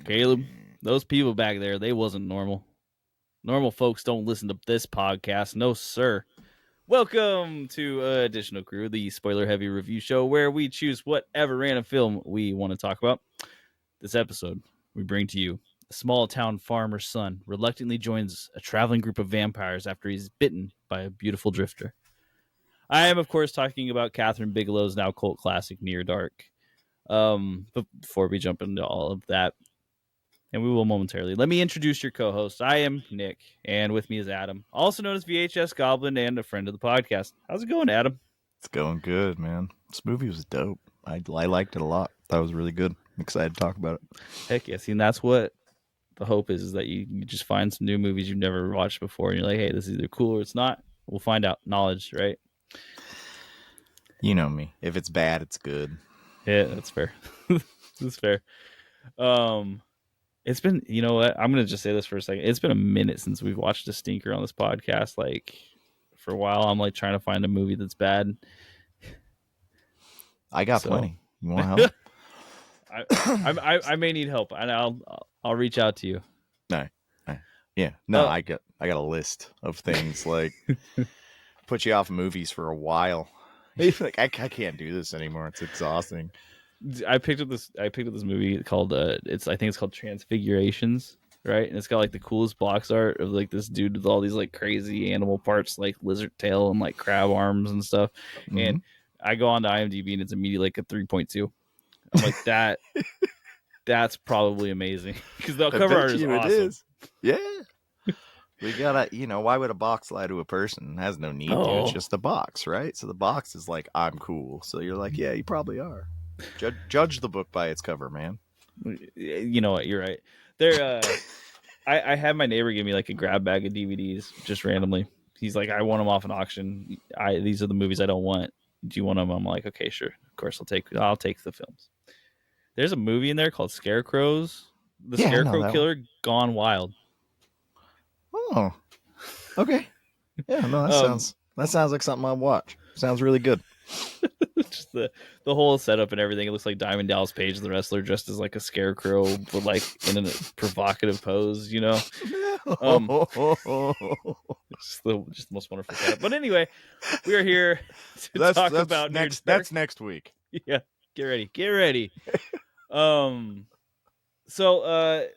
Caleb, those people back there, they wasn't normal. Normal folks don't listen to this podcast. No, sir. Welcome to Additional Crew, the spoiler-heavy review show where we choose whatever random film we want to talk about. This episode, we bring to you a small-town farmer's son reluctantly joins a traveling group of vampires after he's bitten by a beautiful drifter. I am, of course, talking about Kathryn Bigelow's now cult classic, Near Dark. But before we jump into all of that, and we will momentarily, let me introduce your co-host. I am Nick, and with me is Adam, also known as VHS Goblin and a friend of the podcast. How's it going, Adam? It's going good, man. This movie was dope. I liked it a lot. That was really good. I'm excited to talk about it. Heck yeah. See, and that's what the hope is that you just find some new movies you've never watched before, and you're like, hey, this is either cool or it's not. We'll find out. Knowledge, right? You know me. If it's bad, it's good. Yeah, that's fair. That's fair. It's been, you know what? I'm going to just say this for a second. It's been a minute since we've watched a stinker on this podcast. Like, for a while, I'm like trying to find a movie that's bad. I got plenty. You want help? I may need help, and I'll reach out to you. No. Yeah. No, I got a list of things like put you off movies for a while. Like I can't do this anymore. It's exhausting. I picked up this movie called I think it's called Transfigurations, right? And it's got like the coolest box art of like this dude with all these like crazy animal parts, like lizard tail and like crab arms and stuff. Mm-hmm. And I go on to IMDb and it's immediately like a 3.2. I'm like, that's probably amazing because the cover art is awesome. It is. Yeah. We gotta, why would a box lie to a person? It has no need to. It's just a box, right? So the box is like, I'm cool. So you're like, yeah, you probably are. Judge the book by its cover, man. You know what? You're right. There, I had my neighbor give me like a grab bag of DVDs just randomly. He's like, I want them off an auction. These are the movies I don't want. Do you want them? I'm like, okay, sure. Of course, I'll take the films. There's a movie in there called Scarecrows. The Scarecrow Killer Gone Wild. Oh, okay. Yeah, no, that sounds like something I'd watch. Sounds really good. Just the whole setup and everything. It looks like Diamond Dallas Page, the wrestler, dressed as like a scarecrow, but like in a provocative pose. Just the most wonderful setup. But anyway, we are here to talk about next. That's next week. Yeah, get ready. So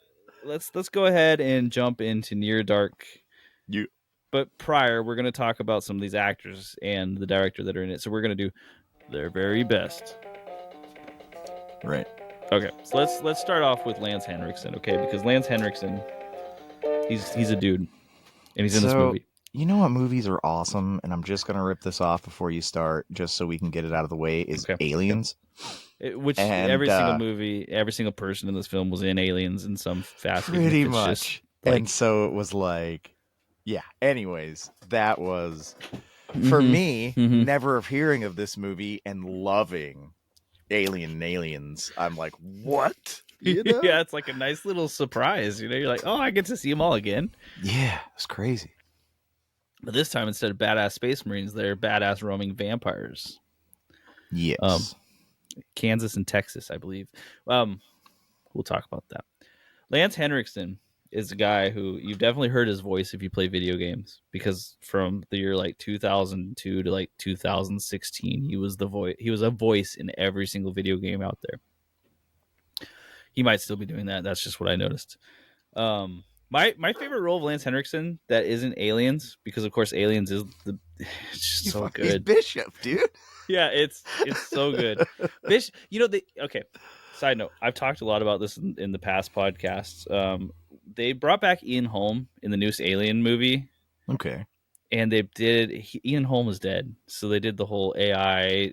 let's go ahead and jump into Near Dark. But prior, we're going to talk about some of these actors and the director that are in it. So we're going to do their very best. Right. Okay. So let's start off with Lance Henriksen, okay? Because Lance Henriksen, he's a dude, and he's in this movie. You know what movies are awesome, and I'm just going to rip this off before you start, just so we can get it out of the way, is Aliens. Every single movie, every single person in this film was in Aliens in some facet. Pretty much. And so it was like... Yeah. Anyways, that was for me. Never of hearing of this movie and loving Aliens. I'm like, what? Yeah, it's like a nice little surprise. You're like, oh, I get to see them all again. Yeah, it's crazy. But this time, instead of badass space marines, they're badass roaming vampires. Yes. Kansas and Texas, I believe. We'll talk about that. Lance Henriksen is a guy who you've definitely heard his voice if you play video games, because from the year like 2002 to like 2016, he was a voice in every single video game out there. He might still be doing that. That's just what I noticed. My favorite role of Lance Henriksen that isn't Aliens, because of course Aliens is it's just so good. He's Bishop, dude. Yeah, it's so good. Bishop, okay. Side note, I've talked a lot about this in the past podcasts. They brought back Ian Holm in the newest Alien movie. Okay. And Ian Holm is dead. So they did the whole AI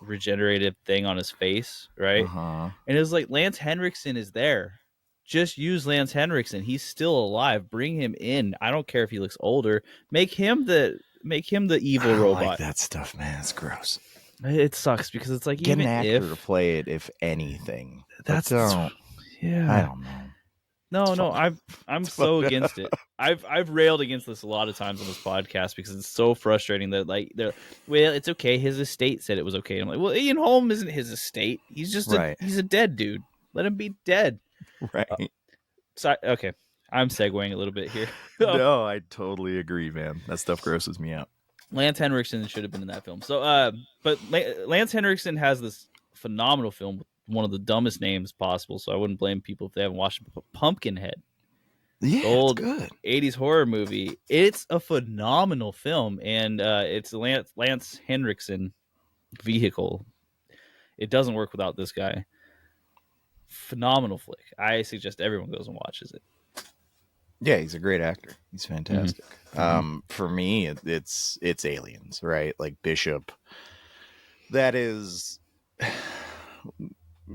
regenerative thing on his face, right? Uh-huh. And it was like, Lance Henriksen is there. Just use Lance Henriksen. He's still alive. Bring him in. I don't care if he looks older. Make him the evil robot. Like that stuff, man. It's gross. It sucks because it's like, get an actor to play it, if anything. Yeah. I don't know. No, I'm so against it. I've railed against this a lot of times on this podcast because it's so frustrating that it's okay. His estate said it was okay. I'm like, well, Ian Holm isn't his estate. He's just he's a dead dude. Let him be dead. Right. So okay, I'm segueing a little bit here. No, I totally agree, man. That stuff grosses me out. Lance Henriksen should have been in that film. So, but Lance Henriksen has this phenomenal film with one of the dumbest names possible. So I wouldn't blame people if they haven't watched it. Pumpkinhead, Yeah, the it's old good. 80s horror movie. It's a phenomenal film, and it's Lance Henriksen vehicle. It doesn't work without this guy. Phenomenal flick. I suggest everyone goes and watches it. Yeah, he's a great actor. He's fantastic. Mm-hmm. For me, it's Aliens, right? Like Bishop. That is,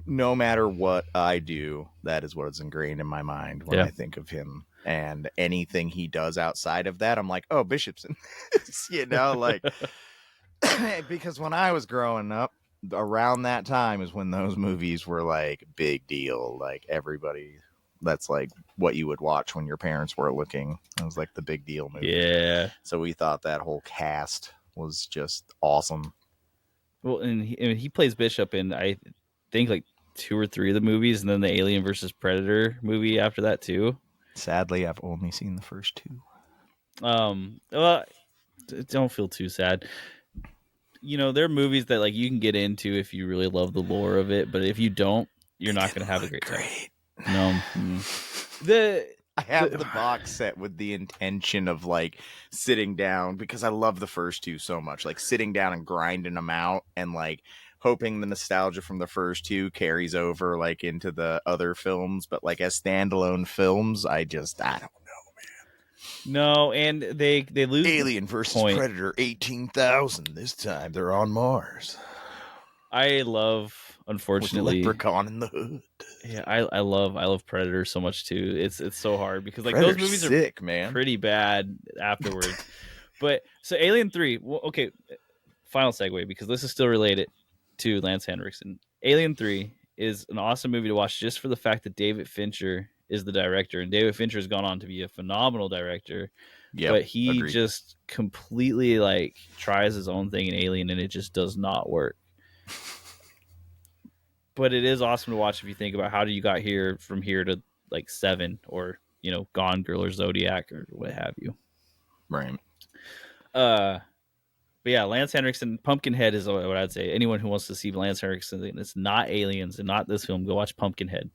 no matter what I do, that is what is ingrained in my mind when I think of him. And anything he does outside of that, I'm like, oh, Bishop's in this, like because when I was growing up, around that time is when those movies were like big deal. Like everybody, that's like what you would watch when your parents were looking. It was like the big deal movie. Yeah. So we thought that whole cast was just awesome. Well, and he plays Bishop in, I think, like 2 or 3 of the movies, and then the Alien versus Predator movie after that too. Sadly, I've only seen the first 2. Well, don't feel too sad. There are movies that like you can get into if you really love the lore of it, but if you don't, you're not going to have a great time. No. I have the box set with the intention of like sitting down, because I love the first 2 so much, like sitting down and grinding them out and like hoping the nostalgia from the first 2 carries over like into the other films. But like as standalone films, I don't know, man. No, and they lose Alien versus Predator 18,000. This time they're on Mars. I love, unfortunately, with Leprechaun in the hood. Yeah, I love Predator so much too. It's so hard because like Predator's those movies sick, are man. pretty bad afterwards. But so Alien 3, well, okay, final segue because this is still related to Lance Henriksen. Alien 3 is an awesome movie to watch just for the fact that David Fincher is the director, and David Fincher has gone on to be a phenomenal director. Yeah, but he just completely like tries his own thing in Alien, and it just does not work. But it is awesome to watch if you think about how you got here from here to like 7 or Gone Girl or Zodiac or what have you. Right. But yeah, Lance Henriksen, Pumpkinhead is what I'd say. Anyone who wants to see Lance Henriksen, and it's not Aliens and not this film, go watch Pumpkinhead.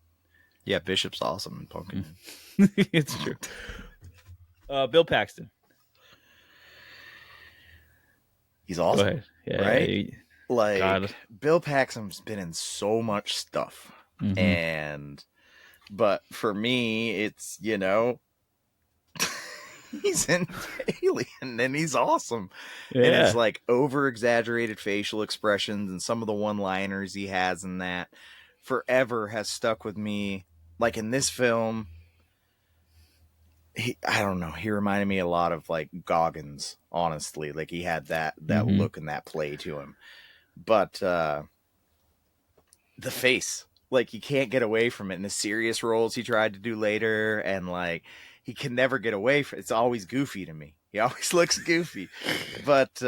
Yeah, Bishop's awesome in Pumpkinhead. It's true. Bill Paxton. He's awesome. Go ahead. Yeah, right? Like God. Bill Paxton's been in so much stuff. Mm-hmm. But for me, it's, he's in Alien and he's awesome. Yeah. And his like over exaggerated facial expressions and some of the one-liners he has in that forever has stuck with me. Like in this film, I don't know, he reminded me a lot of like Goggins, honestly. Like he had that look and that play to him. But the face, like you can't get away from it. In the serious roles he tried to do later, and like he can never get away from it. It's always goofy to me. He always looks goofy, but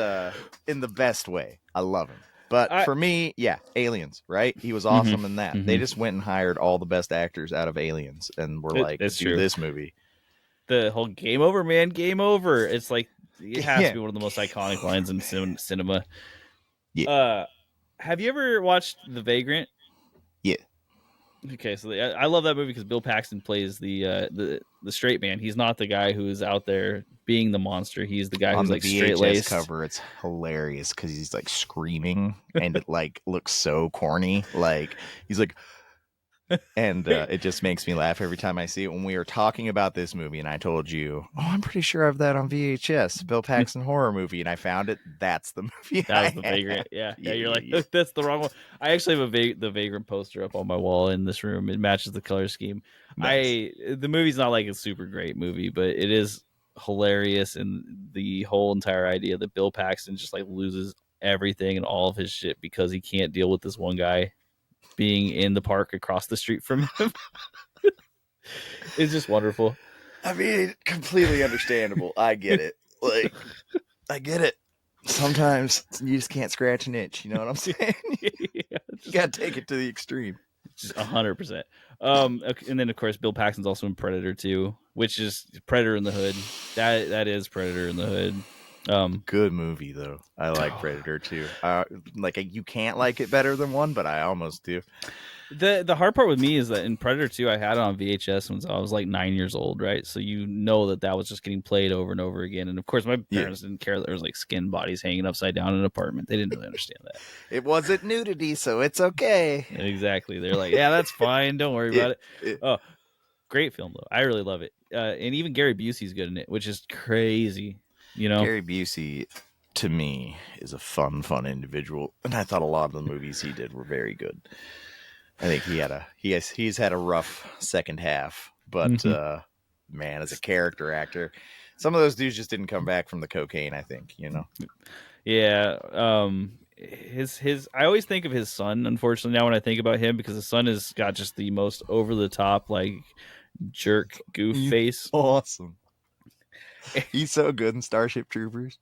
in the best way. I love him. But for me, yeah, Aliens, right? He was awesome in that. They just went and hired all the best actors out of Aliens and were like, do this movie. The whole game over, man, game over. It's like, it has to be one of the most iconic lines in cinema. Yeah. Have you ever watched The Vagrant? Yeah. Okay, so I love that movie because Bill Paxton plays the straight man. He's not the guy who's out there being the monster. He's the guy who's like straight laced. Cover, it's hilarious because he's like screaming and it like looks so corny. Like he's like, and it just makes me laugh every time I see it. When we were talking about this movie and I told you, I'm pretty sure I have that on VHS, Bill Paxton horror movie, and I found it. That's the movie. That was The Vagrant. Yeah, you're like, that's the wrong one. I actually have the Vagrant poster up on my wall in this room. It matches the color scheme. Nice. The movie's not like a super great movie, but it is hilarious, and the whole entire idea that Bill Paxton just like loses everything and all of his shit because he can't deal with this one guy being in the park across the street from him. It's just wonderful. I mean, completely understandable. I get it. Like, I get it. Sometimes you just can't scratch an itch. You know what I'm saying? You gotta take it to the extreme. Just 100%. And then of course Bill Paxton's also in Predator 2, which is Predator in the Hood. That is Predator in the Hood. Good movie though. I like Predator 2. Like you can't like it better than 1, but I almost do. The hard part with me is that in Predator 2, I had it on VHS when I was like 9 years old, right? So you know that was just getting played over and over again. And of course, my parents didn't care that there was like skin bodies hanging upside down in an apartment. They didn't really understand that. It wasn't nudity, so it's okay. Exactly. They're like, yeah, that's fine. Don't worry about it. Oh, great film though. I really love it. And even Gary Busey's good in it, which is crazy. You know, Gary Busey to me is a fun individual, and I thought a lot of the movies he did were very good. I think he's had a rough second half, but man, as a character actor, some of those dudes just didn't come back from the cocaine. I think, you know. Yeah. His I always think of his son, unfortunately, now when I think about him, because his son has got just the most over the top like jerk goof face. Awesome. He's so good in Starship Troopers.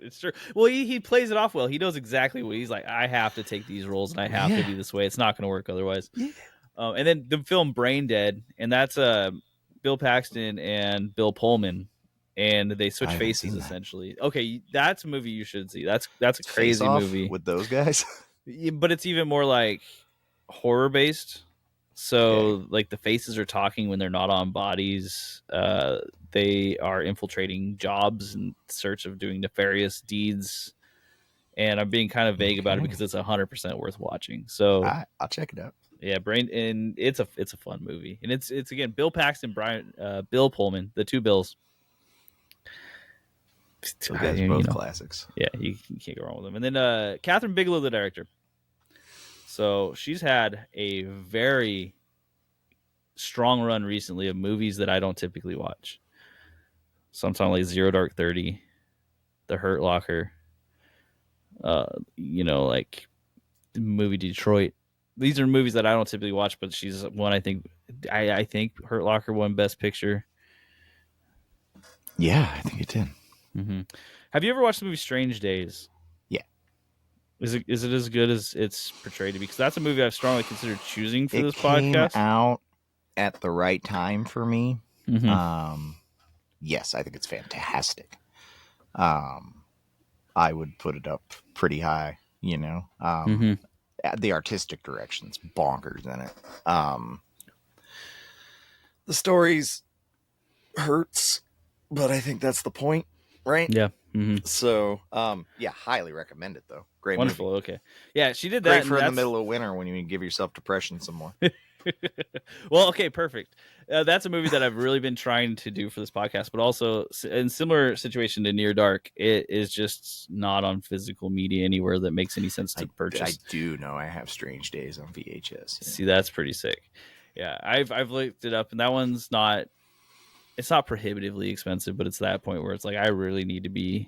It's true. Well, he plays it off well. He knows exactly what he's like. I have to take these roles, and I have to be this way. It's not going to work otherwise. Yeah. And then the film Brain Dead, and that's Bill Paxton and Bill Pullman, and they switch faces essentially. Okay, that's a movie you should see. That's a crazy movie with those guys. But it's even more like horror based. So like the faces are talking when they're not on bodies. They are infiltrating jobs in search of doing nefarious deeds. And I'm being kind of vague about it because it's 100% worth watching. So I'll check it out. Yeah, and it's a fun movie, and it's again Bill Paxton, Bill Pullman, the two Bills. Those guys are both classics. Yeah, you can't go wrong with them. And then Kathryn Bigelow, the director. So she's had a very strong run recently of movies that I don't typically watch. Sometimes like Zero Dark 30, The Hurt Locker, like the movie Detroit. These are movies that I don't typically watch, but she's one I think Hurt Locker won Best Picture. Yeah, I think it did. Mm-hmm. Have you ever watched the movie Strange Days? Yeah. Is it as good as it's portrayed to be? Because that's a movie I've strongly considered choosing for this podcast. It came out at the right time for me. Mm-hmm. Yes, I think it's fantastic. I would put it up pretty high, you know. The artistic direction's bonkers in it. The story's hurts, but I think that's the point, right? Yeah. Mm-hmm. So, highly recommend it though. Great, wonderful. movie. Okay, yeah, she did that. Great for in the middle of winter when you give yourself depression some more. Well, okay, perfect. That's a movie that I've really been trying to do for this podcast, but also in similar situation to Near Dark, it is just not on physical media anywhere that makes any sense to purchase. I do know I have Strange Days on VHS. Yeah. See, that's pretty sick. Yeah, I've looked it up, and that one's not. It's not prohibitively expensive, but it's that point where it's like I really need to be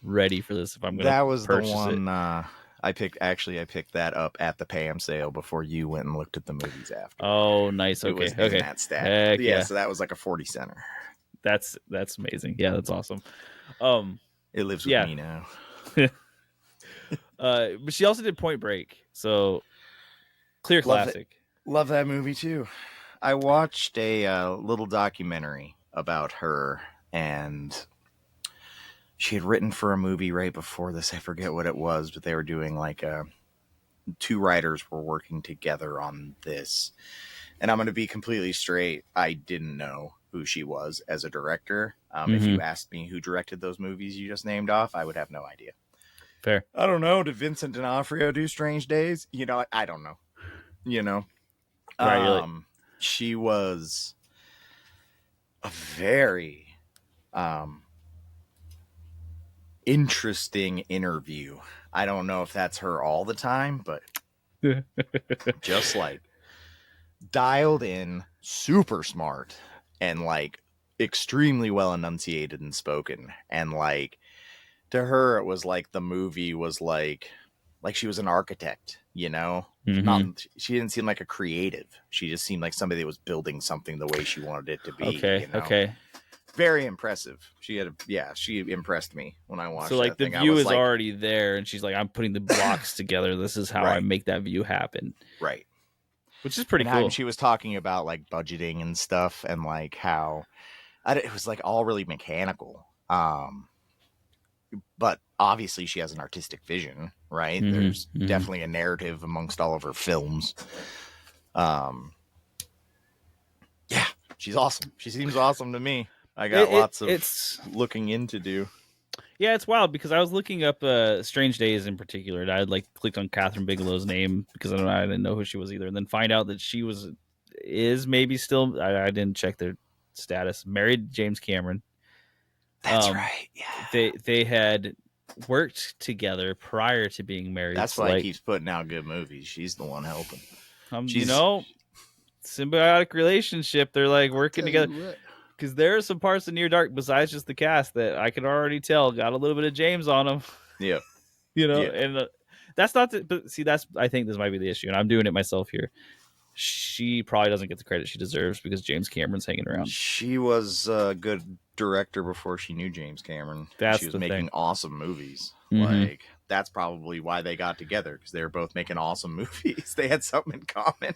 ready for this if I'm going to. That was the one I picked. Actually, I picked that up at the Pam sale before you went and looked at the movies after. Oh, nice. Okay, it was in that stat. Yeah, so that was like a 40 center. That's amazing. Yeah, that's awesome. It lives with me now. But she also did Point Break, so clear classic. Love that movie too. I watched a little documentary about her, and she had written for a movie right before this. I forget what it was, but they were doing like two writers were working together on this. And I'm going to be completely straight. I didn't know who she was as a director. If you asked me who directed those movies you just named off, I would have no idea. Fair. I don't know. Did Vincent D'Onofrio do Strange Days? You know, I don't know. You know, right, she was a very interesting interview. I don't know if that's her all the time, but just like dialed in, super smart, and like extremely well enunciated and spoken. And like to her, it was like the movie was like she was an architect, you know? She didn't seem like a creative. She just seemed like somebody that was building something the way she wanted it to be. Okay. You know? Okay. very impressive. She impressed me when I watched So like that the thing. I view was is like, already there, and she's like, I'm putting the blocks together. This is how I right, make that view happen. right. Which is pretty And cool. she was talking about like budgeting and stuff, and like how it was like all really mechanical. But obviously she has an artistic vision, right? There's definitely a narrative amongst all of her films. Yeah, she's awesome. She seems awesome to me. I got lots of looking in to do. Yeah, it's wild because I was looking up Strange Days in particular, and I had like clicked on Kathryn Bigelow's name because I didn't know who she was either, and then find out that she is maybe still. I didn't check their status. Married James Cameron. That's right. Yeah, they had worked together prior to being married. That's why he keeps putting out good movies. She's the one helping. Symbiotic relationship. They're like working together. Because there are some parts of Near Dark besides just the cast that I can already tell got a little bit of James on them. Yeah, and that's not. But see, I think this might be the issue, and I'm doing it myself here. She probably doesn't get the credit she deserves because James Cameron's hanging around. She was a good director before she knew James Cameron. She was making awesome movies. Like that's probably why they got together, because they were both making awesome movies. They had something in common.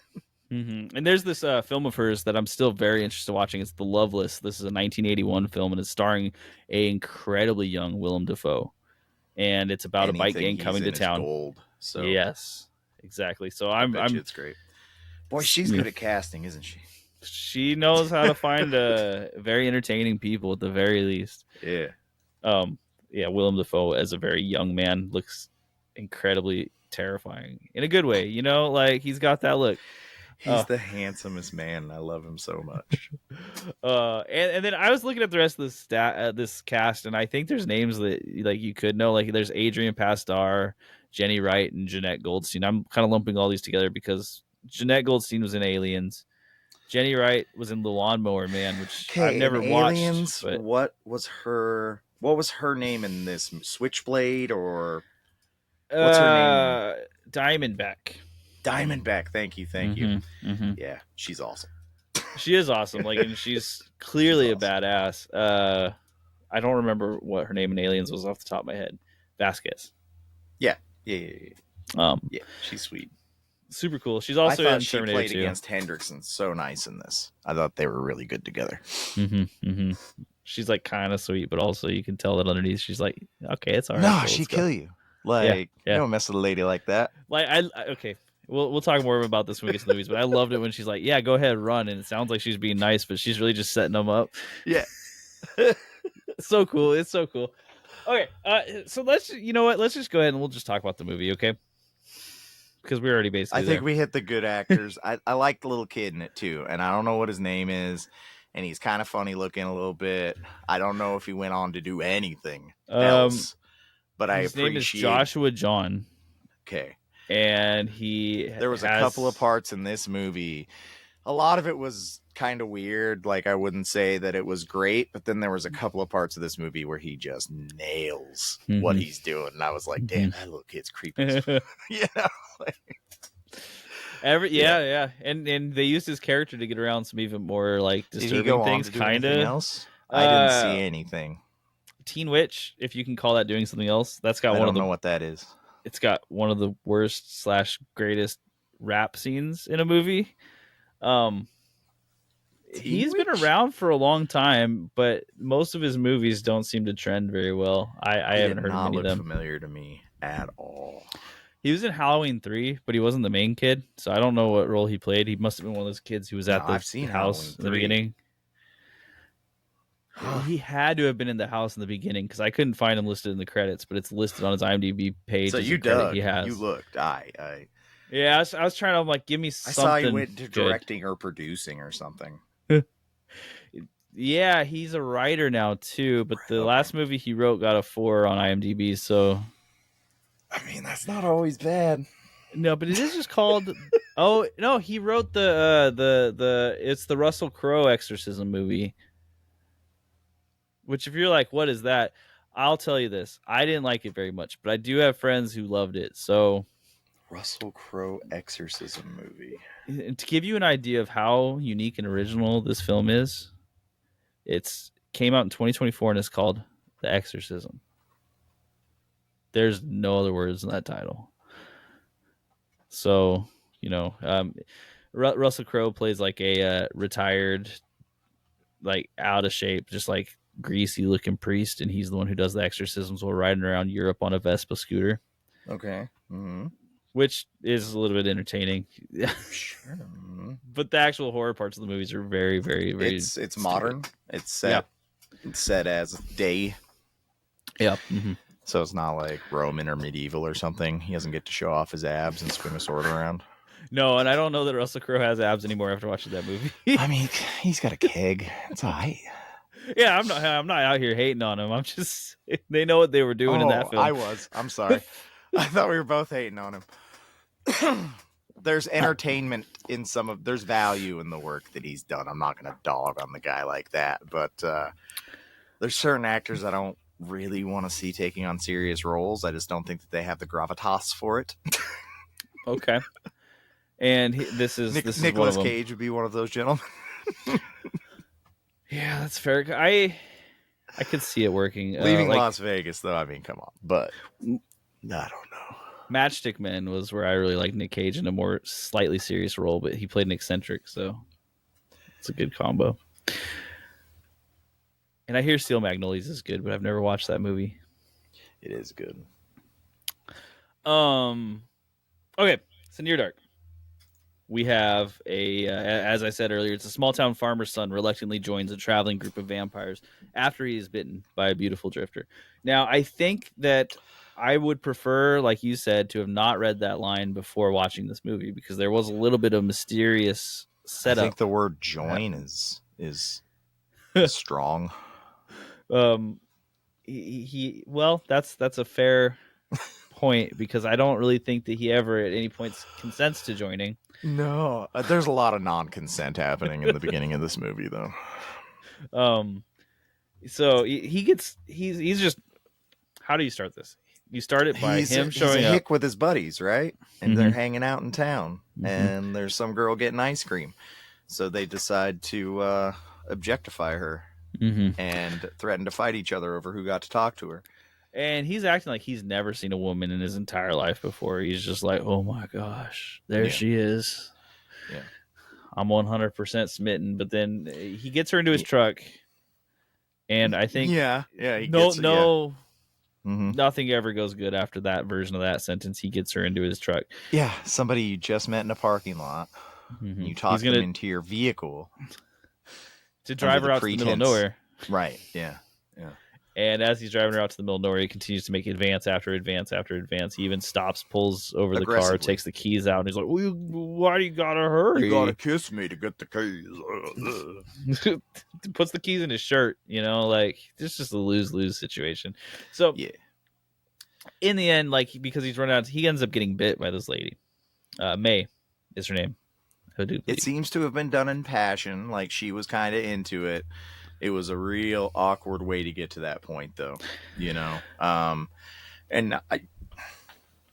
And there's this film of hers that I'm still very interested in watching. It's The Loveless. This is a 1981 film, and it's starring a incredibly young Willem Dafoe. And it's about a bike gang coming to town. Gold, so yes, exactly. So it's great. Boy, she's good at casting, isn't she? She knows how to find very entertaining people at the very least. Yeah. Willem Dafoe as a very young man looks incredibly terrifying in a good way. Like he's got that look. He's the handsomest man. I love him so much. And then I was looking at the rest of this cast, and I think there's names that like you could know. Like there's Adrian Pasdar, Jenny Wright, and Jeanette Goldstein. I'm kind of lumping all these together because Jeanette Goldstein was in Aliens. Jenny Wright was in The Lawnmower Man, which I've never watched. Aliens, but what was her name in this? Switchblade or what's her name? Diamondback. Diamondback. Thank you. Mm-hmm. Yeah, she's awesome. She is awesome. Like, and she's clearly a badass. I don't remember what her name in Aliens was off the top of my head. Vasquez. Yeah. Yeah, she's sweet. Super cool. She's also in she Terminator played 2. against Henriksen. So nice in this. I thought they were really good together. She's like kind of sweet, but also you can tell that underneath she's like, okay, it's all right. No, she'd kill you. Like, you don't mess with a lady like that. Like, okay. We'll talk more about this when we get to the movies, but I loved it when she's like, yeah, go ahead, run. And it sounds like she's being nice, but she's really just setting them up. Yeah. It's so cool. It's so cool. Okay. So let's just go ahead and we'll just talk about the movie, okay? Because we're already basically I think we hit the good actors. I like the little kid in it too, and I don't know what his name is, and he's kind of funny looking a little bit. I don't know if he went on to do anything else, but his name is Joshua John. Okay. And there was a couple of parts in this movie. A lot of it was kind of weird. Like, I wouldn't say that it was great, but then there was a couple of parts of this movie where he just nails what he's doing. And I was like, damn, that little kid's creepy. Yeah. And they used his character to get around some even more like disturbing things, kind of. Else? I didn't see anything. Teen Witch, if you can call that doing something else. That's got I don't know what that is. It's got one of the worst / greatest rap scenes in a movie. He's been around for a long time, but most of his movies don't seem to trend very well. I haven't heard of any of them. Familiar to me at all. He was in Halloween 3, but he wasn't the main kid, so I don't know what role he played. He must have been one of those kids who was at the house in the beginning. He had to have been in the house in the beginning because I couldn't find him listed in the credits, but it's listed on his IMDb page. So you dug. You looked. Yeah, I was trying to like give me something. I saw he went to directing or producing or something. Yeah, he's a writer now too, but the last movie he wrote got a 4 on IMDb. So, I mean, that's not always bad. No, but it is just called. Oh no, he wrote it's the Russell Crowe exorcism movie. Which, if you're like, what is that? I'll tell you this. I didn't like it very much, but I do have friends who loved it. So, Russell Crowe exorcism movie. To give you an idea of how unique and original this film is, it's came out in 2024 and it's called The Exorcism. There's no other words in that title. So, Russell Crowe plays like a retired, like out of shape, just like greasy looking priest, and he's the one who does the exorcisms while riding around Europe on a Vespa scooter. Okay. Mm-hmm. Which is a little bit entertaining. Sure. But the actual horror parts of the movies are very, very, very. It's modern. It's set. Yeah. It's set as day. Yeah. Mm-hmm. So it's not like Roman or medieval or something. He doesn't get to show off his abs and swing a sword around. No, and I don't know that Russell Crowe has abs anymore after watching that movie. I mean, he's got a keg. It's all right. Yeah, I'm not out here hating on him. I'm just they know what they were doing in that film. I'm sorry. I thought we were both hating on him. There's entertainment in there's value in the work that he's done. I'm not going to dog on the guy like that, but there's certain actors I don't really want to see taking on serious roles. I just don't think that they have the gravitas for it. Okay. And this is Nicolas Cage would be one of those gentlemen. Yeah, that's fair. I could see it working. Leaving Las Vegas, though, I mean, come on. But I don't know. Matchstick Men was where I really liked Nick Cage in a more slightly serious role, but he played an eccentric, so it's a good combo. And I hear Steel Magnolias is good, but I've never watched that movie. It is good. Okay, so Near Dark. We have as I said earlier, it's a small town farmer's son reluctantly joins a traveling group of vampires after he is bitten by a beautiful drifter. Now, I think that I would prefer, like you said, to have not read that line before watching this movie because there was a little bit of mysterious setup. I think the word join is strong. That's a fair point because I don't really think that he ever at any point consents to joining. No, there's a lot of non-consent happening in the beginning of this movie, though. So he's just. How do you start this? You start it by him showing he's a up. hick with his buddies, right? And they're hanging out in town, and there's some girl getting ice cream, so they decide to objectify her and threaten to fight each other over who got to talk to her. And he's acting like he's never seen a woman in his entire life before. He's just like, oh my gosh, there she is. Yeah. I'm 100% smitten. But then he gets her into his truck. And I think nothing ever goes good after that version of that sentence. He gets her into his truck. Yeah, somebody you just met in a parking lot. You talk them into your vehicle. To drive her out to the middle of nowhere. Right, yeah. And as he's driving her out to the middle of nowhere, he continues to make advance after advance after advance. He even stops, pulls over the car, takes the keys out, and he's like, why do you gotta hurry? You gotta kiss me to get the keys. Puts the keys in his shirt, like, it's just a lose-lose situation. So, yeah. In the end, like, because he's running out, he ends up getting bit by this lady. May is her name. It seems to have been done in passion, like she was kind of into it. It was a real awkward way to get to that point, though, and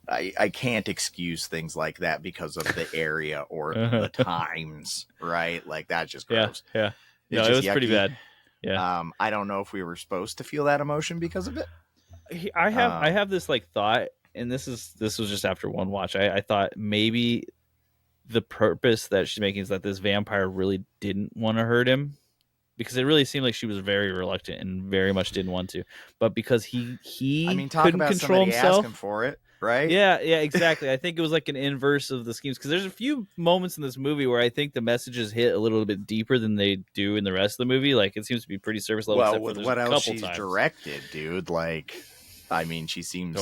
I can't excuse things like that because of the area or the times, right? Like, that's just gross. Yeah. No, it was yucky. Pretty bad. Yeah. I don't know if we were supposed to feel that emotion because of it. I have this like thought, and this was just after one watch. I thought maybe the purpose that she's making is that this vampire really didn't want to hurt him. Because it really seemed like she was very reluctant and very much didn't want to, but because he couldn't control himself, asking for it, right? Yeah, exactly. I think it was like an inverse of the schemes because there's a few moments in this movie where I think the messages hit a little bit deeper than they do in the rest of the movie. Like, it seems to be pretty surface level. Well, with what else she's directed, dude. Like, I mean, she seems.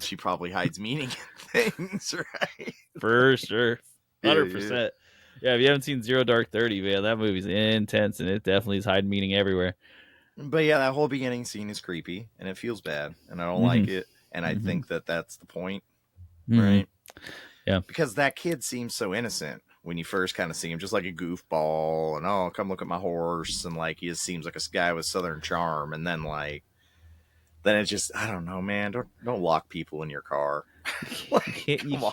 She probably hides meaning in things, right? For sure, 100%. Yeah, if you haven't seen Zero Dark 30, man, that movie's intense, and it definitely is hiding meaning everywhere. But yeah, that whole beginning scene is creepy, and it feels bad, and I don't like it, and I think that that's the point, right? Yeah. Because that kid seems so innocent when you first kind of see him, just like a goofball, and, oh, come look at my horse, and, like, he just seems like a guy with Southern charm, and then, like, then it's just, I don't know, man, don't lock people in your car. You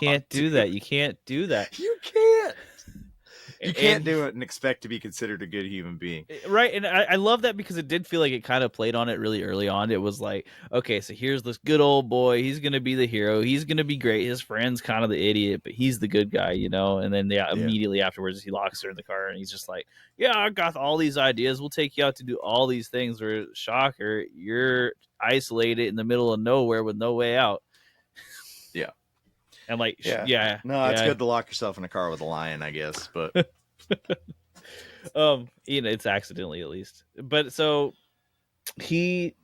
can't do that. You can't do that. You can't. You can't do it and expect to be considered a good human being. Right, and I love that because it did feel like it kind of played on it really early on. It was like, okay, so here's this good old boy. He's going to be the hero. He's going to be great. His friend's kind of the idiot, but he's the good guy, you know? And then immediately afterwards, he locks her in the car, and he's just like, yeah, I got all these ideas. We'll take you out to do all these things. Or, shocker, you're isolated in the middle of nowhere with no way out. Yeah. And like, No, it's good to lock yourself in a car with a lion, I guess, but... it's accidentally at least. But so he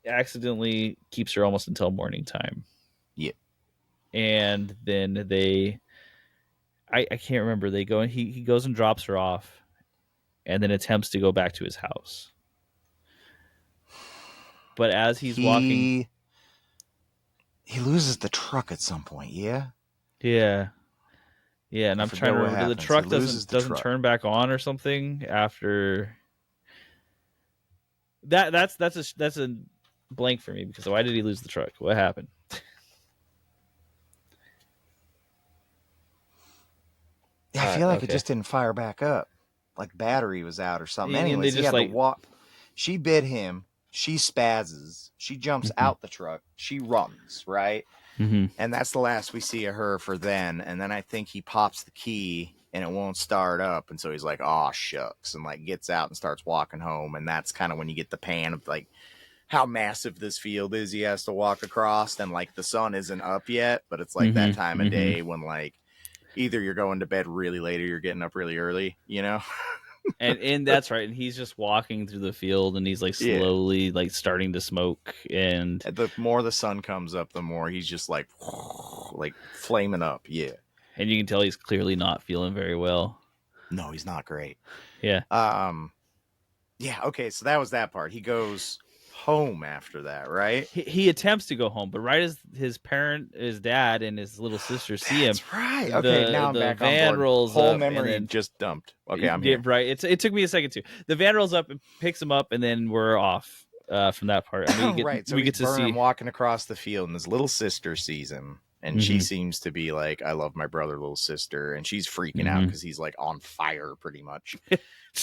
accidentally keeps her almost until morning time. Yeah. And then I can't remember, they go and he goes and drops her off and then attempts to go back to his house. But as he's walking, he loses the truck at some point, yeah? Yeah. Yeah, and I'm trying to remember, the truck doesn't turn back on or something after that. That's a blank for me, because why did he lose the truck? What happened? Yeah, I feel like it just didn't fire back up. Like battery was out or something. Anyways, he had to walk. She bit him. She spazzes. She jumps out the truck. She runs, right? Mm-hmm. And that's the last we see of her for then. And then I think he pops the key and it won't start up. And so he's like, oh, shucks. And like gets out and starts walking home. And that's kind of when you get the pan of like how massive this field is he has to walk across. And like the sun isn't up yet, but it's like that time of day when like either you're going to bed really late or you're getting up really early, you know? and that's right. And he's just walking through the field and he's like slowly like starting to smoke. And the more the sun comes up, the more he's just like flaming up. Yeah. And you can tell he's clearly not feeling very well. No, he's not great. Yeah. Yeah. Okay. So that was that part. He goes home after that, right? He attempts to go home, but right as his dad and his little sister see him, right. Okay, now I'm back on board. The van rolls whole up memory and then just dumped. Okay, I'm here. Right. It took me a second too. The van rolls up and picks him up, and then we're off from that part. And we get to see him walking across the field, and his little sister sees him, and she seems to be like, "I love my brother, little sister," and she's freaking out because he's like on fire, pretty much.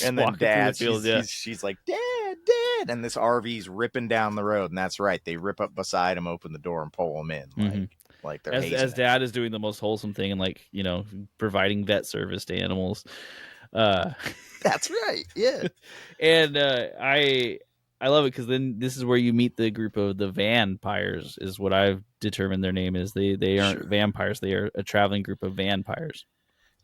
And then dad, she's like, Dad, and this RV's ripping down the road, and that's right, they rip up beside him, open the door, and pull him in, like they're as dad is doing the most wholesome thing and like, you know, providing vet service to animals. That's right, yeah. And I love it because then this is where you meet the group of the vampires, is what I've determined their name is. They aren't vampires; they are a traveling group of vampires.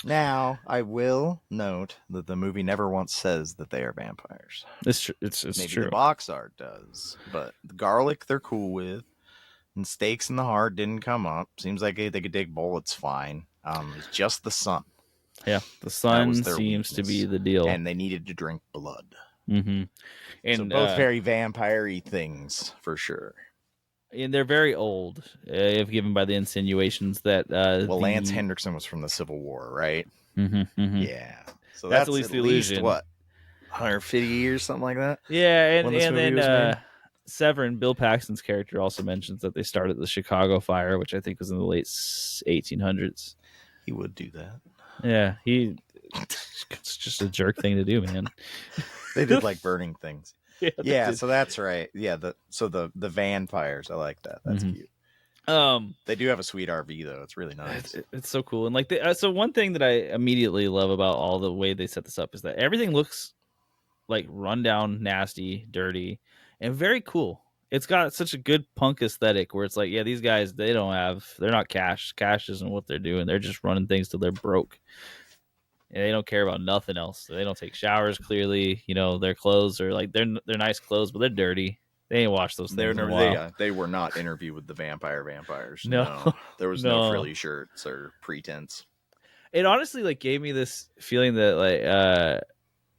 Now, I will note that the movie never once says that they are vampires. It's true. It's maybe true. The box art does, but the garlic they're cool with, and stakes in the heart didn't come up. Seems like they could dig bullets fine. It's just the sun. Yeah, the sun seems to be the deal, and they needed to drink blood. Mm-hmm. And so both very vampire-y things for sure. And they're very old, if given by the insinuations that. Lance Henriksen was from the Civil War, right? Yeah, so that's at least the illusion. What, 150 years, something like that. Yeah, and then Severin, Bill Paxton's character, also mentions that they started the Chicago Fire, which I think was in the late 1800s. He would do that. Yeah, it's just a jerk thing to do, man. They did like burning things. Yeah, so that's right. Yeah, the vampires, I like that. That's cute. They do have a sweet RV though. It's really nice. It's so cool. And like so one thing that I immediately love about all the way they set this up is that everything looks like rundown, nasty, dirty, and very cool. It's got such a good punk aesthetic where it's like, yeah, these guys, they're not cash. Cash isn't what they're doing. They're just running things till they're broke. And they don't care about nothing else. They don't take showers. Clearly, you know, their clothes are like they're nice clothes, but they're dirty. They ain't washed those things in a while. They were not interviewed with the vampires. No. There was no frilly shirts or pretense. It honestly like gave me this feeling that like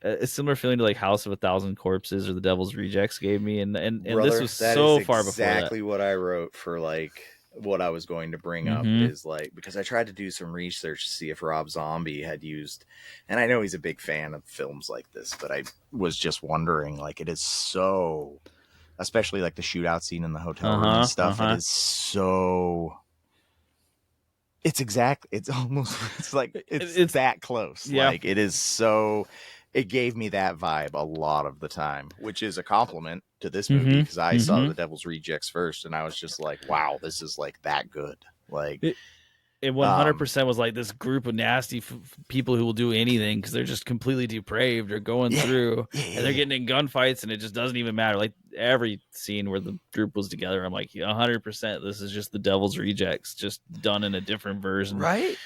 a similar feeling to like House of a Thousand Corpses or The Devil's Rejects gave me, and Brother, this was so far before that. Exactly what I wrote for like what I was going to bring up is like, because I tried to do some research to see if Rob Zombie had used, and I know he's a big fan of films like this, but I was just wondering, like, it is so, especially like the shootout scene in the hotel room and stuff, it is so, It's almost, it's It's that close. yeah. Like, it is so, it gave me that vibe a lot of the time, which is a compliment to this movie, because I saw The Devil's Rejects first, and I was just like, wow, this is like that good. Like, It 100% was like this group of nasty people who will do anything because they're just completely depraved or going through, and they're getting in gunfights, and it just doesn't even matter. Like every scene where the group was together, I'm like, 100%. This is just the Devil's Rejects, just done in a different version, right?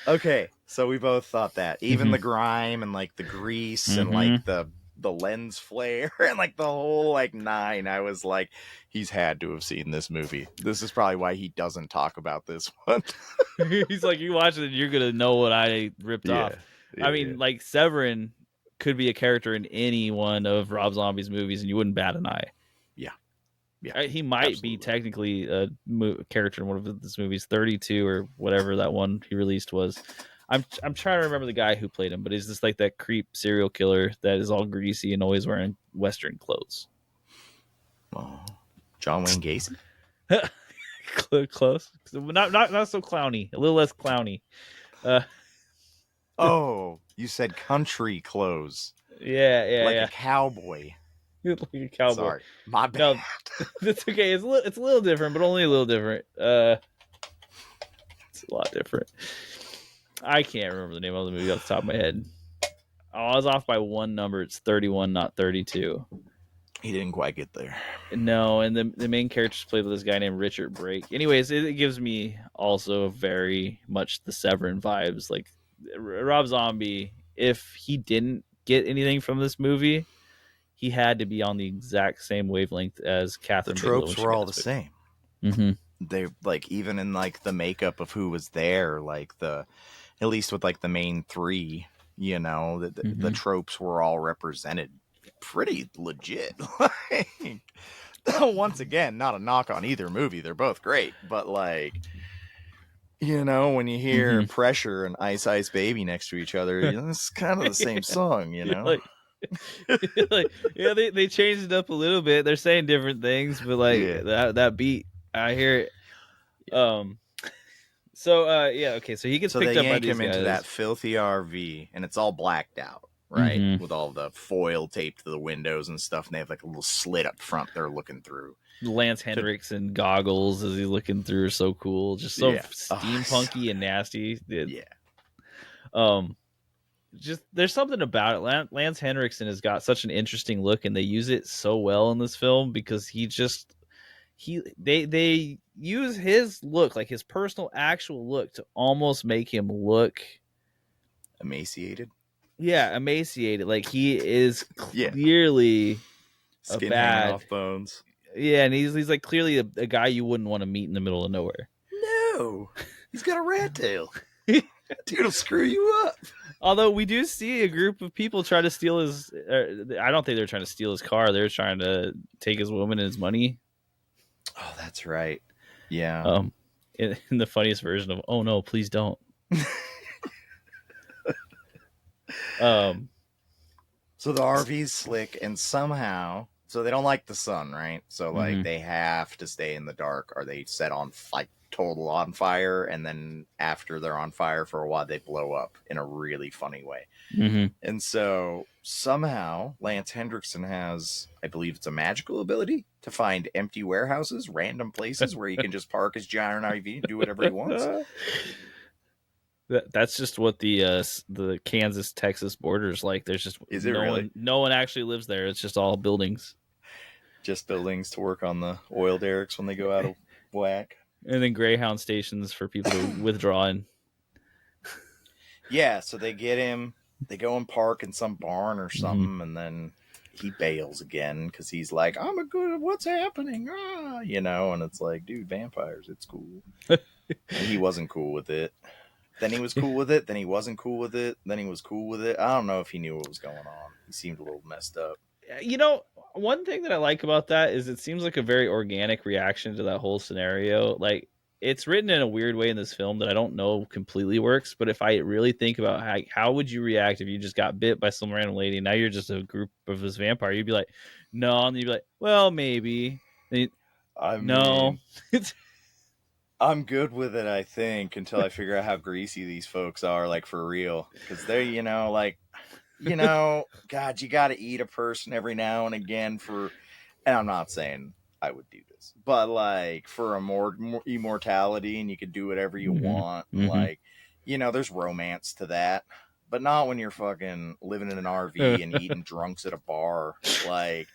Okay, so we both thought that. Even the grime and like the grease and like the lens flare and like the whole like nine, I was like, he's had to have seen this movie. This is probably why he doesn't talk about this one. He's like, you watch it and you're gonna know what I ripped off. I mean, like Severin could be a character in any one of Rob Zombie's movies, and you wouldn't bat an eye. Yeah, He might absolutely. be technically a character in one of his movies, 32 or whatever that one he released was. I'm trying to remember the guy who played him, but he's just like that creep serial killer that is all greasy and always wearing Western clothes. Oh, John Wayne Gacy? Close, not so clowny, a little less clowny. Oh, you said country clothes. Yeah, like a cowboy. Like a cowboy. Sorry, my bad. No, that's okay. It's a little different, but only a little different. It's a lot different. I can't remember the name of the movie off the top of my head. Oh, I was off by one number. It's 31, not 32. He didn't quite get there. No, and the main character's played with this guy named Richard Brake. Anyways, it gives me also very much the Severin vibes. Like Rob Zombie, if he didn't get anything from this movie, he had to be on the exact same wavelength as Kathryn The Bigelow. tropes were all the same. They like, even in like the makeup of who was there, like at least with like the main three, the tropes were all represented pretty legit. Like, once again, not a knock on either movie, they're both great, but like, when you hear Pressure and Ice Ice Baby next to each other, it's kind of the same song, like, yeah, they changed it up a little bit. They're saying different things, but like that beat, I hear it. Okay, so he gets picked up by these guys. Into that filthy RV, and it's all blacked out, right? With all the foil taped to the windows and stuff, and they have like a little slit up front they're looking through. Lance Henriksen goggles as he's looking through are so cool, just so steampunky and nasty. Just there's something about it. Lance Henriksen has got such an interesting look, and they use it so well in this film because they use his look, like his personal actual look, to almost make him look emaciated. Yeah, emaciated. Like he is clearly skin hanging off bones. Yeah, and he's like clearly a guy you wouldn't want to meet in the middle of nowhere. No, he's got a rat tail. Dude will screw you up. Although we do see a group of people try to steal his. I don't think they're trying to steal his car. They're trying to take his woman and his money. Oh, that's right. Yeah. In the funniest version of "Oh no, please don't." So the RV's slick, and somehow, so they don't like the sun, right? So like they have to stay in the dark, or they set on total on fire, and then after they're on fire for a while, they blow up in a really funny way. And so somehow Lance Henriksen has, I believe it's a magical ability to find empty warehouses, random places where he can just park his giant RV and do whatever he wants. That's just what the Kansas Texas border is like. There's just no one actually lives there. It's just all buildings. Just buildings to work on the oil derricks when they go out of whack. And then Greyhound stations for people to withdraw in. Yeah, so they get him. They go and park in some barn or something, and then he bails again because he's like, "I'm a good. What's happening?" And it's like, dude, vampires. It's cool. And he wasn't cool with it. Then he was cool with it. Then he wasn't cool with it. Then he was cool with it. I don't know if he knew what was going on. He seemed a little messed up. One thing that I like about that is it seems like a very organic reaction to that whole scenario. Like, it's written in a weird way in this film that I don't know completely works, but if I really think about how would you react if you just got bit by some random lady, now you're just a group of this vampire, you'd be like, no, and you'd be like, well, maybe. No. I'm good with it, I think, until I figure out how greasy these folks are, like, for real. Because they're, God, you got to eat a person every now and again and I'm not saying I would do this, but like for a more immortality and you could do whatever you want. And like, there's romance to that, but not when you're fucking living in an RV and eating drunks at a bar. Like,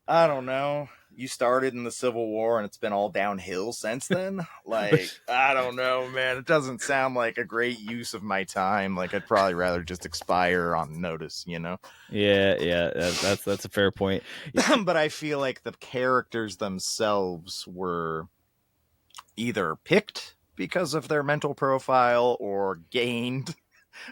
I don't know. You started in the Civil War and it's been all downhill since then. Like, I don't know, man. It doesn't sound like a great use of my time. Like, I'd probably rather just expire on notice, Yeah, that's a fair point. But I feel like the characters themselves were either picked because of their mental profile or gained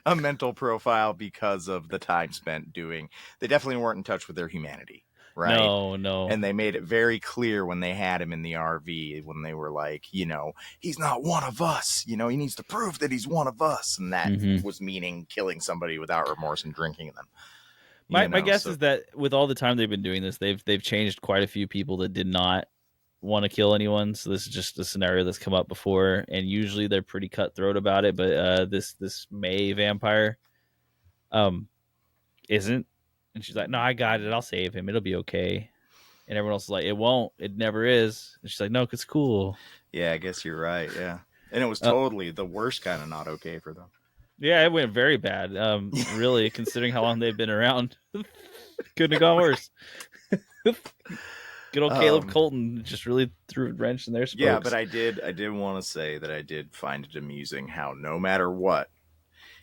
a mental profile because of the time spent doing. They definitely weren't in touch with their humanity. Right. No. And they made it very clear when they had him in the RV, when they were like, he's not one of us. He needs to prove that he's one of us. And that was meaning killing somebody without remorse and drinking them. My guess is that with all the time they've been doing this, they've changed quite a few people that did not want to kill anyone. So this is just a scenario that's come up before, and usually they're pretty cutthroat about it. But this May vampire, isn't, and she's like, "No, I got it. I'll save him. It'll be okay." And everyone else is like, "It won't. It never is." And she's like, "No, 'cause it's cool." Yeah, I guess you're right. Yeah, and it was totally the worst kind of not okay for them. Yeah, it went very bad. Really, considering how long they've been around, couldn't have gone worse. Good old Caleb Colton just really threw a wrench in their spokes. Yeah, but I did want to say that I did find it amusing how no matter what,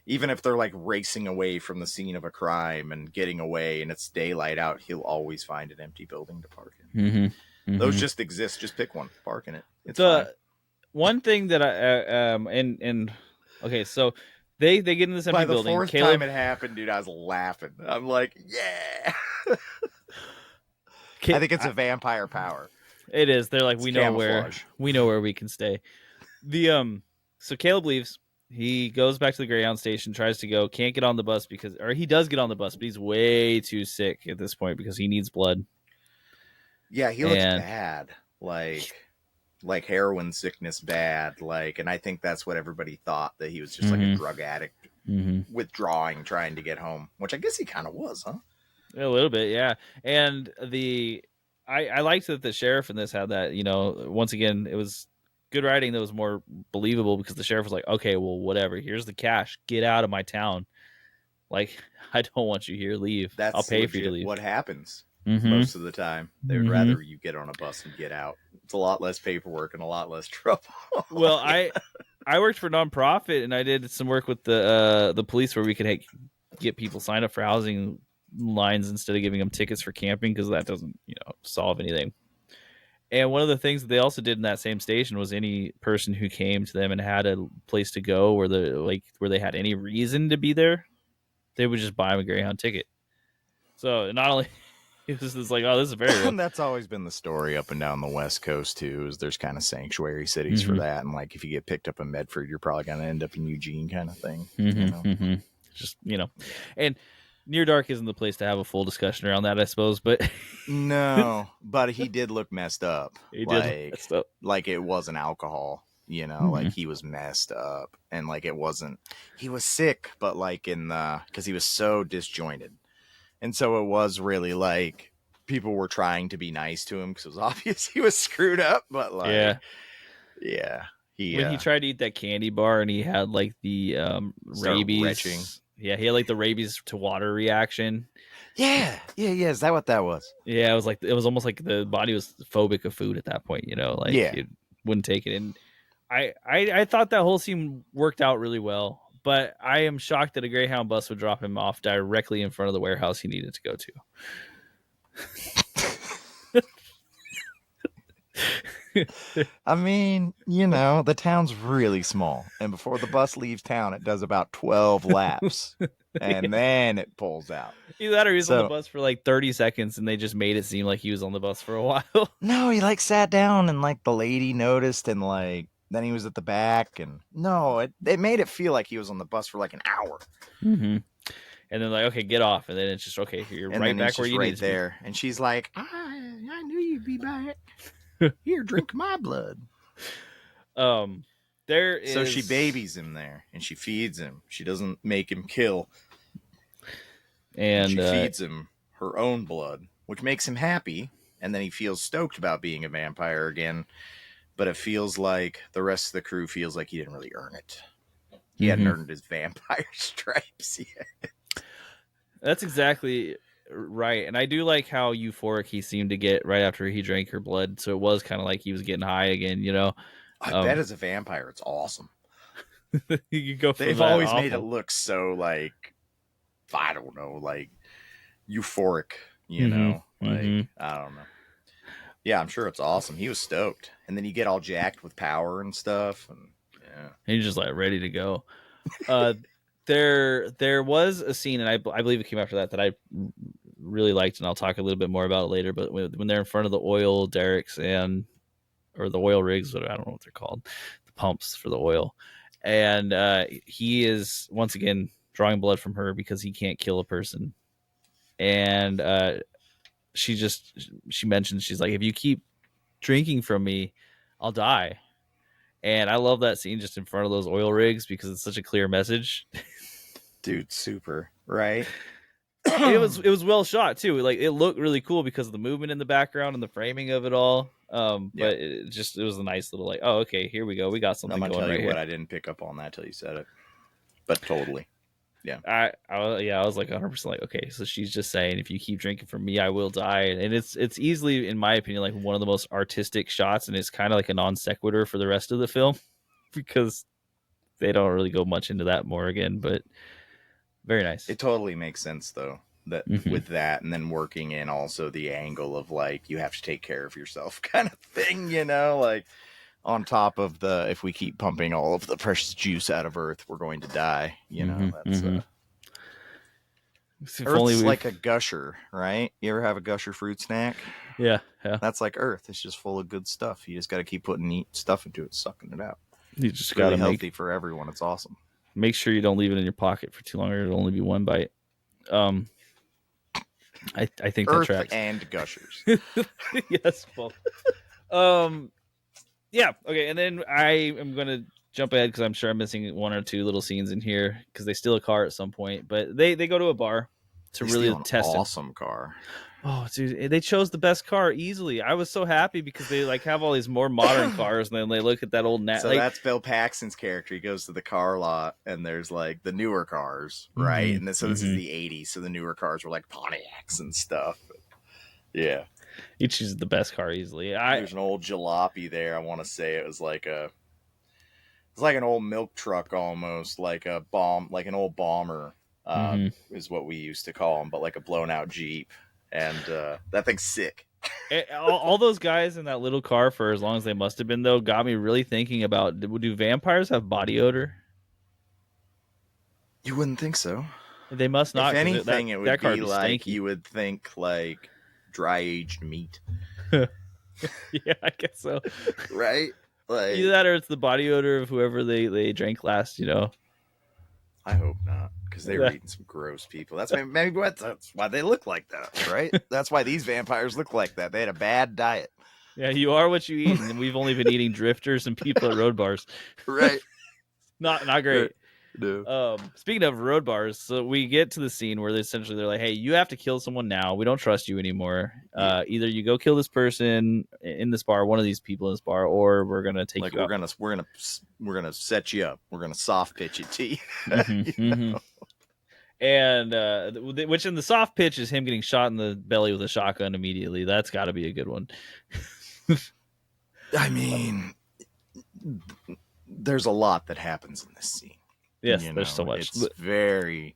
even if they're like racing away from the scene of a crime and getting away and it's daylight out, he'll always find an empty building to park in. Those just exist. Just pick one, park in it. It's fine. One thing that I okay, so they get in this empty building. By the fourth time it happened, dude, I was laughing. I'm like, yeah. I think it's a vampire power. It is. They're like, we know where we can stay. So Caleb leaves. He goes back to the Greyhound station, tries to go, can't get on the bus or he does get on the bus, but he's way too sick at this point because he needs blood. Yeah, he looks bad. Like heroin sickness bad. And I think that's what everybody thought, that he was just like a drug addict withdrawing, trying to get home, which I guess he kind of was, huh? A little bit, yeah. And I liked that the sheriff in this had that, once again, it was good writing that was more believable because the sheriff was like, okay, well, whatever. Here's the cash. Get out of my town. Like, I don't want you here. Leave. I'll pay for you to leave. What happens most of the time. They would rather you get on a bus and get out. It's a lot less paperwork and a lot less trouble. Well, I worked for a nonprofit and I did some work with the police where we could get people signed up for housing lines instead of giving them tickets for camping, because that doesn't solve anything. And one of the things that they also did in that same station was any person who came to them and had a place to go where they had any reason to be there, they would just buy them a Greyhound ticket. So not only it was just like, oh, this is very real. That's always been the story up and down the West Coast too, is there's kind of sanctuary cities for that. And like if you get picked up in Medford, you're probably going to end up in Eugene kind of thing. Just and Near Dark isn't the place to have a full discussion around that, I suppose, but no, but he did look messed up. He did look messed up. Like it wasn't alcohol, like he was messed up, and like it wasn't. He was sick, but like because he was so disjointed, and so it was really like people were trying to be nice to him because it was obvious he was screwed up. But like, yeah. When he tried to eat that candy bar and he had like the rabies. Retching. Yeah, he had like the rabies to water reaction. Yeah. Is that what that was? Yeah, it was almost like the body was phobic of food at that point. It wouldn't take it. And I thought that whole scene worked out really well. But I am shocked that a Greyhound bus would drop him off directly in front of the warehouse he needed to go to. I mean, the town's really small, and before the bus leaves town, it does about 12 laps, and then it pulls out. Either that or he was on the bus for like 30 seconds, and they just made it seem like he was on the bus for a while. No, he like sat down, and like the lady noticed, and like then he was at the back, and it made it feel like he was on the bus for like an hour. And then like, okay, get off, and then it's just okay, you're right back where you need to there. And she's like, I knew you'd be back. Here, drink my blood. There is. So she babies him there, and she feeds him. She doesn't make him kill, and she feeds him her own blood, which makes him happy. And then he feels stoked about being a vampire again. But it feels like the rest of the crew feels like he didn't really earn it. He hadn't earned his vampire stripes yet. That's exactly right. And I do like how euphoric he seemed to get right after he drank her blood. So it was kind of like he was getting high again, you know? I bet as a vampire, it's awesome. You could go from They've always made it look so like, I don't know, like euphoric, you know? Like, I don't know. Yeah, I'm sure it's awesome. He was stoked. And then you get all jacked with power and stuff. And yeah. He's just like ready to go. There was a scene, and I believe it came after that I really liked, and I'll talk a little bit more about it later. But when they're in front of the oil derricks or the oil rigs, I don't know what they're called, the pumps for the oil, and he is once again drawing blood from her because he can't kill a person, and she mentions, she's like, if you keep drinking from me, I'll die. And I love that scene just in front of those oil rigs because it's such a clear message. Dude, super, right? It was well shot too. Like it looked really cool because of the movement in the background and the framing of it all. But it was a nice little like, oh, okay, here we go. We got something going right here. I'm gonna tell you what, I didn't pick up on that till you said it, but totally. Yeah. I was like 100% like, okay, so she's just saying, if you keep drinking from me, I will die. And it's easily, in my opinion, like one of the most artistic shots, and it's kind of like a non sequitur for the rest of the film because they don't really go much into that more again, but very nice. It totally makes sense though, that with that, and then working in also the angle of like, you have to take care of yourself kind of thing, you know, like on top of the, if we keep pumping all of the precious juice out of Earth, we're going to die, you know. That's Earth's like a gusher, right? You ever have a gusher fruit snack? Yeah. That's like Earth. It's just full of good stuff. You just got to keep putting neat stuff into it, sucking it out. You just got to healthy for everyone. It's awesome. Make sure you don't leave it in your pocket for too long, or it'll only be one bite. I think Earth that tracks. And gushers. Yes, both. Yeah. Okay, and then I am gonna jump ahead because I'm sure I'm missing one or two little scenes in here because they steal a car at some point, but they go to a bar to really test an awesome car. Oh, dude, they chose the best car easily. I was so happy because they like have all these more modern cars, and then they look at that old So that's Bill Paxton's character. He goes to the car lot, and there's like the newer cars, right? And this is the '80s, so the newer cars were like Pontiacs and stuff. Yeah, he chooses the best car easily. There's an old jalopy there. I want to say it was like it's like an old milk truck almost, like an old bomber is what we used to call them, but like a blown out Jeep. And that thing's sick. All those guys in that little car, for as long as they must have been, though, got me really thinking about, do vampires have body odor? You wouldn't think so. They must not. If anything, it would be like, you would think like dry aged meat. Yeah, I guess so. Right? Like, either that or it's the body odor of whoever they drank last, you know. I hope not, because they were eating some gross people. That's why they look like that, right? That's why these vampires look like that. They had a bad diet. Yeah, you are what you eat, and we've only been eating drifters and people at road bars. Right. Not great. No. Speaking of road bars, so we get to the scene where they're like, hey, you have to kill someone now. We don't trust you anymore. Either you go kill this person in this bar, one of these people in this bar, or we're gonna take you out. We're gonna set you up. We're gonna soft pitch it to you. And which in the soft pitch is him getting shot in the belly with a shotgun immediately. That's got to be a good one. I mean, there's a lot that happens in this scene. Yes, there's so much. It's very,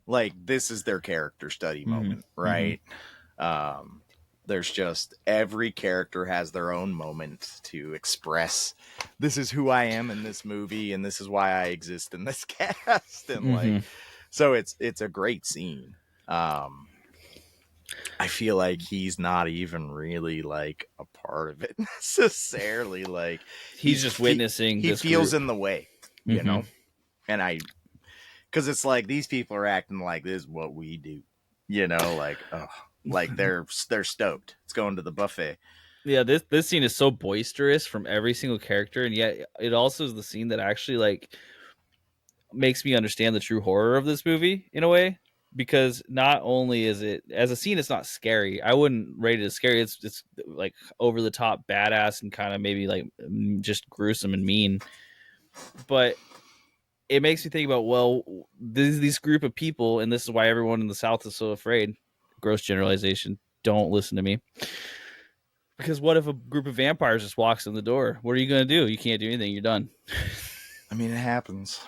like, this is their character study moment, right? There's just, every character has their own moment to express, this is who I am in this movie, and this is why I exist in this cast, and like, so it's a great scene. I feel like he's not even really like a part of it necessarily. Like, he's just witnessing. He feels in the way, you know. And because it's like, these people are acting like this is what we do, you know, like, oh, like they're stoked. It's going to the buffet. Yeah, this scene is so boisterous from every single character, and yet it also is the scene that actually like makes me understand the true horror of this movie in a way. Because not only is it as a scene, it's not scary. I wouldn't rate it as scary. It's like over the top, badass, and kind of maybe like just gruesome and mean. But it makes me think about, well, this group of people, and this is why everyone in the South is so afraid. Gross generalization. Don't listen to me. Because what if a group of vampires just walks in the door? What are you going to do? You can't do anything. You're done. I mean, it happens.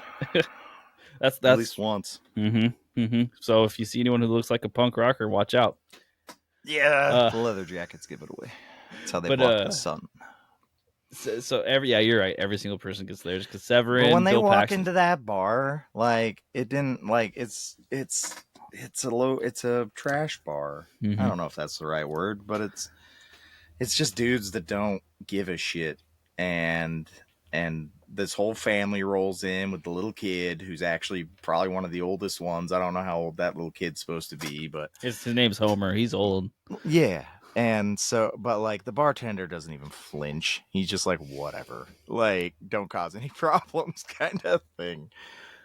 That's at least once. So if you see anyone who looks like a punk rocker, watch out. Yeah, the leather jackets give it away. That's how they block the sun. So you're right. Every single person gets theirs because Severin. But when they Bill walk Paxton, into that bar, like it didn't like it's a trash bar. I don't know if that's the right word, but it's just dudes that don't give a shit, and this whole family rolls in with the little kid who's actually probably one of the oldest ones. I don't know how old that little kid's supposed to be, but his name's Homer. He's old. Yeah. And so, but like the bartender doesn't even flinch. He's just like, whatever, like, don't cause any problems kind of thing.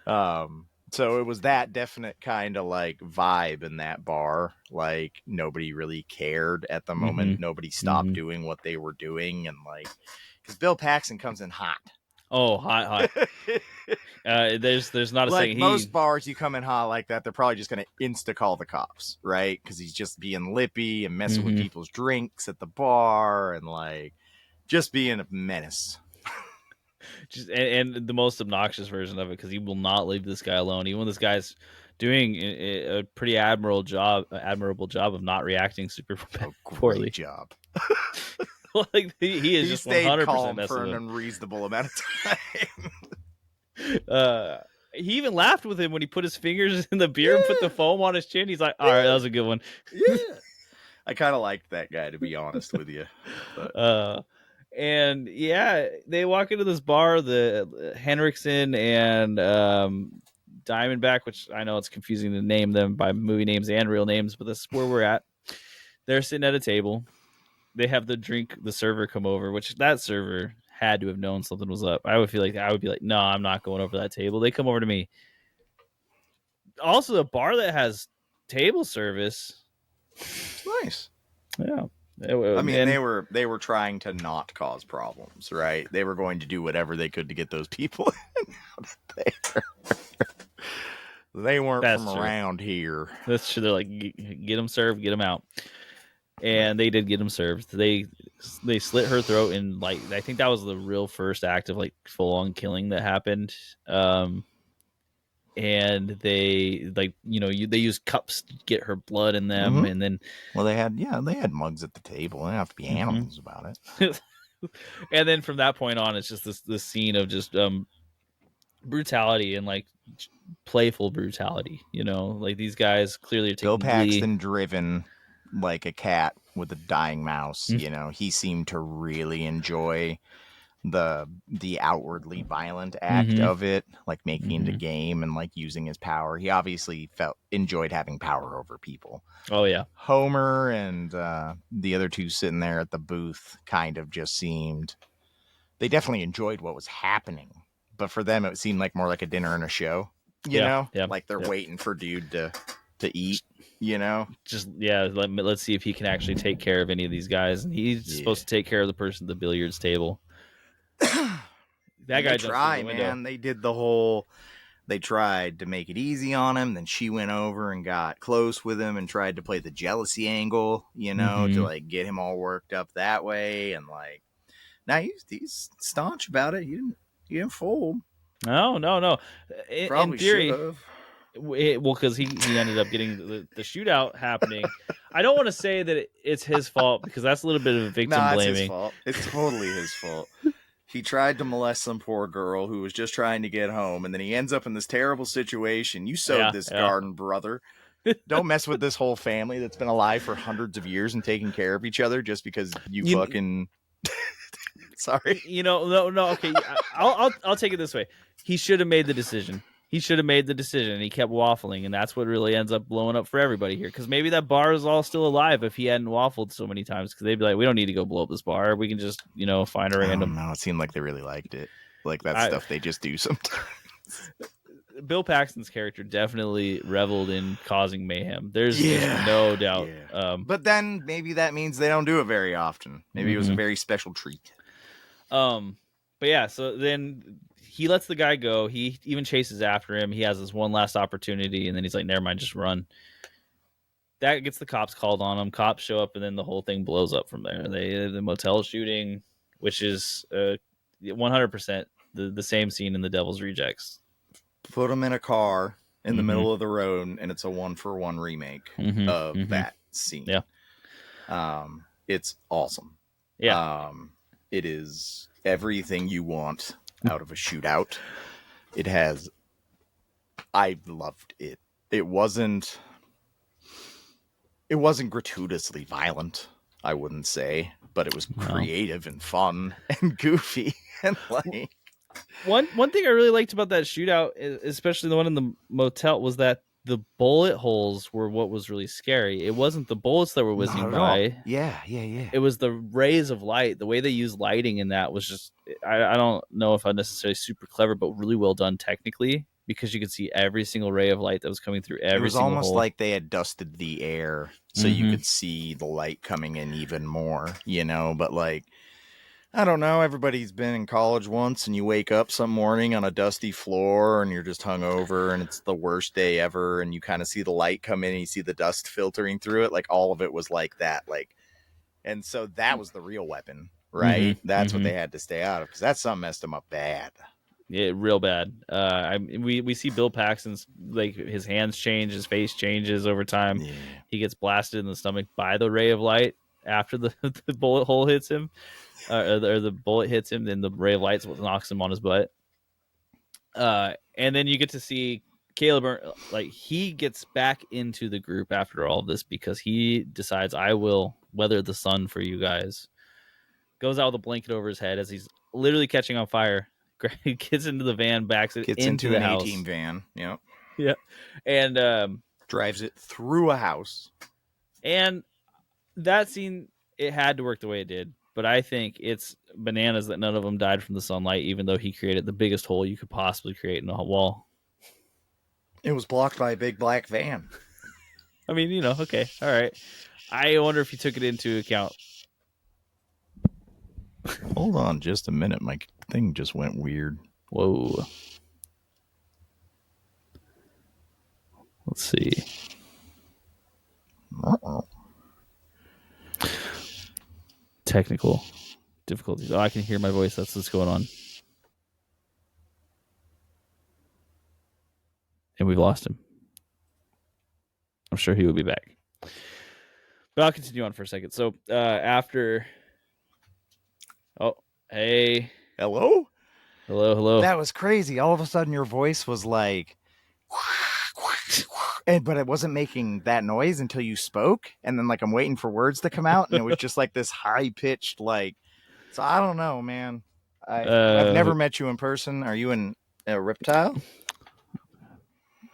So it was that definite kind of like vibe in that bar. Like nobody really cared at the moment. Nobody stopped doing what they were doing. And like, because Bill Paxton comes in hot. Oh, hot. There's not a like second. Most bars, you come in hot like that, they're probably just going to insta call the cops, right? Because he's just being lippy and messing with people's drinks at the bar and like just being a menace. And the most obnoxious version of it, because he will not leave this guy alone, even when this guy's doing a pretty admirable job of not reacting super poorly. Great job. Like he is just 100% calm for an unreasonable amount of time. He even laughed with him when he put his fingers in the beer and put the foam on his chin. He's like, all right, that was a good one. Yeah. I kind of liked that guy, to be honest with you. But. And yeah, they walk into this bar, the Henriksen and Diamondback, which I know it's confusing to name them by movie names and real names, but this is where we're at. They're sitting at a table. They have the server come over, which that server had to have known something was up. I would be like, no, I'm not going over that table. They come over to me. Also, a bar that has table service. Nice. Yeah. I mean, they were trying to not cause problems, right? They were going to do whatever they could to get those people out there. They weren't around here. That's true. They're like, get them served, get them out. And they did get them served. They slit her throat, and like I think that was the real first act of like full on killing that happened. And they they use cups to get her blood in them, and then they had mugs at the table. They didn't have to be animals about it. And then from that point on, it's just this scene of just brutality and like playful brutality. Like these guys clearly are taking Bill Paxton driven like a cat with a dying mouse. He seemed to really enjoy the outwardly violent act of it, like making it a game and like using his power. He obviously enjoyed having power over people. Oh yeah. Homer and the other two sitting there at the booth kind of just seemed, they definitely enjoyed what was happening, but for them it seemed like more like a dinner and a show, you know? Like they're waiting for dude to eat, just let's see if he can actually take care of any of these guys, and he's supposed to take care of the person at the billiards table. That guy tried, man. They did they tried to make it easy on him. Then she went over and got close with him and tried to play the jealousy angle, to like get him all worked up that way. And like, now he's staunch about it. He didn't fold. No. In theory, well, because he ended up getting the shootout happening. I don't want to say that it's his fault, because that's a little bit of a victim blaming. It's his fault. It's totally his fault. He tried to molest some poor girl who was just trying to get home, and then he ends up in this terrible situation. You sowed this garden, brother. Don't mess with this whole family that's been alive for hundreds of years and taking care of each other just because you fucking... Sorry. No, okay. I'll take it this way. He should have made the decision. he should have made the decision, and he kept waffling, and that's what really ends up blowing up for everybody here. Because maybe that bar is all still alive if he hadn't waffled so many times. Because they'd be like, we don't need to go blow up this bar. We can just, find a random. No, it seemed like they really liked it. Like that stuff they just do sometimes. Bill Paxton's character definitely reveled in causing mayhem. There's no doubt. Yeah. But then maybe that means they don't do it very often. Maybe it was a very special treat. But yeah, so then he lets the guy go. He even chases after him. He has this one last opportunity, and then he's like, never mind, just run. That gets the cops called on him. Cops show up, and then the whole thing blows up from there. The motel shooting, which is 100% the same scene in The Devil's Rejects. Put them in a car in the middle of the road, and it's a 1-for-1 remake of that scene. Yeah. It's awesome. Yeah. It is everything you want out of a shootout. I loved it. It wasn't gratuitously violent, I wouldn't say, but it was creative and fun and goofy and like. One thing I really liked about that shootout, especially the one in the motel, was that the bullet holes were what was really scary. It wasn't the bullets that were whizzing by. Yeah. It was the rays of light. The way they used lighting in that was just, I don't know if I'm necessarily super clever, but really well done technically, because you could see every single ray of light that was coming through every single hole. It was almost like they had dusted the air so you could see the light coming in even more, but like, I don't know. Everybody's been in college once, and you wake up some morning on a dusty floor, and you're just hungover, and it's the worst day ever, and you kind of see the light come in, and you see the dust filtering through it. Like, all of it was like that. Like, and so that was the real weapon, right? That's what they had to stay out of, because that something messed them up bad. Yeah, real bad. We see Bill Paxton's, like, his hands change, his face changes over time. Yeah. He gets blasted in the stomach by the ray of light after the bullet hole hits him. Or the bullet hits him, then the ray of light knocks him on his butt. And then you get to see Caleb, like, he gets back into the group after all of this because he decides, I will weather the sun for you guys. Goes out with a blanket over his head as he's literally catching on fire. Gets into the van, backs it into the house. Gets into an A-team van, yep. Yeah. And drives it through a house. And that scene, it had to work the way it did. But I think it's bananas that none of them died from the sunlight, even though he created the biggest hole you could possibly create in a wall. It was blocked by a big black van. I mean, okay, all right. I wonder if he took it into account. Hold on just a minute. My thing just went weird. Whoa. Let's see. Uh-oh. Technical difficulties. Oh, I can hear my voice. That's what's going on. And we've lost him. I'm sure he will be back. But I'll continue on for a second. So after... Oh, hey. Hello? Hello. That was crazy. All of a sudden your voice was like... but it wasn't making that noise until you spoke, and then like I'm waiting for words to come out, and it was just like this high-pitched, like, so I don't know, man. I've never met you in person. Are you a reptile?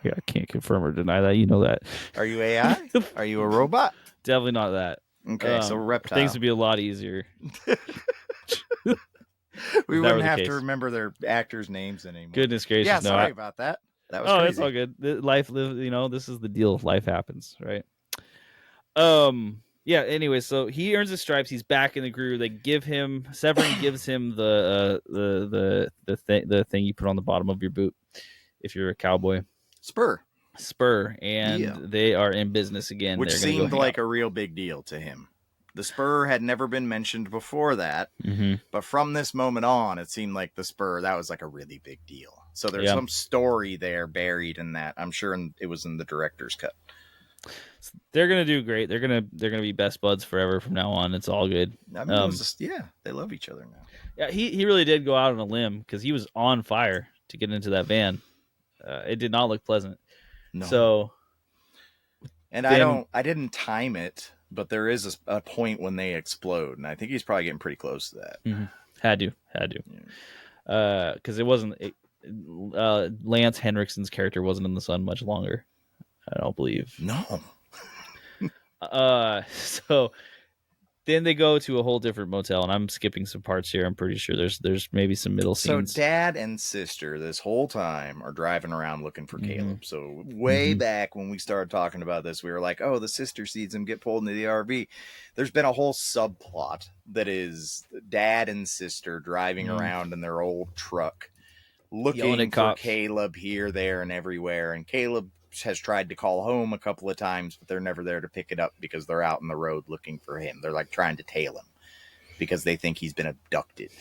Yeah, I can't confirm or deny that. You know that. Are you AI? Are you a robot? Definitely not that. Okay, so reptile. Things would be a lot easier. We wouldn't have to remember their actors' names anymore. Goodness gracious. Yeah, sorry about that. That was crazy. It's all good. Life, this is the deal. Life happens, right? Yeah. Anyway, so he earns his stripes. He's back in the groove. They give him Severin gives him the thing you put on the bottom of your boot if you're a cowboy. Spur, and they are in business again. Which seemed like a real big deal to him. The spur had never been mentioned before that, but from this moment on, it seemed like the spur, that was like a really big deal. So there's some story there buried in that. I'm sure it was in the director's cut. They're gonna do great. They're gonna be best buds forever from now on. It's all good. I mean, they love each other now. Yeah, he really did go out on a limb because he was on fire to get into that van. It did not look pleasant. No. So, and I didn't time it, but there is a point when they explode, and I think he's probably getting pretty close to that. Had to, because it wasn't. Lance Henriksen's character wasn't in the sun much longer. I don't believe. No. So then they go to a whole different motel, and I'm skipping some parts here. I'm pretty sure there's maybe some middle scenes. So dad and sister this whole time are driving around looking for Caleb. So way back when we started talking about this, we were like, oh, the sister sees him get pulled into the RV. There's been a whole subplot that is dad and sister driving around in their old truck looking for Caleb here, there, and everywhere. And Caleb has tried to call home a couple of times, but they're never there to pick it up because they're out on the road looking for him. They're like trying to tail him because they think he's been abducted.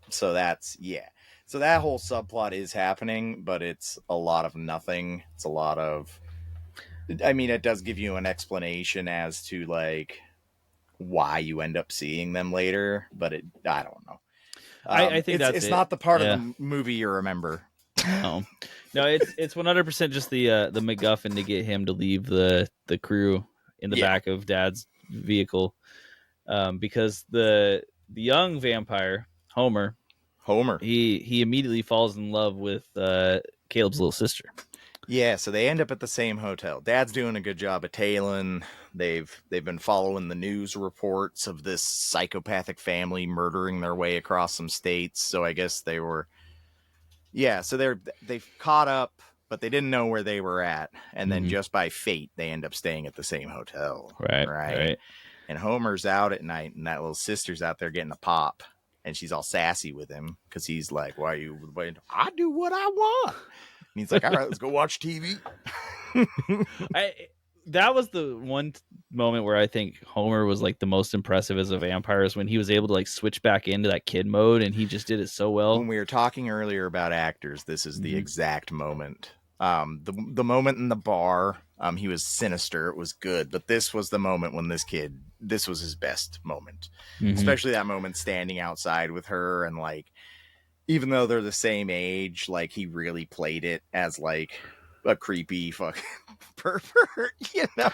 So that's, so that whole subplot is happening, but it's a lot of nothing. It's a lot of, I mean, it does give you an explanation as to like why you end up seeing them later, but I don't know. I think it's not the part of the movie you remember. No, it's 100% just the MacGuffin to get him to leave the crew in the back of Dad's vehicle, because the young vampire Homer, he immediately falls in love with Caleb's little sister. Yeah, so they end up at the same hotel. Dad's doing a good job of tailing. They've been following the news reports of this psychopathic family murdering their way across some states. So I guess they were, so they've caught up, but they didn't know where they were at. And then just by fate, they end up staying at the same hotel. Right. And Homer's out at night, and that little sister's out there getting a pop. And she's all sassy with him because he's like, why are you waiting? I do what I want. And he's like, all right, let's go watch TV. That was the one moment where I think Homer was like the most impressive as a vampire, is when he was able to like switch back into that kid mode, and he just did it so well. When we were talking earlier about actors, this is the exact moment. The moment in the bar, he was sinister. It was good, but this was the moment when this was his best moment, especially that moment standing outside with her, and like, even though they're the same age, like he really played it as like a creepy fucking pervert,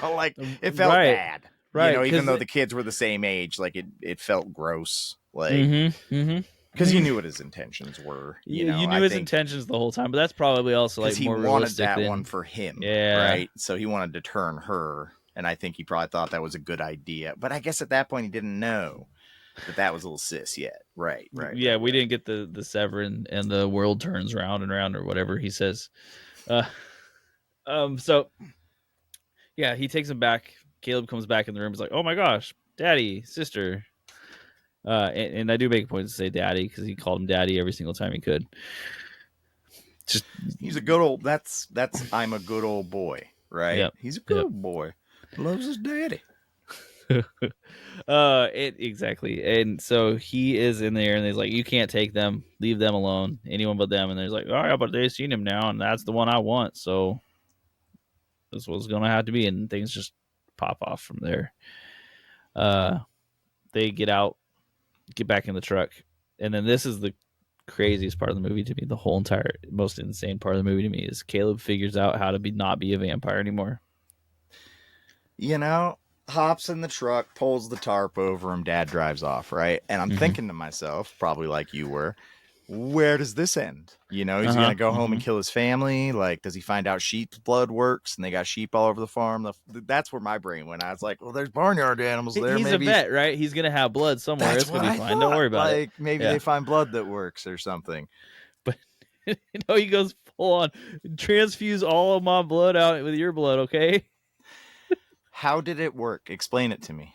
like it felt bad, right? Even though the kids were the same age, like it felt gross, like because you knew what his intentions were. You knew his intentions the whole time, but that's probably also like more realistic. He wanted that one for him, right? So he wanted to turn her, and I think he probably thought that was a good idea. But I guess at that point he didn't know that was a little cis yet. Right. Yeah, we didn't get the Severin and the world turns round and round or whatever he says. So yeah, he takes him back. Caleb comes back in the room. He's like, oh my gosh, daddy, sister. And I do make a point to say daddy because he called him daddy every single time he could. Just he's a good old, that's I'm a good old boy, right? Yep. He's a good old boy. Loves his daddy. Exactly. And so he is in there, and he's like, you can't take them, leave them alone, anyone but them. And there's like, oh yeah, but they've seen him now, and that's the one I want, so this was gonna have to be. And things just pop off from there. They get out, get back in the truck, and then this is the craziest part of the movie to me. The whole entire most insane part of the movie to me is Caleb figures out how to not be a vampire anymore. Hops in the truck, pulls the tarp over him, dad drives off, right? And I'm thinking to myself, probably like you were, where does this end? He's gonna go home and kill his family. Like, does he find out sheep's blood works and they got sheep all over the farm? That's where my brain went. I was like, well, there's barnyard animals there. He's maybe a vet, right? He's gonna have blood somewhere. It's gonna be fine. Don't worry about it. Maybe they find blood that works or something. But he goes full on transfuse all of my blood out with your blood, okay? How did it work? Explain it to me.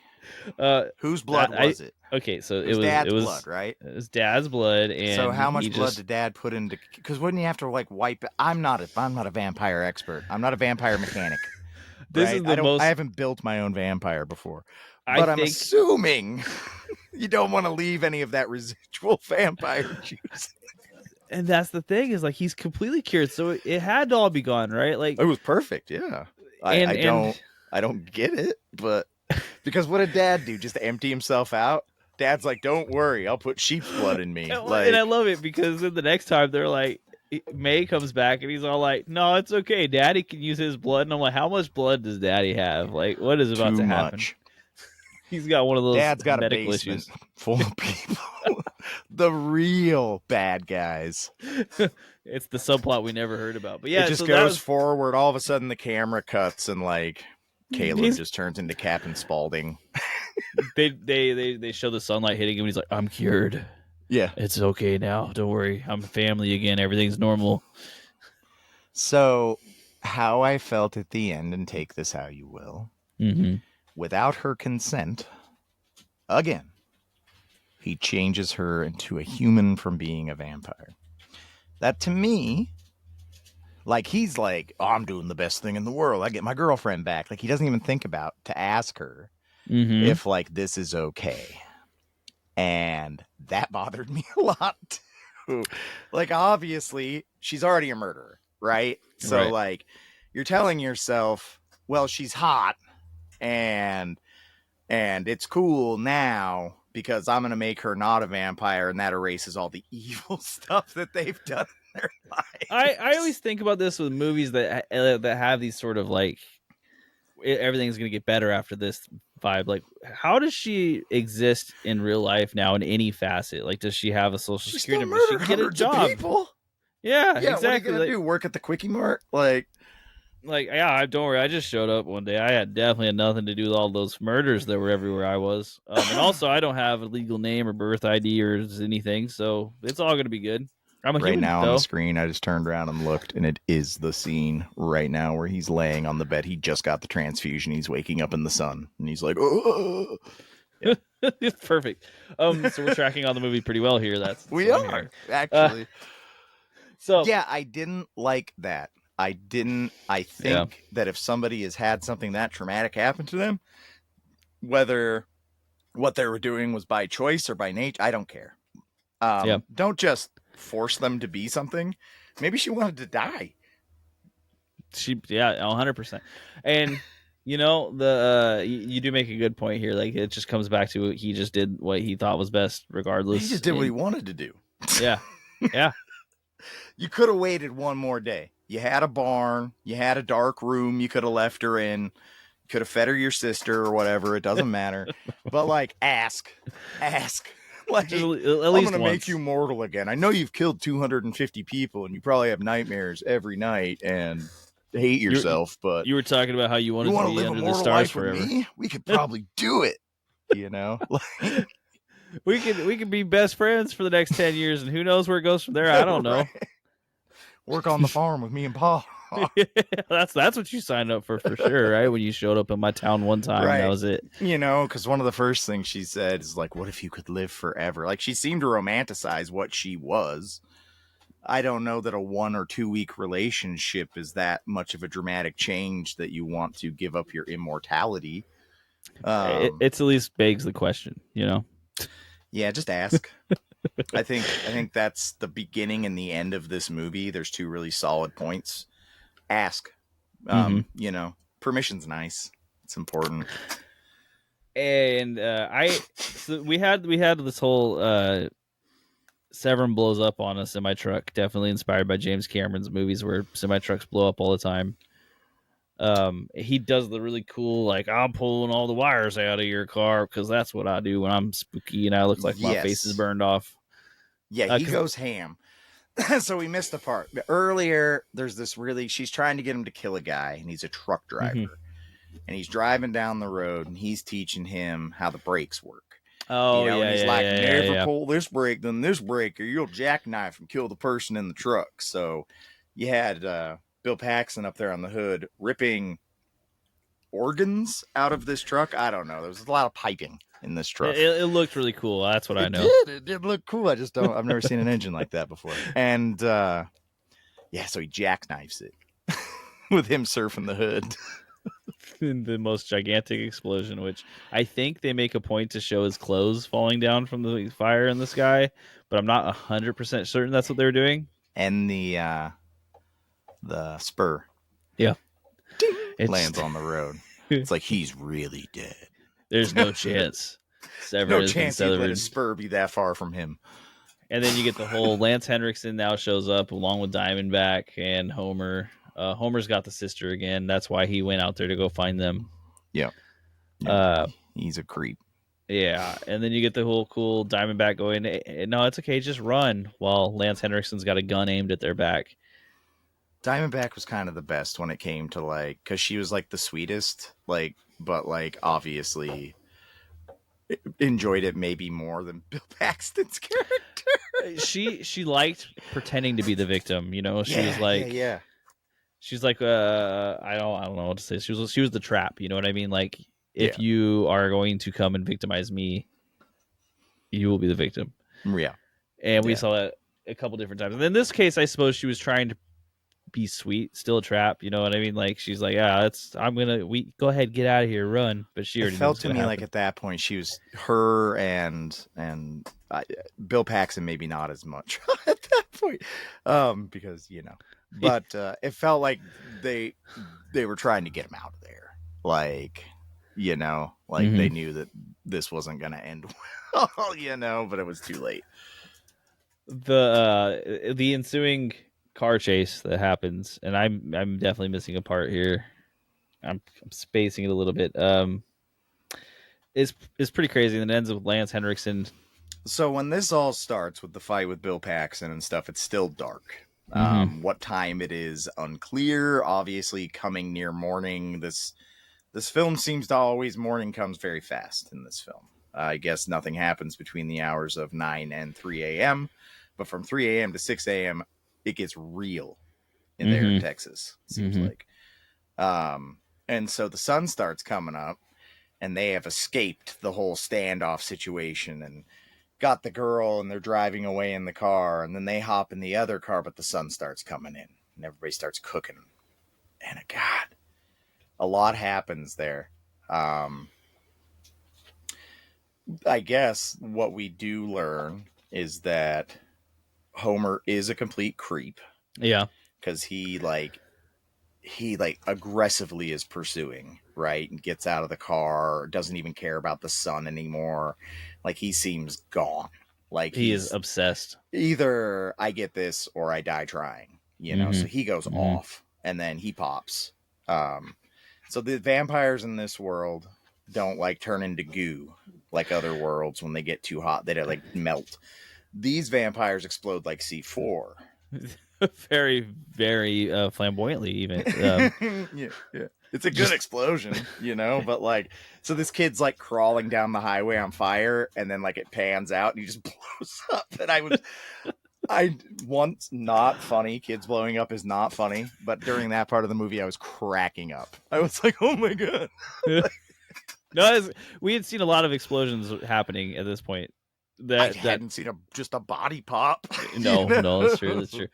Whose blood was it? Okay, so it was dad's blood, right? It was dad's blood. And so how much blood did dad put into? Because wouldn't you have to like wipe it? I'm not a vampire expert. I'm not a vampire mechanic. This is I haven't built my own vampire before, but I'm assuming you don't want to leave any of that residual vampire juice. And that's the thing, is like he's completely cured, so it had to all be gone, right? Like it was perfect. Yeah, I don't get it, but because what did dad do? Just empty himself out? Dad's like, don't worry, I'll put sheep's blood in me. And I love it because then the next time they're like, May comes back and he's all like, no, it's okay, daddy can use his blood. And I'm like, how much blood does daddy have? Like, what is about to happen? He's got one of those dad's got medical a basement issues full of people. The real bad guys. It's the subplot we never heard about. But yeah, it just so goes forward. All of a sudden, the camera cuts and like Caleb just turns into Captain Spaulding. They show the sunlight hitting him, and he's like, "I'm cured. Yeah, it's okay now. Don't worry. I'm family again. Everything's normal." So, how I felt at the end, and take this how you will, without her consent, again, he changes her into a human from being a vampire. That to me, like he's like, oh, I'm doing the best thing in the world. I get my girlfriend back. Like he doesn't even think about to ask her if like this is okay. And that bothered me a lot too. Like obviously she's already a murderer, right? So like you're telling yourself, well, she's hot and it's cool now because I'm going to make her not a vampire, and that erases all the evil stuff that they've done in their lives. I always think about this with movies that have these sort of like everything's going to get better after this vibe. Like, how does she exist in real life now in any facet? Like, does she have a social security number? Does she get a job? People? Yeah, exactly. What are you gonna do? Work at the Quickie Mart? Like, yeah, don't worry. I just showed up one day. I had definitely had nothing to do with all those murders that were everywhere I was. And also, I don't have a legal name or birth ID or anything, so it's all going to be good. I'm a right human, now though. On the screen, I just turned around and looked, and it is the scene right now where he's laying on the bed. He just got the transfusion. He's waking up in the sun, and he's like, oh. Yeah. It's perfect. So we're tracking on the movie pretty well here. We are actually. So yeah, I didn't like that. I think that if somebody has had something that traumatic happen to them, whether what they were doing was by choice or by nature, I don't care. Don't just force them to be something. Maybe she wanted to die. 100%. And you know, you do make a good point here. Like it just comes back to he just did what he thought was best, regardless. He just did what he wanted to do. Yeah. You could have waited one more day. You had a barn. You had a dark room you could have left her in. You could have fed her your sister or whatever. It doesn't matter. But like, ask. Like, at least I'm going to make you mortal again. I know you've killed 250 people and you probably have nightmares every night and hate yourself, but you were talking about how you wanted to live under the stars forever. With me? We could probably do it. You know, we could be best friends for the next 10 years, and who knows where it goes from there? I don't know. Work on the farm with me and Paul. That's what you signed up for sure, right? When you showed up in my town one time, that was it. You know, because one of the first things she said is like, "What if you could live forever?" Like she seemed to romanticize what she was. I don't know that a 1 or 2 week relationship is that much of a dramatic change that you want to give up your immortality. It's at least begs the question, you know? Yeah, just ask. I think that's the beginning and the end of this movie. There's two really solid points. Ask. You know, permission's nice. It's important. And so we had this whole Severn blows up on a semi truck, definitely inspired by James Cameron's movies where semi trucks blow up all the time. He does the really cool, like, I'm pulling all the wires out of your car because that's what I do when I'm spooky and I look like my face is burned off. Yeah, he goes ham. So we missed the part. Earlier, there's this she's trying to get him to kill a guy, and he's a truck driver. And he's driving down the road, and he's teaching him how the brakes work. Oh, and he's like, never pull this brake, then this brake, or you'll jackknife and kill the person in the truck. So you had Bill Paxton up there on the hood ripping organs out of this truck. I don't know. There was a lot of piping in this truck. It looked really cool. That's what I know. It did look cool. I've never seen an engine like that before. And so he jackknifes it with him surfing the hood. In the most gigantic explosion, which I think they make a point to show his clothes falling down from the fire in the sky, but I'm not 100% certain that's what they were doing. And the spur, it lands on the road. It's like he's really dead. There's no chance. No chance he'd let his spur be that far from him. And then you get the whole Lance Henriksen now shows up along with Diamondback and Homer. Homer's got the sister again. That's why he went out there to go find them. Yeah. He's a creep. Yeah, and then you get the whole cool Diamondback going, no, it's okay, just run, while Lance Henriksen's got a gun aimed at their back. Diamondback was kind of the best when it came to like, because she was like the sweetest, like, but like obviously enjoyed it maybe more than Bill Paxton's character. She liked pretending to be the victim, you know. She was Yeah, yeah, like, yeah. I don't know what to say. She was the trap, you know what I mean? Like, if Yeah, you are going to come and victimize me, you will be the victim. yeah, And we yeah. saw that a couple different times. And in this case, I suppose she was trying to be sweet, still a trap. You know what I mean? Like, she's like, yeah, we go ahead, get out of here, run. But she It already knew felt what's to going to me like happen. at that point she was her and Bill Paxton maybe not as much at that point, because you know, but it felt like they were trying to get him out of there, like you know, like Mm-hmm. they knew that this wasn't going to end well, you know, but it was too late. The ensuing car chase that happens, and I'm definitely missing a part here. I'm spacing it a little bit. Is pretty crazy, and it ends with Lance Henriksen. So when this all starts with the fight with Bill Paxton and stuff, it's still dark. Mm-hmm. What time it is unclear. Obviously, coming near morning. This film seems to always morning comes very fast in this film. I guess nothing happens between the hours of 9 and 3 a.m., but from 3 a.m. to 6 a.m., it gets real in there in Mm-hmm. Texas. It seems Mm-hmm. like, and so the sun starts coming up, and they have escaped the whole standoff situation and got the girl, and they're driving away in the car, and then they hop in the other car, but the sun starts coming in and everybody starts cooking, and God, a lot happens there. um I guess what we do learn is that Homer is a complete creep, Yeah, because he like aggressively is pursuing, right, and gets out of the car, doesn't even care about the sun anymore. Like he seems gone, like he is he's obsessed. either I get this or I die trying, you know. Mm-hmm. So he goes Mm-hmm. off and then he pops. um so the vampires in this world don't like turn into goo like other worlds. When they get too hot, they don't like melt. These vampires explode like C4. Very, very flamboyantly, even. Yeah, yeah. It's a good Just explosion, you know, but like, so this kid's like crawling down the highway on fire, and then like it pans out and he just blows up. And I once not funny. Kids blowing up is not funny, but during that part of the movie, I was cracking up. I was like, oh my God. no, we had seen a lot of explosions happening at this point. I That hadn't seen just a body pop. You no, know? no, that's true, that's true.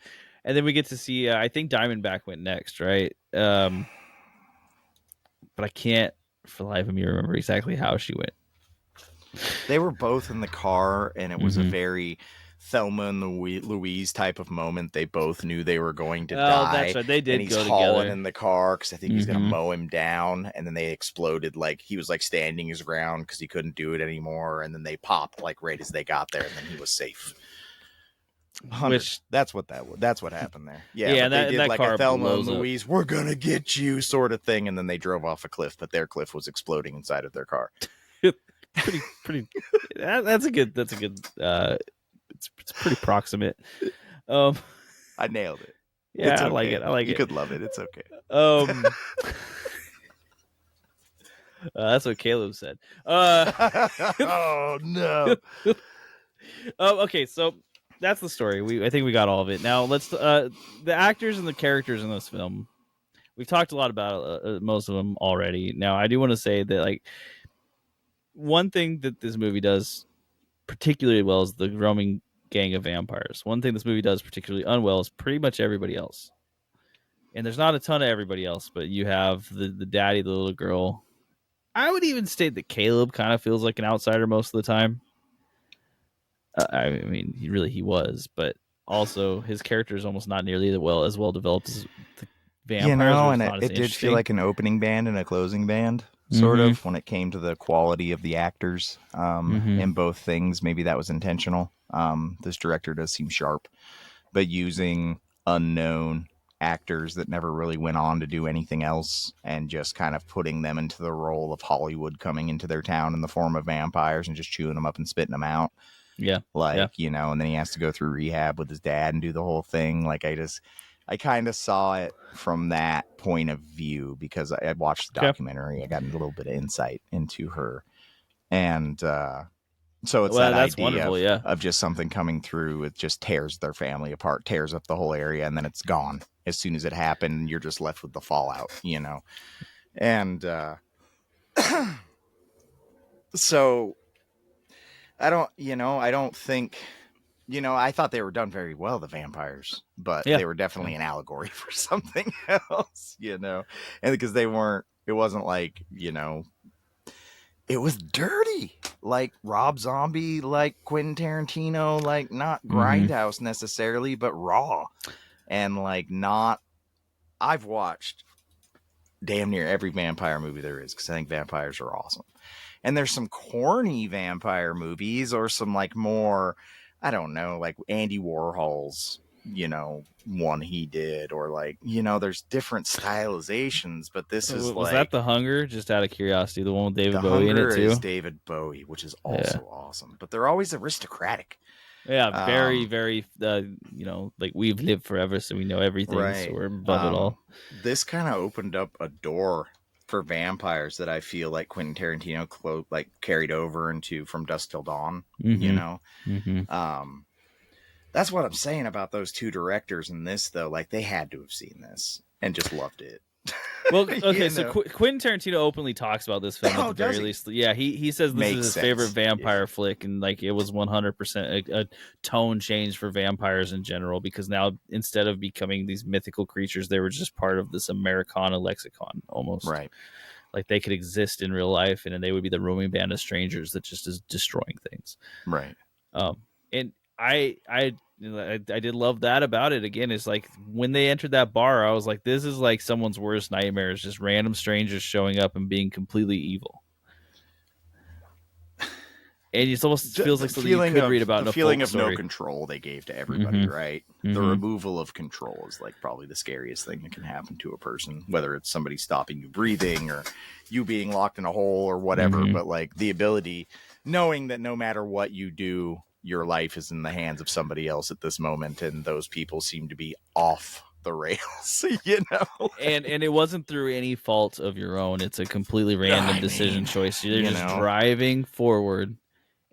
And then we get to see. I think Diamondback went next, right? But I can't for the life of me remember exactly how she went. They were both in the car, and it was a Mm-hmm. very Thelma and Louise type of moment. They both knew they were going to Oh, that's die, right. They and did he's go hauling together. in the car because I think he's going to Mm-hmm. mow him down. And then they exploded, like he was like standing his ground because he couldn't do it anymore. And then they popped like right as they got there, and then he was safe. 100. Which, That's what happened there. Yeah, yeah, but they and did that like a car Thelma and blows up. Louise, we're gonna get you sort of thing, and then they drove off a cliff, but their cliff was exploding inside of their car. Pretty. That's a good. That's a good. It's pretty proximate. Um, I nailed it. It's yeah, I like it. okay. I like You it. could love it. It's okay. Um, that's what Caleb said. Oh no. Okay, so that's the story. I think we got all of it. Now let's the actors and the characters in this film. We've talked a lot about most of them already. Now I do want to say that like one thing that this movie does particularly well is the roaming gang of vampires. One thing this movie does particularly unwell is pretty much everybody else. And there's not a ton of everybody else, but you have the daddy, the little girl. I would even state that Caleb kind of feels like an outsider most of the time. I mean, he was, but also his character is almost not nearly as well developed as the You vampires, or know, just and not as it did feel interesting. like an opening band and a closing band, sort Mm-hmm. of, when it came to the quality of the actors, Mm-hmm. in both things. Maybe that was intentional. This director does seem sharp, but using unknown actors that never really went on to do anything else, and just kind of putting them into the role of Hollywood coming into their town in the form of vampires and just chewing them up and spitting them out. Yeah. Like, you know, and then he has to go through rehab with his dad and do the whole thing. Like, I kind of saw it from that point of view because I watched the documentary. I got a little bit of insight into her. And so it's that that's idea wonderful, yeah. of just something coming through. It just tears their family apart, tears up the whole area, and then it's gone. As soon as it happened, you're just left with the fallout, you know? And so I don't think, I thought they were done very well, the vampires, but they were definitely an allegory for something else, and because it wasn't like, it was dirty, like Rob Zombie, like Quentin Tarantino, like not Grindhouse necessarily, but raw, and like I've watched damn near every vampire movie there is because I think vampires are awesome. And there's some corny vampire movies or some like more, I don't know, like Andy Warhol's, one he did, or like, there's different stylizations, but this is was that The Hunger? Just out of curiosity, the one with David The Bowie Hunger in it too? is David Bowie, which is also awesome, but they're always aristocratic. Yeah, very, very, like we've lived forever, so we know everything, right. So we're above it all. This kind of opened up a door for vampires that I feel like Quentin Tarantino carried over into From Dusk Till Dawn, That's what I'm saying about those two directors in this, though. Like, they had to have seen this and just loved it. Well, okay, so Quentin Tarantino openly talks about this film at the very least. Yeah, he says this is his favorite vampire flick, and like it was 100% a tone change for vampires in general, because now instead of becoming these mythical creatures, they were just part of this Americana lexicon almost. Right. Like they could exist in real life, and then they would be the roaming band of strangers that just is destroying things. Right. And I did love that about it. Again, it's like when they entered that bar, I was like, this is like someone's worst nightmares, just random strangers showing up and being completely evil. And it almost feels like something you could read about in a feeling folk of story. No control they gave to everybody, right? The removal of control is like probably the scariest thing that can happen to a person, whether it's somebody stopping you breathing or you being locked in a hole or whatever. But like the ability, knowing that no matter what you do, your life is in the hands of somebody else at this moment, and those people seem to be off the rails, and it wasn't through any fault of your own. It's a completely random decision choice. They're just driving forward,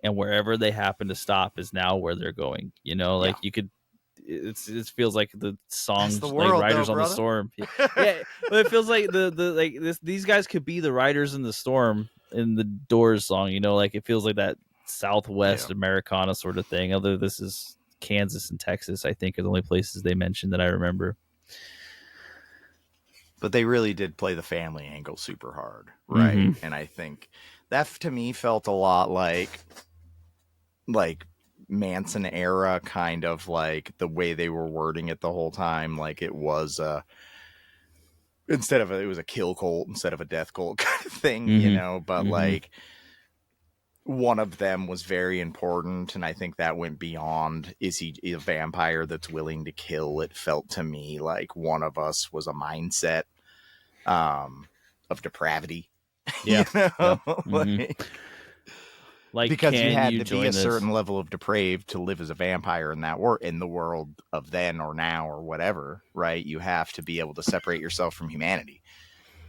and wherever they happen to stop is now where they're going. You could. It feels like the songs, the world, like Riders though, on the Storm. Yeah, but it feels like these guys could be the Riders in the Storm in the Doors song. Like it feels like that Southwest Americana sort of thing. Although this is Kansas and Texas, I think, are the only places they mentioned that I remember. But they really did play the family angle super hard, right? And I think that to me felt a lot like Manson era, kind of like the way they were wording it the whole time. Like it was it was a kill cult instead of a death cult kind of thing, but like one of them was very important, and I think that went beyond, is he a vampire that's willing to kill? It felt to me like one of us was a mindset of depravity. Yeah. Like because you had to be a certain level of depraved to live as a vampire in the world of then or now or whatever, right? You have to be able to separate yourself from humanity.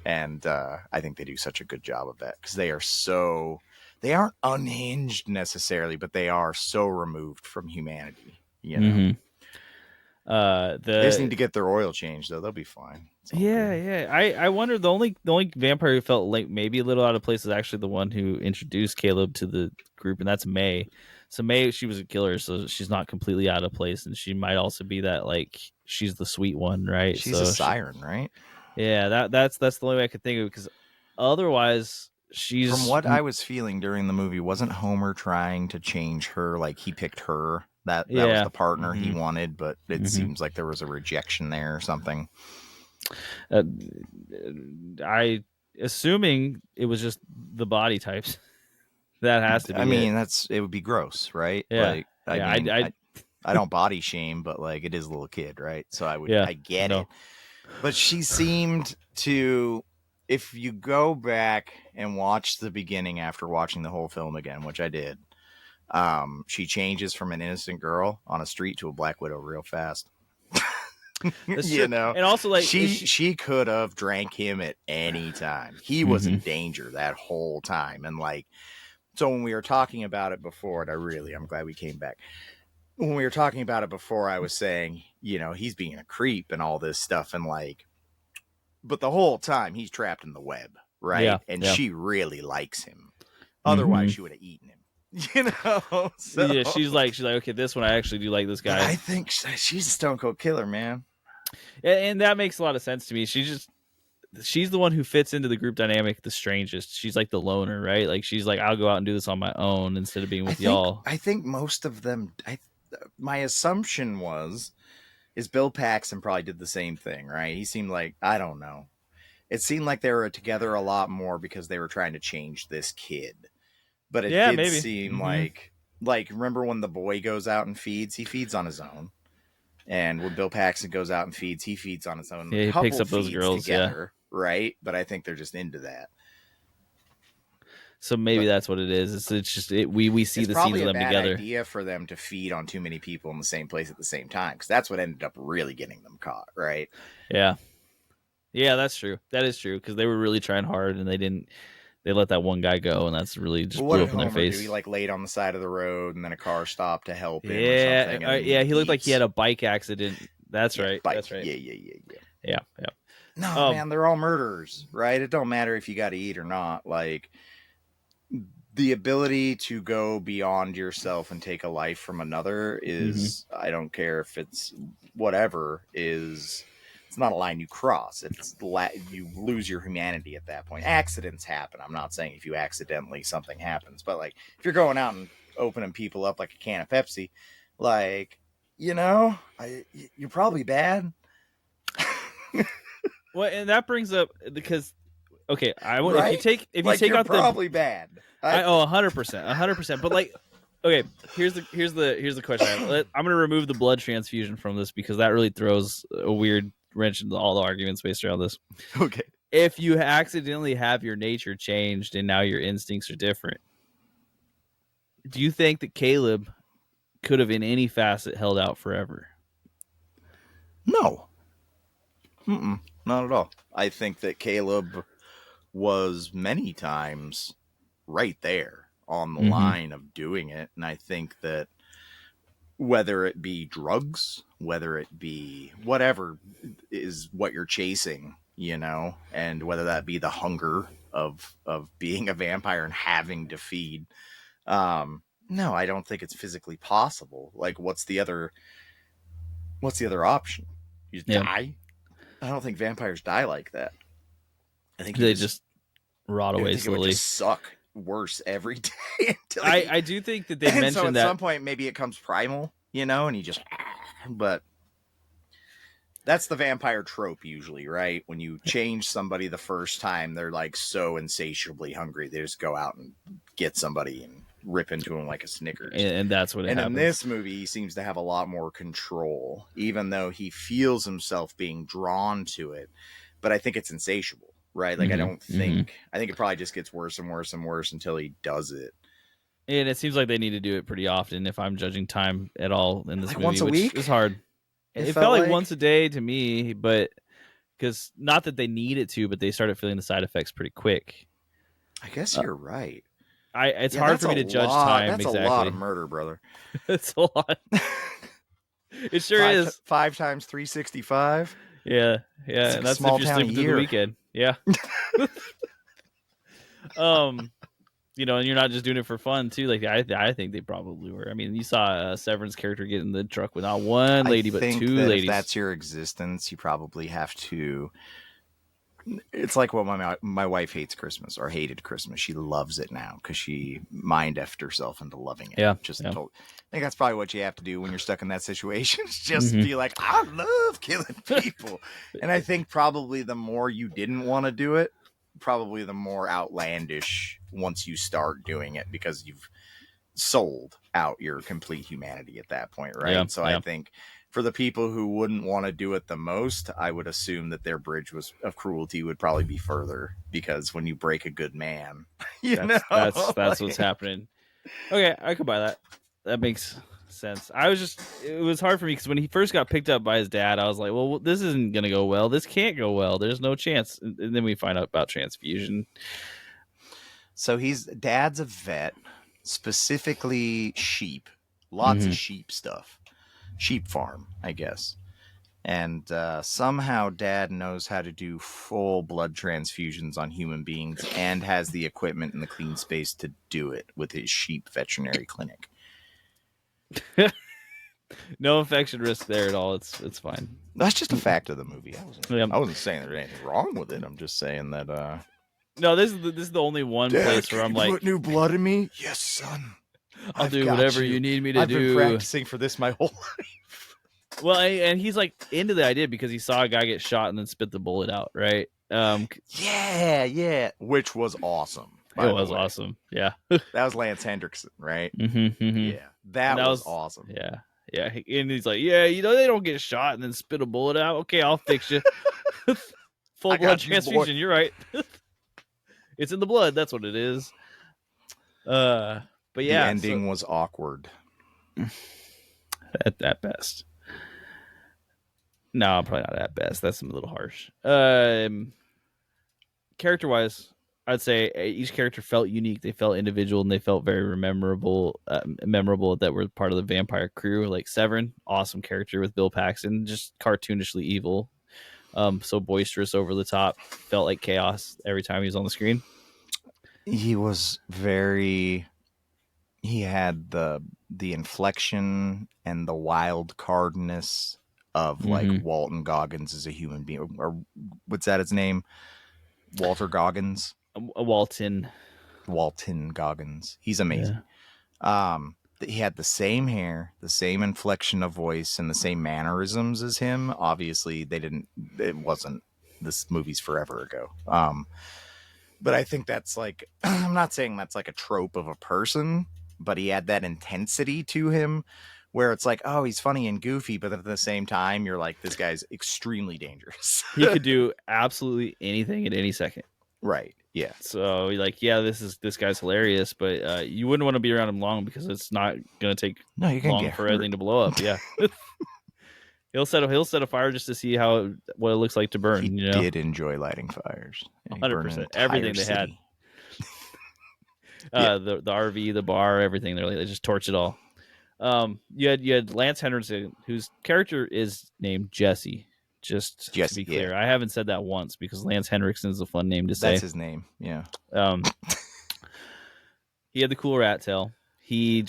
And I think they do such a good job of that, because they aren't unhinged necessarily, but they are so removed from humanity, They just need to get their oil changed, though. They'll be fine. Yeah. I wonder, the only vampire who felt like maybe a little out of place is actually the one who introduced Caleb to the group, and that's May. So May, she was a killer, so she's not completely out of place, and she might also be that, like, she's the sweet one, right? She's a siren, right? Yeah, that's the only way I could think of, because otherwise she's, from what I was feeling during the movie, wasn't Homer trying to change her? Like he picked her, that was the partner he wanted, but it seems like there was a rejection there or something. I assuming it was just the body types. That has to be. I mean, it would be gross, right? Yeah. Like, I I don't body shame, but like it is a little kid, right? So I get no. it. But she seemed to, if you go back and watch the beginning after watching the whole film again, which I did, she changes from an innocent girl on a street to a Black Widow real fast. That's You true. know, And also, like, she could have drank him at any time. He was in danger that whole time. And like, so when we were talking about it before, and I'm glad we came back. When we were talking about it before, I was saying, you know, he's being a creep and all this stuff. And like, but the whole time he's trapped in the web, right? And she really likes him. Otherwise, she would have eaten him. You know? So, yeah, she's like, okay, this one I actually do like this guy. I think she's a stone cold killer, man. And that makes a lot of sense to me. She's the one who fits into the group dynamic the strangest. She's like the loner, right? Like she's like, I'll go out and do this on my own instead of being with y'all. I think most of them, my assumption is Bill Paxton probably did the same thing, right? He seemed like, I don't know. It seemed like they were together a lot more because they were trying to change this kid. But it did maybe. seem like remember when the boy goes out and feeds, he feeds on his own. And when Bill Paxton goes out and feeds, he feeds on his own. Yeah, he picks up those girls together, right? But I think they're just into that. So maybe that's what it is. It's just we see the scenes of them together. It's probably a bad idea for them to feed on too many people in the same place at the same time, because that's what ended up really getting them caught, right? Yeah, that's true. That is true, because they were really trying hard and they let that one guy go, and that's really just blew up in their face. He like laid on the side of the road, and then a car stopped to help him. Yeah, or something, he looked like he had a bike accident. That's right. That's right. Yeah. No, man, they're all murderers, right? It don't matter if you got to eat or not. Like, the ability to go beyond yourself and take a life from another is, I don't care if it's whatever, it's not a line you cross. You lose your humanity at that point. Accidents happen. I'm not saying if you accidentally something happens, but like if you're going out and opening people up like a can of Pepsi, like, you know, you're probably bad. Well, and that brings up, because okay, if you take out probably bad. 100%. But like, okay, here's the question. I'm going to remove the blood transfusion from this, because that really throws a weird wrench into all the arguments based around this. Okay. If you accidentally have your nature changed and now your instincts are different, do you think that Caleb could have in any facet held out forever? No. Not at all. I think that Caleb was many times right there on the line of doing it. And I think that whether it be drugs, whether it be whatever is what you're chasing, you know, and whether that be the hunger of being a vampire and having to feed. No, I don't think it's physically possible. Like, what's the other option? You die? I don't think vampires die like that. I think they just rot away slowly. It would just suck worse every day. I do think that they mentioned so that at some point maybe it comes primal, you know, and he just. But that's the vampire trope usually, right? When you change somebody the first time, they're like so insatiably hungry, they just go out and get somebody and rip into him like a Snickers. And that's what happens. And in this movie, he seems to have a lot more control, even though he feels himself being drawn to it. But I think it's insatiable, right? Like, I don't think... I think it probably just gets worse and worse and worse until he does it. And it seems like they need to do it pretty often, if I'm judging time at all in this movie. Once a week? It's hard. It felt like once a day to me, but... Because not that they need it to, but they started feeling the side effects pretty quick. I guess you're right. It's hard for me to judge time. That's exactly. a lot of murder, brother. It's a lot. It sure is. 5 times 365. Yeah. And that's if you're sleeping through the weekend. Yeah. You know, and you're not just doing it for fun too. Like I think they probably were. I mean, you saw Severin's character get in the truck with not one lady but two ladies. If that's your existence, you probably have to. It's like what my wife hates Christmas, or hated Christmas. She loves it now because she mind-effed herself into loving it. Yeah. I think that's probably what you have to do when you're stuck in that situation. Just be like, I love killing people. And I think probably the more you didn't want to do it, probably the more outlandish once you start doing it, because you've sold out your complete humanity at that point, right? Yeah, so yeah. I think for the people who wouldn't want to do it the most, I would assume that their bridge of cruelty would probably be further, because when you break a good man, That's like, what's happening. Okay, I could buy that. That makes sense. It was hard for me because when he first got picked up by his dad, I was like, well, this isn't gonna go well. This can't go well. There's no chance. And then we find out about transfusion. So dad's a vet, specifically sheep, lots of sheep stuff, sheep farm, I guess. And somehow dad knows how to do full blood transfusions on human beings and has the equipment and the clean space to do it with his sheep veterinary clinic. No infection risk there at all. It's fine. That's just a fact of the movie. I wasn't saying there's anything wrong with it. I'm just saying that no, this is the only one Dad, place where I'm like, put new blood in me? Yes, son. I'll do whatever you need me to do. I've been practicing for this my whole life. Well, and he's like into the idea because he saw a guy get shot and then spit the bullet out, right? Yeah, which was awesome. It was awesome. Yeah, that was Lance Henriksen, right? Yeah, that was awesome. Yeah, and he's like, yeah, they don't get shot and then spit a bullet out. Okay, I'll fix you. Full blood transfusion. You're right. It's in the blood. That's what it is. But yeah, the ending was awkward. At best. No, probably not at best. That's a little harsh. Character-wise, I'd say each character felt unique. They felt individual, and they felt very memorable that were part of the vampire crew. Like Severin, awesome character with Bill Paxton, just cartoonishly evil. So boisterous, over the top, felt like chaos every time he was on the screen. He was he had the inflection and the wild cardness of like Walton Goggins as a human being, or what's that his name? Walter Goggins. Walton Goggins. He's amazing. Yeah. He had the same hair, the same inflection of voice, and the same mannerisms as him. Obviously, it wasn't, this movie's forever ago. But I think that's like, I'm not saying that's like a trope of a person, but he had that intensity to him where it's like, oh, he's funny and goofy, but at the same time, you're like, this guy's extremely dangerous. He could do absolutely anything at any second. Right. Yeah. So like, yeah, this guy's hilarious, but you wouldn't want to be around him long because it's not going to take long for everything to blow up. Yeah. He'll set a fire just to see what it looks like to burn. He did enjoy lighting fires. 100%. Everything they had. The RV, the bar, everything. They just torch it all. You had Lance Henriksen, whose character is named Jesse. Just to be clear, I haven't said that once because Lance Henriksen is a fun name to say. That's his name. Yeah. He had the cool rat tail. We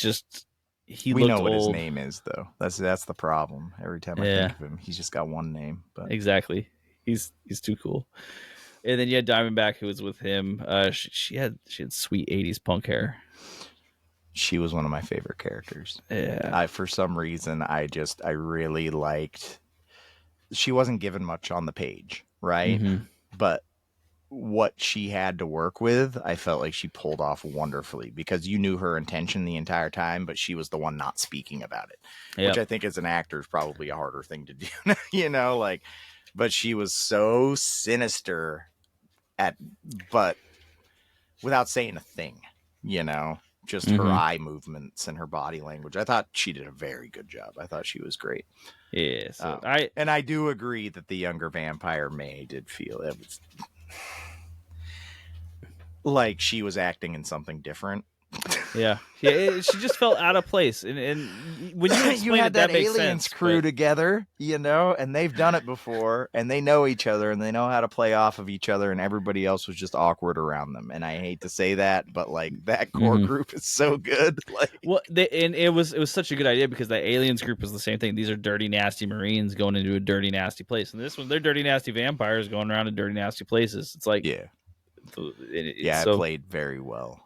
know what his name is, though. That's the problem. Every time I think of him, he's just got one name. But exactly, he's too cool. And then you had Diamondback, who was with him. She had sweet 80s punk hair. She was one of my favorite characters. Yeah. For some reason, I really liked. She wasn't given much on the page, right? Mm-hmm. But what she had to work with, I felt like she pulled off wonderfully, because you knew her intention the entire time, but she was the one not speaking about it, which I think as an actor is probably a harder thing to do, but she was so sinister but without saying a thing, just her eye movements and her body language. I thought she did a very good job. I thought she was great. Yeah. So I do agree that the younger vampire May did feel it was like she was acting in something different. Yeah. She just felt out of place, and when you explain had that makes aliens sense, crew together, and they've done it before, and they know each other, and they know how to play off of each other, and everybody else was just awkward around them. And I hate to say that, but like that core group is so good. And it was such a good idea, because that aliens group was the same thing. These are dirty, nasty Marines going into a dirty, nasty place, and this one, they're dirty, nasty vampires going around in dirty, nasty places. It's like, it played very well.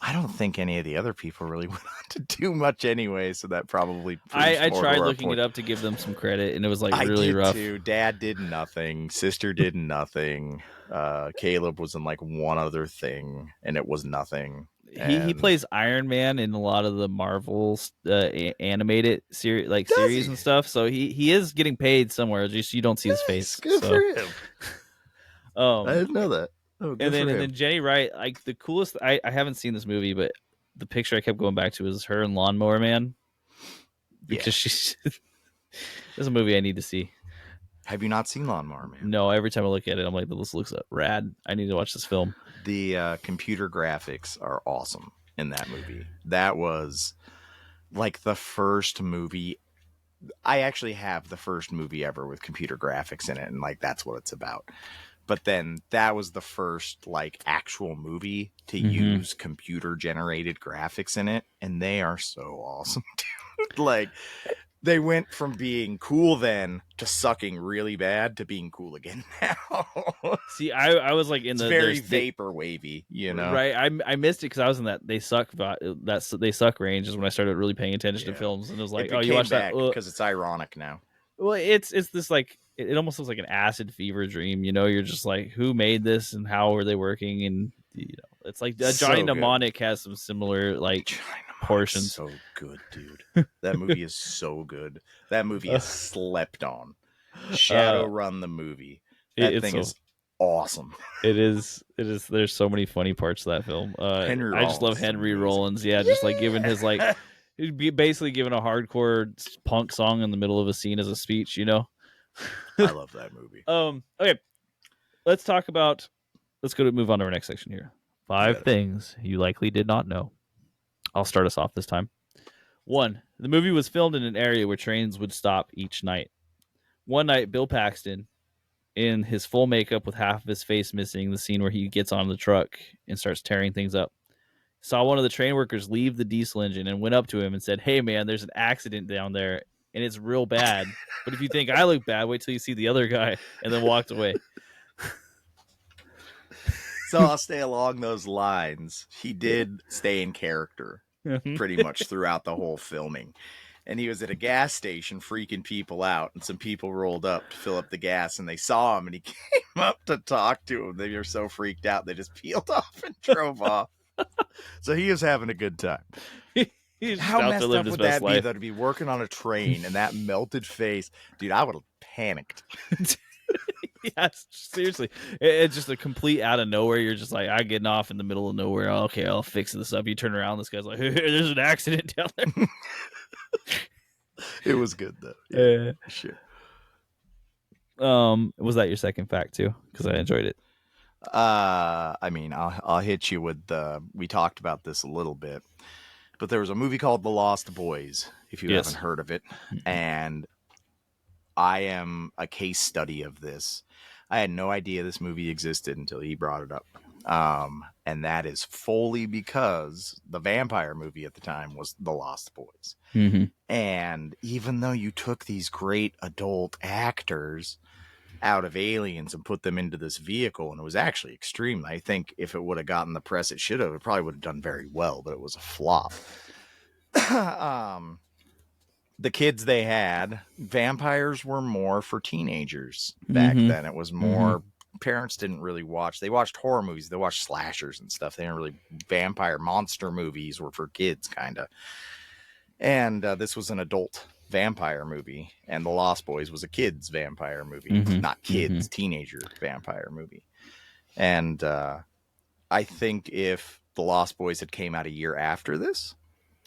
I don't think any of the other people really went on to do much anyway, so that probably I tried looking it up to give them some credit, and it was really rough. Too. Dad did nothing. Sister did nothing. Caleb was in like one other thing, and it was nothing. He plays Iron Man in a lot of the Marvel animated series and stuff. So he is getting paid somewhere. Just you don't see his face. Good for him. I didn't know that. Oh, good and for him. then Jenny Wright, like the coolest. I haven't seen this movie, but the picture I kept going back to is her in Lawnmower Man, because she's. This is a movie I need to see. Have you not seen Lawnmower Man? No, every time I look at it, I'm like, this looks rad. I need to watch this film. The computer graphics are awesome in that movie. That was like the first movie. I actually have the first movie ever with computer graphics in it, and like that's what it's about. But then that was the first like actual movie to use computer generated graphics in it, and they are so awesome, dude. Like they went from being cool then to sucking really bad to being cool again now. See, I was like in it's the very vapor wavy, you know. Right, I missed it because I was in that they suck range is when I started really paying attention to films, and it was like, oh, you watch that because it's ironic now. Well, it's this like it almost looks like an acid fever dream. You know, you're just like, who made this and how are they working? And you know, it's like Johnny Mnemonic has some similar like portions. So good, dude. That movie is so good. That movie is slept on. Shadowrun the movie. That thing is awesome. It is. There's so many funny parts of that film. I just love Henry Rollins. Yeah, just like giving his like, he'd be basically giving a hardcore punk song in the middle of a scene as a speech. You know. I love that movie. Okay. Let's move on to our next section here. 5 things you likely did not know. I'll start us off this time. 1. The movie was filmed in an area where trains would stop each night. One night, Bill Paxton, in his full makeup with half of his face missing, the scene where he gets on the truck and starts tearing things up, saw one of the train workers leave the diesel engine and went up to him and said, "Hey, man, there's an accident down there, and it's real bad. But if you think I look bad, wait till you see the other guy," and then walked away. So I'll stay along those lines. He did stay in character pretty much throughout the whole filming. And he was at a gas station freaking people out, and some people rolled up to fill up the gas, and they saw him, and he came up to talk to them. They were so freaked out, they just peeled off and drove off. So he was having a good time. How messed up would that be, though, to be working on a train and that melted face? Dude, I would have panicked. Yes, seriously. It's just a complete out of nowhere. You're just like, I'm getting off in the middle of nowhere. Okay, I'll fix this up. You turn around, this guy's like, hey, there's an accident down there. It was good though. Yeah, sure. Was that your second fact too? Because I enjoyed it. I mean, I'll hit you with we talked about this a little bit, but there was a movie called The Lost Boys, if you haven't heard of it, and I am a case study of this. I had no idea this movie existed until he brought it up. And that is fully because the vampire movie at the time was The Lost Boys. Mm-hmm. And even though you took these great adult actors out of Aliens and put them into this vehicle, and it was actually extreme. I think if it would have gotten the press it should have, it probably would have done very well, but it was a flop. The kids they had, vampires were more for teenagers back then. It was more, parents didn't really watch. They watched horror movies. They watched slashers and stuff. They didn't really, vampire monster movies were for kids, kind of. And this was an adult vampire movie. And The Lost Boys was a kid's vampire movie. Not kids, teenager vampire movie. And I think if The Lost Boys had came out a year after this,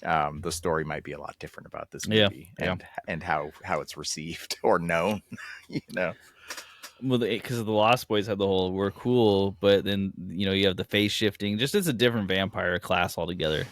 the story might be a lot different about this movie and how it's received or known, you know. Well, because the Lost Boys had the whole "we're cool," but then you have the face shifting. Just it's a different vampire class altogether.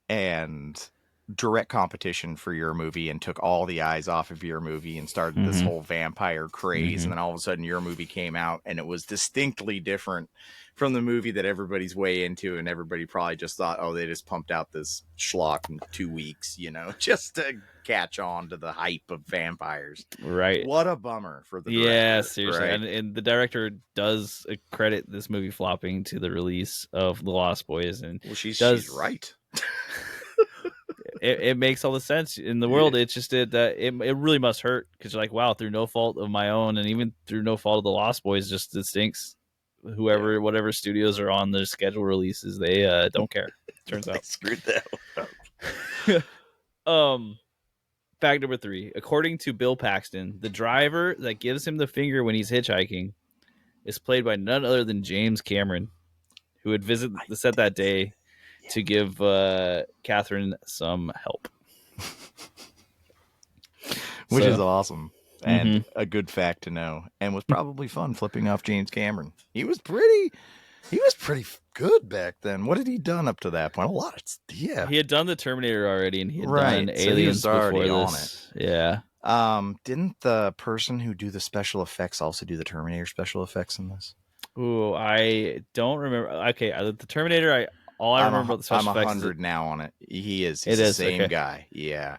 And direct competition for your movie, and took all the eyes off of your movie and started this whole vampire craze. And then all of a sudden your movie came out and it was distinctly different from the movie that everybody's way into, and everybody probably just thought, oh, they just pumped out this schlock in 2 weeks, just to catch on to the hype of vampires. Right. What a bummer for the director. Yeah, seriously. Right? And the director does credit this movie flopping to the release of The Lost Boys, and she's right. It makes all the sense in the world. It's just that it really must hurt, because you're like, wow, through no fault of my own, and even through no fault of The Lost Boys, just it stinks. whatever studios are on their schedule releases, they don't care. Turns They out. screwed that up. Fact number 3. According to Bill Paxton, the driver that gives him the finger when he's hitchhiking is played by none other than James Cameron, who had visited the set that day to give Kathryn some help. Which is awesome. And a good fact to know. And was probably fun flipping off James Cameron. He was pretty good back then. What had he done up to that point? A lot. He had done the Terminator already, and he had done Aliens before this. Yeah. Didn't the person who do the special effects also do the Terminator special effects in this? Ooh, I don't remember. Okay, the Terminator. I remember about the special effects. I'm 100 now on it. He's the same guy. Yeah.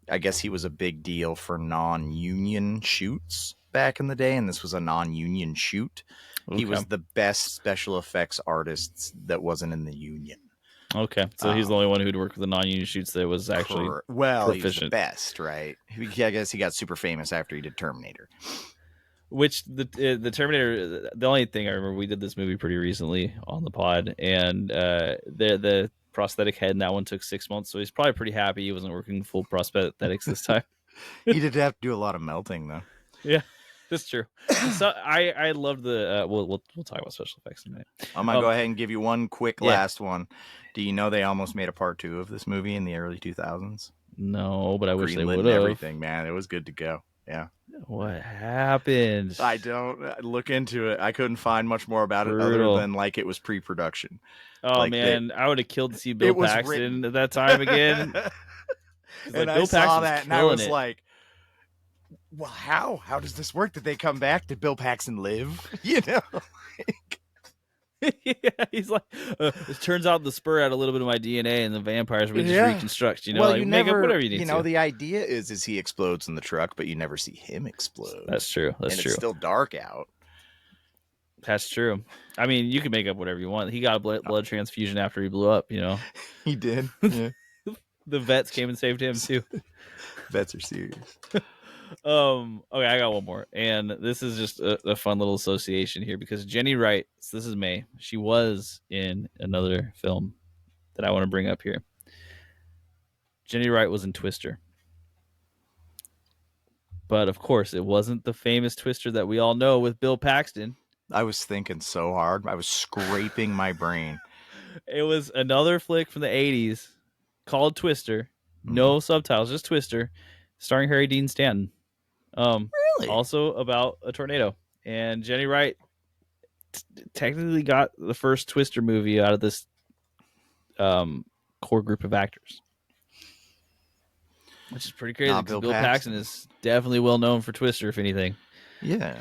I guess he was a big deal for non-union shoots back in the day, and this was a non-union shoot. Okay. He was the best special effects artist that wasn't in the union. Okay, so he's the only one who'd worked with the non-union shoots that was actually proficient. He's the best, right? I guess he got super famous after he did Terminator. Which the Terminator, the only thing I remember, we did this movie pretty recently on the pod, and the prosthetic head in that one took 6 months, so he's probably pretty happy he wasn't working full prosthetics this time. He did have to do a lot of melting, though. Yeah, that's true. So I loved the. We'll talk about special effects in a minute. I'm gonna go ahead and give you one quick last one. Do you know they almost made a part 2 of this movie in the early 2000s? No, but I wish they would have. Everything, man, it was good to go. Yeah. What happened? I don't look into it. I couldn't find much more about it other than like it was pre-production. Oh man, I would have killed to see Bill Paxton at that time again. And I saw that and I was like, well, how does this work? Did they come back? Did Bill Paxton live? You know? Yeah, he's like, it turns out the spur had a little bit of my DNA, and the vampires we just reconstruct. You know, well, like, make up whatever you need. You know, the idea is he explodes in the truck, but you never see him explode. That's true. That's true. It's still dark out. That's true. I mean, you can make up whatever you want. He got a blood transfusion after he blew up. You know, he did. Yeah. The vets came and saved him too. Vets are serious. Okay, I got one more, and this is just a fun little association here because Jenny Wright, so this is May, she was in another film that I want to bring up here. Jenny Wright was in Twister, but of course it wasn't the famous Twister that we all know with Bill Paxton. I was thinking so hard, I was scraping my brain. It was another flick from the 80s called Twister, no subtitles, just Twister, starring Harry Dean Stanton. Really? Also about a tornado. And Jenny Wright technically got the first Twister movie out of this core group of actors. Which is pretty crazy. Bill Paxton is definitely well known for Twister, if anything. Yeah.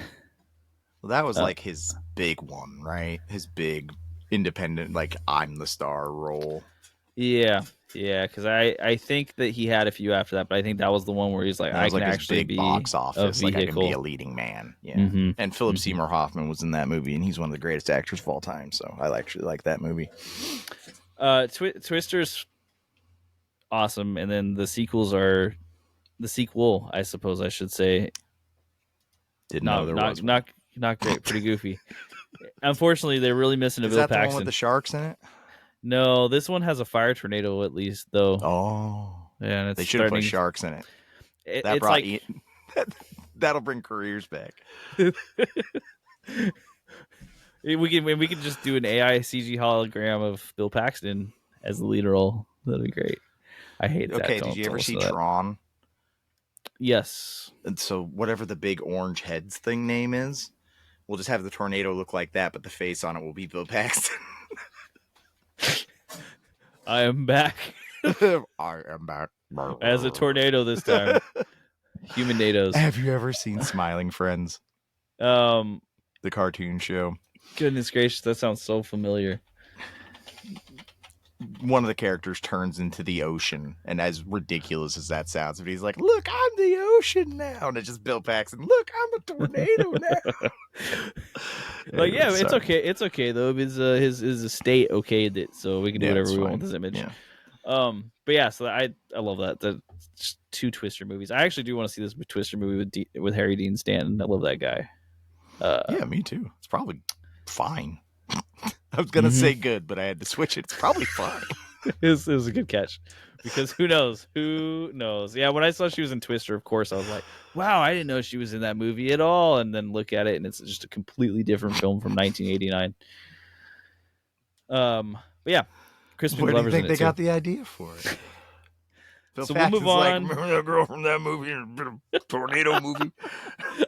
Well, that was like his big one, right? His big independent, like, I'm the star role. Yeah, because I think that he had a few after that, but I think that was the one where he's like, I can actually be box office, like I can be a leading man. Yeah, and Philip Seymour Hoffman was in that movie, and he's one of the greatest actors of all time. So I actually like that movie. Twister's awesome, and then the sequel, I suppose I should say. Didn't know there was not great, pretty goofy. Unfortunately, they're really missing a Bill Paxton. Is that the one with the sharks in it? No, this one has a fire tornado at least, though. Oh, yeah, and they should have put sharks in it. It's like that'll bring careers back. we could just do an AI CG hologram of Bill Paxton as the lead role. That'd be great. I hate that. Okay, did you ever see Tron? Yes. And so whatever the big orange heads thing name is, we'll just have the tornado look like that, but the face on it will be Bill Paxton. I am back. I am back. As a tornado this time. Human nados. Have you ever seen Smiling Friends? The cartoon show. Goodness gracious, that sounds so familiar. One of the characters turns into the ocean, and as ridiculous as that sounds, but he's like, "Look, I'm the ocean now," and it's just Bill Paxton. Look, I'm a tornado now. Like, yeah, it's okay. It's okay though. His estate okayed it, so we can do whatever we want with this image. Yeah. But yeah, so I love that. That's 2 Twister movies. I actually do want to see this Twister movie with Harry Dean Stanton. I love that guy. Yeah, me too. It's probably fine. I was gonna say good, but I had to switch it. It's probably fine. It was a good catch, because who knows? Who knows? Yeah, when I saw she was in Twister, of course, I was like, wow, I didn't know she was in that movie at all. And then look at it, and it's just a completely different film from 1989. But yeah, Crispin Where do you Glover's in think it they too. got the idea for it? Bill So we'll move Paxton's like, on. remember that girl from that movie, tornado movie?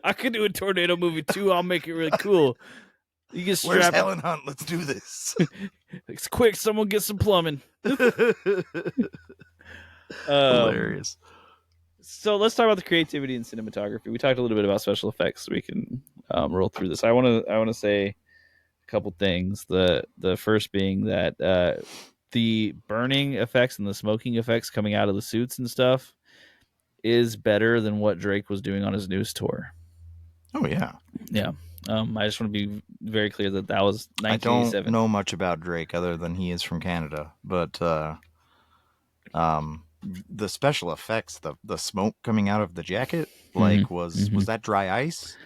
I could do a tornado movie too. I'll make it really cool. You get Where's strapped. Helen Hunt? Let's do this. It's quick. Someone get some plumbing. Hilarious. So let's talk about the creativity in cinematography. We talked a little bit about special effects. So we can roll through this. I want to say a couple things. The first being that the burning effects and the smoking effects coming out of the suits and stuff is better than what Drake was doing on his news tour. Oh yeah. Yeah. I just want to be very clear that was 1987. I don't know much about Drake other than he is from Canada, but the special effects, the smoke coming out of the jacket, like was that dry ice,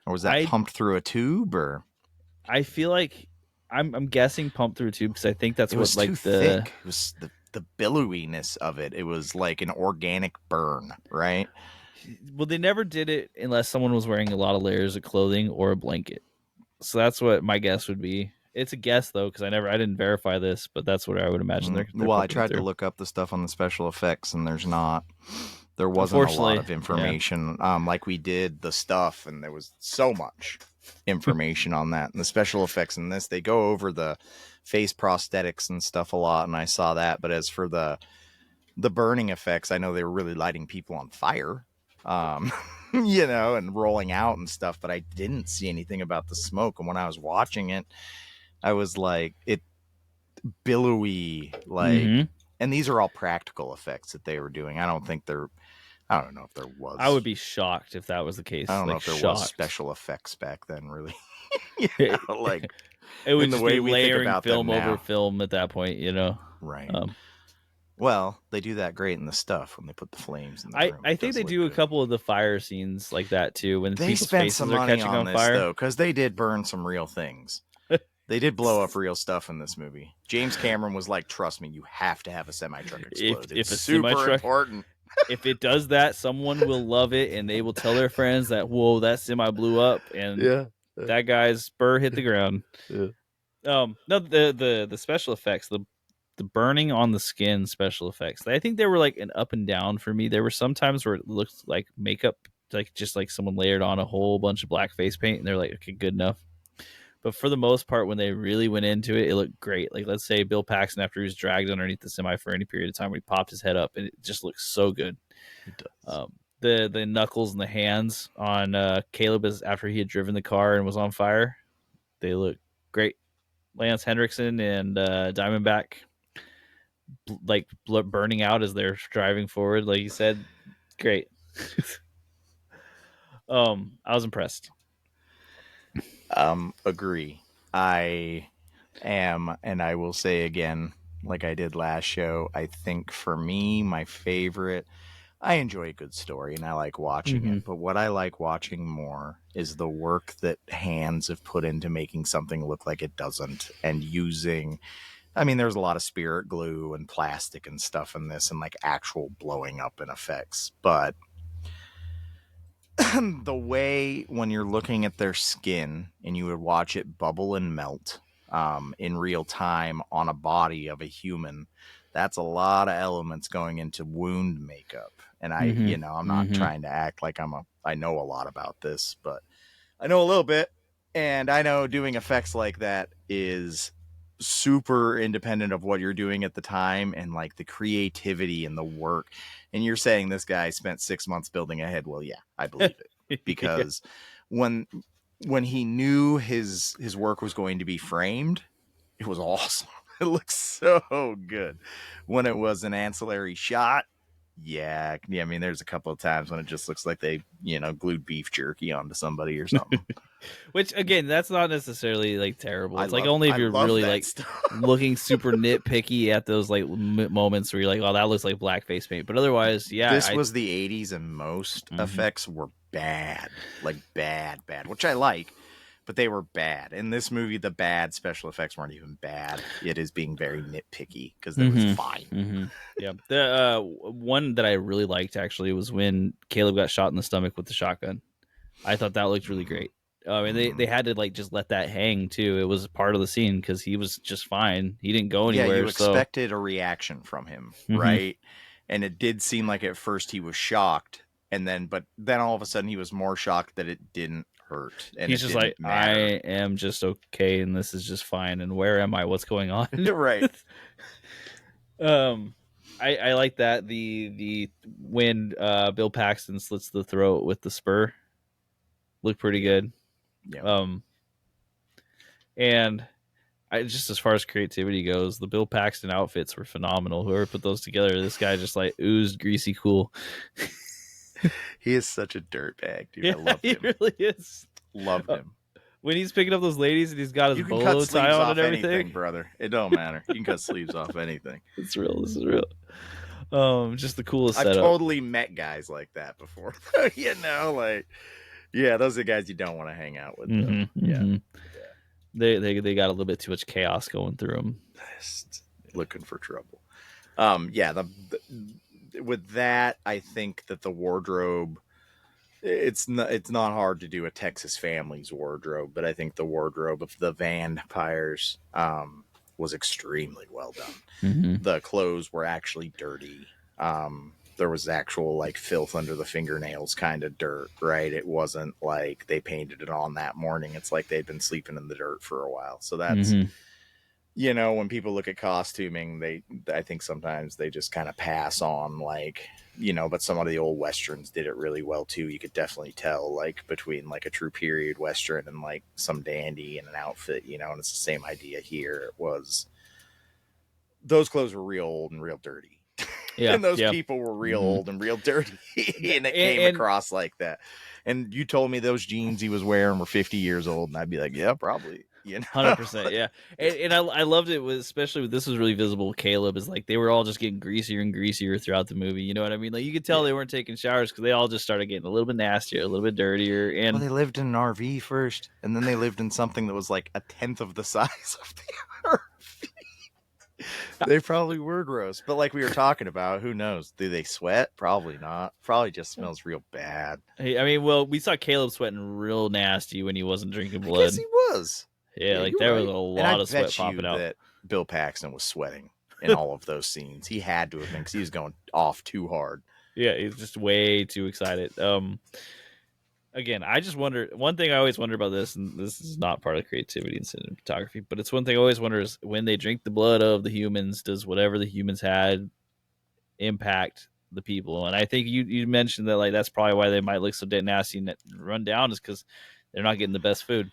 or was that pumped through a tube, or? I feel like I'm guessing pumped through a tube, because I think that's it was what like too thick. It was the billowiness of it. It was like an organic burn, right? Well, they never did it unless someone was wearing a lot of layers of clothing or a blanket. So that's what my guess would be. It's a guess though, because I didn't verify this, but that's what I would imagine. They're well, I tried to look up the stuff on the special effects, and there wasn't a lot of information. Yeah. Like we did the stuff, and there was so much information on that. And the special effects in this, they go over the face prosthetics and stuff a lot, and I saw that. But as for the burning effects, I know they were really lighting people on fire. And rolling out and stuff, but I didn't see anything about the smoke. And when I was watching it, I was like, it billowy, like, and these are all practical effects that they were doing. I don't know if there was. I would be shocked if that was the case. I don't know if there was special effects back then, really. Like it would just be layering film over film at that point, Right. Well, they do that great in the stuff when they put the flames in the room. I think they do a couple of the fire scenes like that too, when they spent some money on this fire, though, because they did burn some real things. They did blow up real stuff in this movie. James Cameron was like, "Trust me, you have to have a semi-truck explode. It's super important. If it does that, someone will love it, and they will tell their friends that, whoa, that semi blew up, and that guy's spur hit the ground." Yeah. No, the special effects, the burning on the skin special effects, I think they were like an up and down for me. There were some times where it looked like makeup, like just like someone layered on a whole bunch of black face paint, and they're like, okay, good enough. But for the most part, when they really went into it, it looked great. Like, let's say Bill Paxton, after he was dragged underneath the semi for any period of time, where he popped his head up, and it just looks so good. It does. The knuckles and the hands on Caleb after he had driven the car and was on fire, they look great. Lance Henriksen and Diamondback, like burning out as they're driving forward, like you said, great. I was impressed. Agree. I am, and I will say again, like I did last show, I think for me, my favorite, I enjoy a good story and I like watching it, but what I like watching more is the work that hands have put into making something look like it doesn't, and using, I mean, there's a lot of spirit glue and plastic and stuff in this, and like actual blowing up and effects, but the way when you're looking at their skin and you would watch it bubble and melt in real time on a body of a human, that's a lot of elements going into wound makeup. And I'm not trying to act like I know a lot about this, but I know a little bit, and I know doing effects like that is super independent of what you're doing at the time, and like the creativity and the work. And you're saying this guy spent 6 months building a head. Well, yeah, I believe it, because when he knew his work was going to be framed, it was awesome. It looks so good. When it was an ancillary shot, yeah, I mean, there's a couple of times when it just looks like they, glued beef jerky onto somebody or something. Which, again, that's not necessarily like terrible. It's only if you're really like looking super nitpicky at those like moments where you're like, oh, that looks like black face paint. But otherwise, yeah, this was the 80s, and most effects were bad, like bad, which I like. but they were bad. In this movie, the bad special effects weren't even bad. It is being very nitpicky because it was fine. Yeah. The one that I really liked actually was when Caleb got shot in the stomach with the shotgun. I thought that looked really great. And they had to like just let that hang too. It was part of the scene because he was just fine. He didn't go anywhere. Yeah, you expected a reaction from him, right? And it did seem like at first he was shocked, but then all of a sudden he was more shocked that it didn't hurt. And he's just like, matter. I am just okay, and this is just fine. And where am I? What's going on? Right. I like that the when Bill Paxton slits the throat with the spur looked pretty good. Yeah. And just as far as creativity goes, the Bill Paxton outfits were phenomenal. Whoever put those together, this guy just like oozed greasy cool. He is such a dirtbag, dude. Yeah, I love him. He really is. Loved him. When he's picking up those ladies and he's got his bolo tie on and everything, anything, brother. It don't matter. You can cut sleeves off anything. It's real. This is real. Just the coolest I've setup. totally met guys like that before. You know, like, yeah, those are the guys you don't want to hang out with. Yeah. They got a little bit too much chaos going through them. Just looking for trouble. With that, I think that the wardrobe, it's not hard to do a Texas family's wardrobe, but I think the wardrobe of the vampires was extremely well done. The clothes were actually dirty. There was actual like filth under the fingernails, kind of dirt, right? It wasn't like they painted it on that morning. It's like they'd been sleeping in the dirt for a while. So that's, you know, when people look at costuming, I think sometimes they just kind of pass on, like, you know, but some of the old Westerns did it really well too. You could definitely tell, like, between like a true period Western and like some dandy in an outfit, you know, and it's the same idea here. It was, those clothes were real old and real dirty. Yeah, and those people were real old and real dirty. And it came across like that. And you told me those jeans he was wearing were 50 years old, and I'd be like, yeah, probably. You know? 100%, yeah. And I loved it, especially this was really visible with Caleb, is like they were all just getting greasier and greasier throughout the movie. You know what I mean? Like you could tell they weren't taking showers because they all just started getting a little bit nastier, a little bit dirtier. And they lived in an RV first, and then they lived in something that was like a tenth of the size of the RV. They probably were gross, but like we were talking about, who knows? Do they sweat? Probably not. Probably just smells real bad. Hey, I mean, well, we saw Caleb sweating real nasty when he wasn't drinking blood. I guess he was. Yeah, like there was a lot of sweat popping out. That Bill Paxton was sweating in all of those scenes. He had to have been because he was going off too hard. Yeah, he's just way too excited. Again, I just wonder, one thing I always wonder about this, and this is not part of creativity and cinematography, but it's one thing I always wonder is when they drink the blood of the humans, does whatever the humans had impact the people? And I think you mentioned that like that's probably why they might look so dead nasty and run down, is because they're not getting the best food.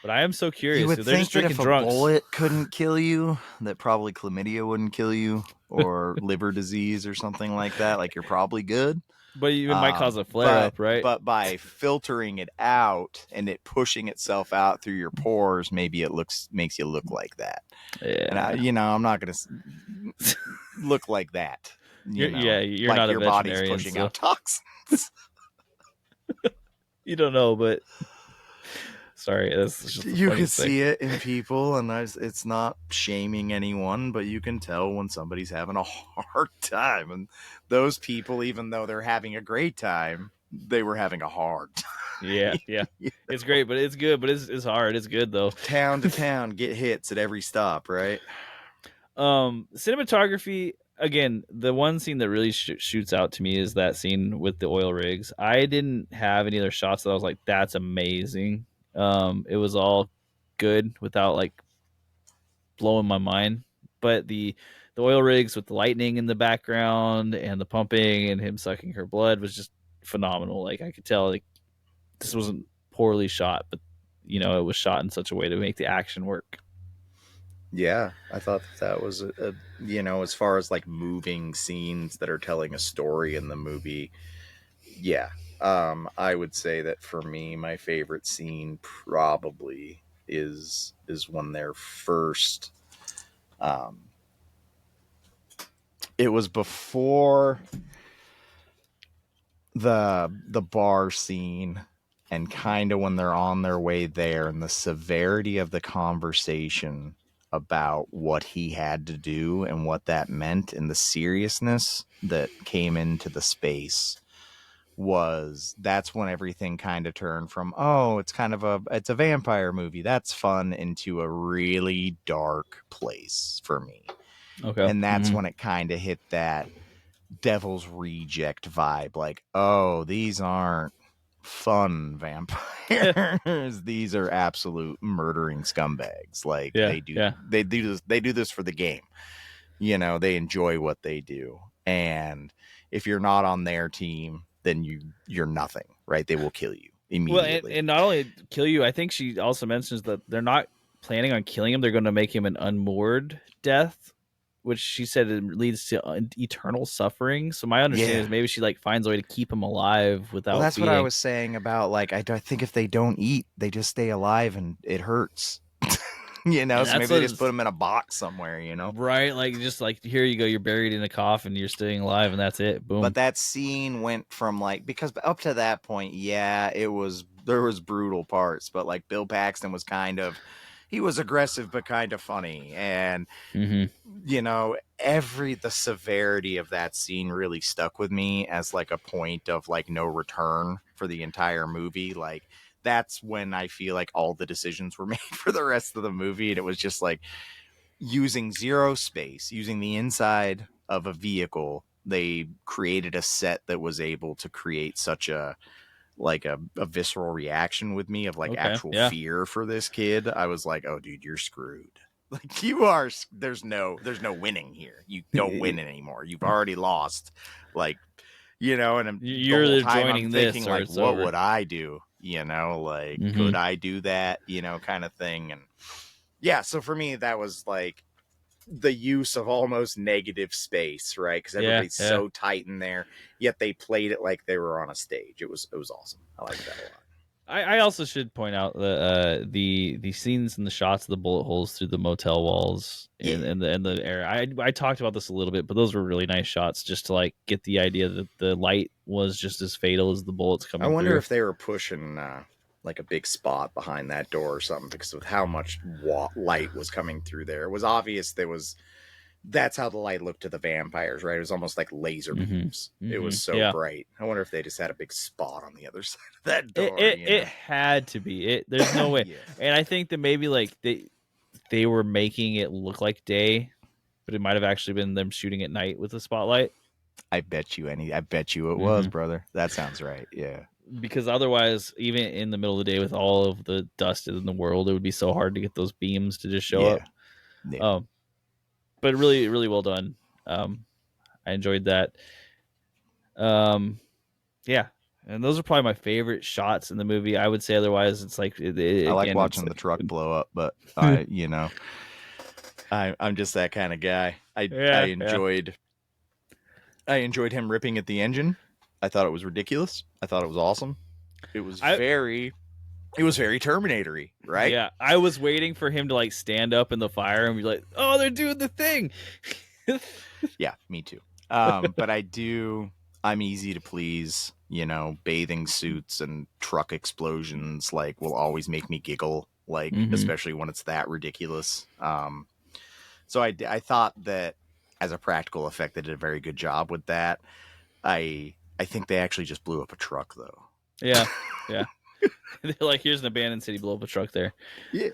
But I am so curious. You would they're think just drinking that if drunks. A bullet couldn't kill you, that probably chlamydia wouldn't kill you, or liver disease or something like that. Like you're probably good. But it might cause a flare up, right? But by filtering it out and it pushing itself out through your pores, maybe it makes you look like that. Yeah. And I'm not going to look like that. You're like not your a body's pushing out toxins. You don't know, but sorry, that's just you can see it in people, and it's not shaming anyone, but you can tell when somebody's having a hard time. And those people, even though they're having a great time, they were having a hard time. Yeah. It's great, but it's good, but it's hard. It's good though. Town to town, get hits at every stop, right? Cinematography, again, the one scene that really shoots out to me is that scene with the oil rigs. I didn't have any other shots that I was like, that's amazing. It was all good without like blowing my mind. But the oil rigs with the lightning in the background and the pumping and him sucking her blood was just phenomenal. Like I could tell like this wasn't poorly shot, but it was shot in such a way to make the action work. Yeah, I thought that was as far as like moving scenes that are telling a story in the movie. Yeah. I would say that for me, my favorite scene probably is when they're first. It was before the bar scene and kind of when they're on their way there and the severity of the conversation about what he had to do and what that meant and the seriousness that came into the space that's when everything kind of turned from, oh, it's a vampire movie, that's fun, into a really dark place for me. Okay. And that's when it kind of hit that Devil's Reject vibe, like, oh, these aren't fun vampires. These are absolute murdering scumbags. Like, Yeah. they do this for the game. They enjoy what they do. And if you're not on their team, then you're nothing, right? They will kill you immediately. Well, and not only kill you, I think she also mentions that they're not planning on killing him. They're going to make him an unmoored death, which she said it leads to eternal suffering. So my understanding is maybe she like finds a way to keep him alive without. Well, that's feeding. what I was saying about, like, I think if they don't eat, they just stay alive and it hurts. So maybe they just put them in a box somewhere, Right, like, just like, here you go, you're buried in a coffin, you're staying alive, and that's it. Boom. But that scene went from, like, because up to that point, yeah, there was brutal parts, but like Bill Paxton was he was aggressive but kind of funny, and the severity of that scene really stuck with me as like a point of like no return for the entire movie. Like, that's when I feel like all the decisions were made for the rest of the movie, and it was just like using zero space, using the inside of a vehicle. They created a set that was able to create such a visceral reaction with me of like actual fear for this kid. I was like, oh dude, you're screwed. Like, there's no winning here. You don't win anymore. You've already lost. Like, and you're the whole time I'm thinking, this, like, what would I do? Like, could I do that? Kind of thing. And yeah, so for me, that was like the use of almost negative space, right? Because everybody's so tight in there, yet they played it like they were on a stage. It was awesome. I liked that a lot. I also should point out the scenes and the shots of the bullet holes through the motel walls and the air. I talked about this a little bit, but those were really nice shots just to like get the idea that the light was just as fatal as the bullets coming through. I wonder if they were pushing like a big spot behind that door or something, because of how much light was coming through there. It was obvious that's how the light looked to the vampires, right? It was almost like laser beams. It was so bright. I wonder if they just had a big spot on the other side of that door. It had to be. There's no way. And I think that maybe like they were making it look like day, but it might have actually been them shooting at night with the spotlight. I bet you it was, brother. That sounds right. Yeah. Because otherwise, even in the middle of the day with all of the dust in the world, it would be so hard to get those beams to just show up. Yeah. But really, really well done. I enjoyed that. Yeah. And those are probably my favorite shots in the movie. I would say otherwise, it's like I like watching the truck blow up, but I'm just that kind of guy. I enjoyed him ripping at the engine. I thought it was ridiculous. I thought it was awesome. It was very Terminator-y, right? Yeah, I was waiting for him to like stand up in the fire and be like, "Oh, they're doing the thing." Yeah, me too. But I'm easy to please. Bathing suits and truck explosions like will always make me giggle, like especially when it's that ridiculous. So I thought that as a practical effect, they did a very good job with that. I think they actually just blew up a truck though. Yeah. They're like, here's an abandoned city, blow up a truck there. Yeah,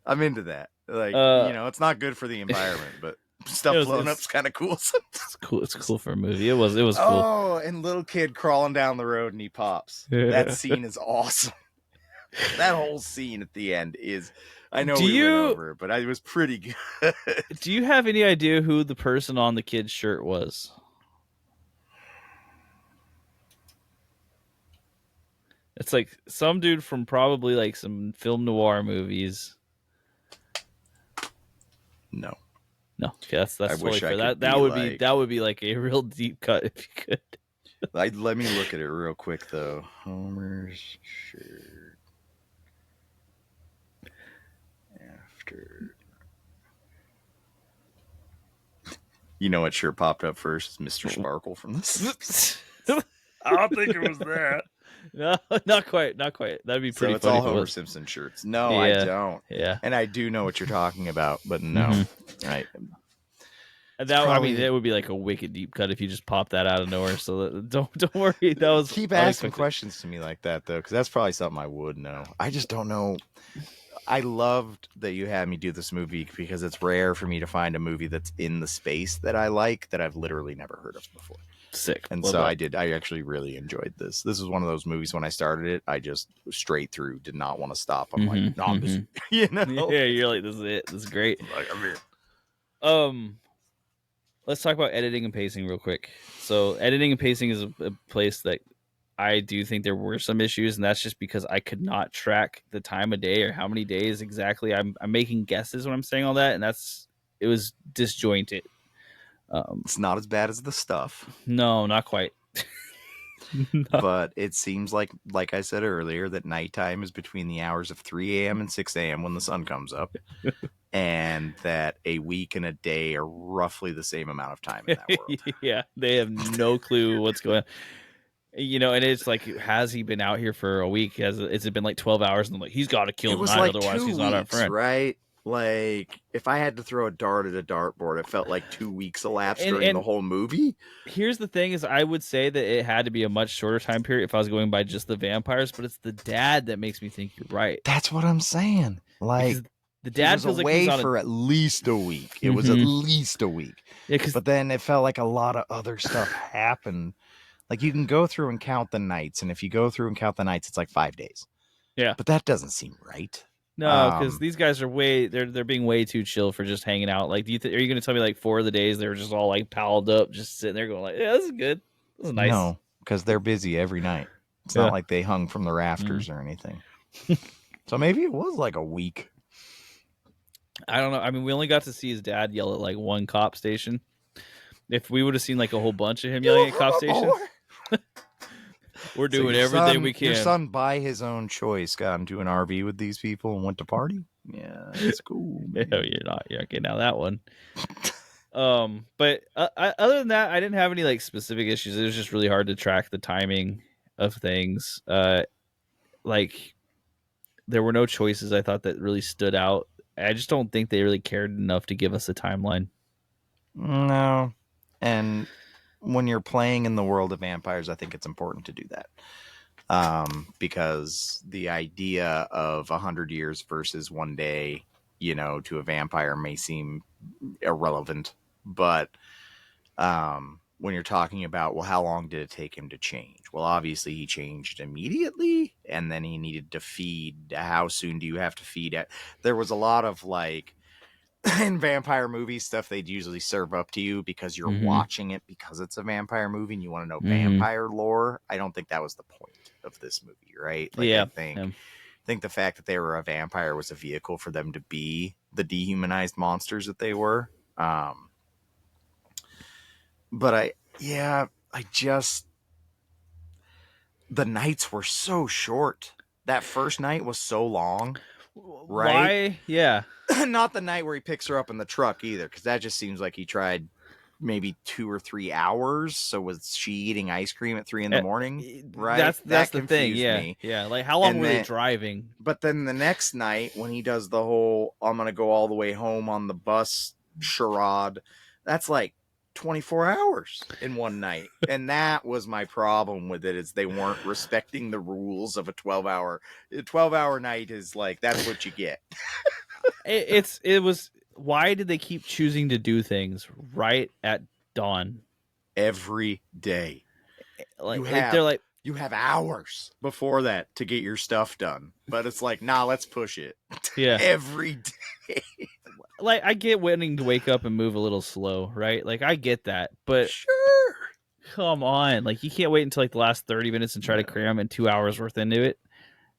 I'm into that. Like, it's not good for the environment, but stuff blowing up's kind of cool. It's cool. It's cool for a movie. It was cool. Oh, and little kid crawling down the road and he pops. That scene is awesome. That whole scene at the end is. I know we went over it, but it was pretty good. Do you have any idea who the person on the kid's shirt was? It's like some dude from probably like some film noir movies. No. Okay, that's totally fair. That would be like a real deep cut if you could. Let me look at it real quick though. Homer's shirt. After. You know what shirt popped up first? Mr. Sparkle from this. I don't think it was that. No, not quite. That'd be So pretty it's funny all if it Homer was. Simpson shirts. No, I Yeah, don't. yeah. And I do know what you're talking about, but no. Mm-hmm. I it's That, I mean, probably that would be like a wicked deep cut if you just pop that out of nowhere. So don't worry, that was keep asking unexpected. questions to me like that though, because that's probably something I would know. I just don't know. I loved that you had me do this movie because it's rare for me to find a movie that's in the space that I like that I've literally never heard of before. Sick. And Love so that. I did. I actually really enjoyed this. This was one of those movies when I started it, I just straight through did not want to stop. I'm like, no, this, you know, Yeah, you're like, this is it. This is great. like, I'm in. Let's talk about editing and pacing real quick. So editing and pacing is a place that I do think there were some issues, and that's just because I could not track the time of day or how many days exactly. I'm making guesses when I'm saying all that, and it was disjointed. It's not as bad as the stuff. No, not quite. No. But it seems like I said earlier, that nighttime is between the hours of 3 a.m. and 6 a.m. when the sun comes up, and that a week and a day are roughly the same amount of time in that world. Yeah, they have no clue what's going on. And it's like, has he been out here for a week? Has it been like 12 hours? And like, he's got to kill It was tonight, like otherwise 2 he's not our weeks, friend. right? Like, if I had to throw a dart at a dartboard, it felt like 2 weeks elapsed during And the whole movie. here's the thing: is I would say that it had to be a much shorter time period if I was going by just the vampires. But it's the dad that makes me think you're right. That's what I'm saying. Like, Because the he dad was feels like he's away on for at least a week. It was at least a week. Yeah, because But then it felt like a lot of other stuff happened. Like, you can go through and count the nights, and if you go through and count the nights, it's like 5 days. yeah, But that doesn't seem right. no, because these guys are they're being way too chill for just hanging out. Like, are you going to tell me like 4 of the days they were just all like palled up, just sitting there going like, yeah, this is good, this is nice. No, because they're busy every night. It's not like they hung from the rafters or anything. So maybe it was like a week. I don't know. I mean, we only got to see his dad yell at like one cop station. If we would have seen like a whole bunch of him yelling at cop stations, we're doing everything we can. Your son, by his own choice, got into an RV with these people and went to party. Yeah, it's cool. No, you're not getting out of that one. But other than that, I didn't have any like specific issues. It was just really hard to track the timing of things. Like, there were no choices I thought that really stood out. I just don't think they really cared enough to give us a timeline. No. And when you're playing in the world of vampires, I think it's important to do that. Because the idea of 100 years versus one day, to a vampire may seem irrelevant. But when you're talking about, well, how long did it take him to change? Well, obviously he changed immediately, and then he needed to feed. How soon do you have to feed it? There was a lot of like, in vampire movie stuff, they'd usually serve up to you because you're watching it because it's a vampire movie and you want to know vampire lore. I don't think that was the point of this movie, right? Like, Yeah, I think the fact that they were a vampire was a vehicle for them to be the dehumanized monsters that they were. But the nights were so short. That first night was so long, right? Why? Yeah. Not the night where he picks her up in the truck either, because that just seems like he tried maybe 2 or 3 hours. So was she eating ice cream at 3 a.m, right? That's the thing. Yeah, me. yeah. Like, how long were they driving? But then the next night, when he does the whole "I'm gonna go all the way home on the bus" charade, that's like 24 hours in one night. And that was my problem with it, is they weren't respecting the rules of a 12-hour night. Is like, that's what you get. It was, why did they keep choosing to do things right at dawn every day? They're like, you have hours before that to get your stuff done, but it's like, nah, let's push it. Yeah. Every day. Like, I get wanting to wake up and move a little slow, right? Like, I get that, but sure, come on, like, you can't wait until like the last 30 minutes and try to cram in 2 hours worth into it.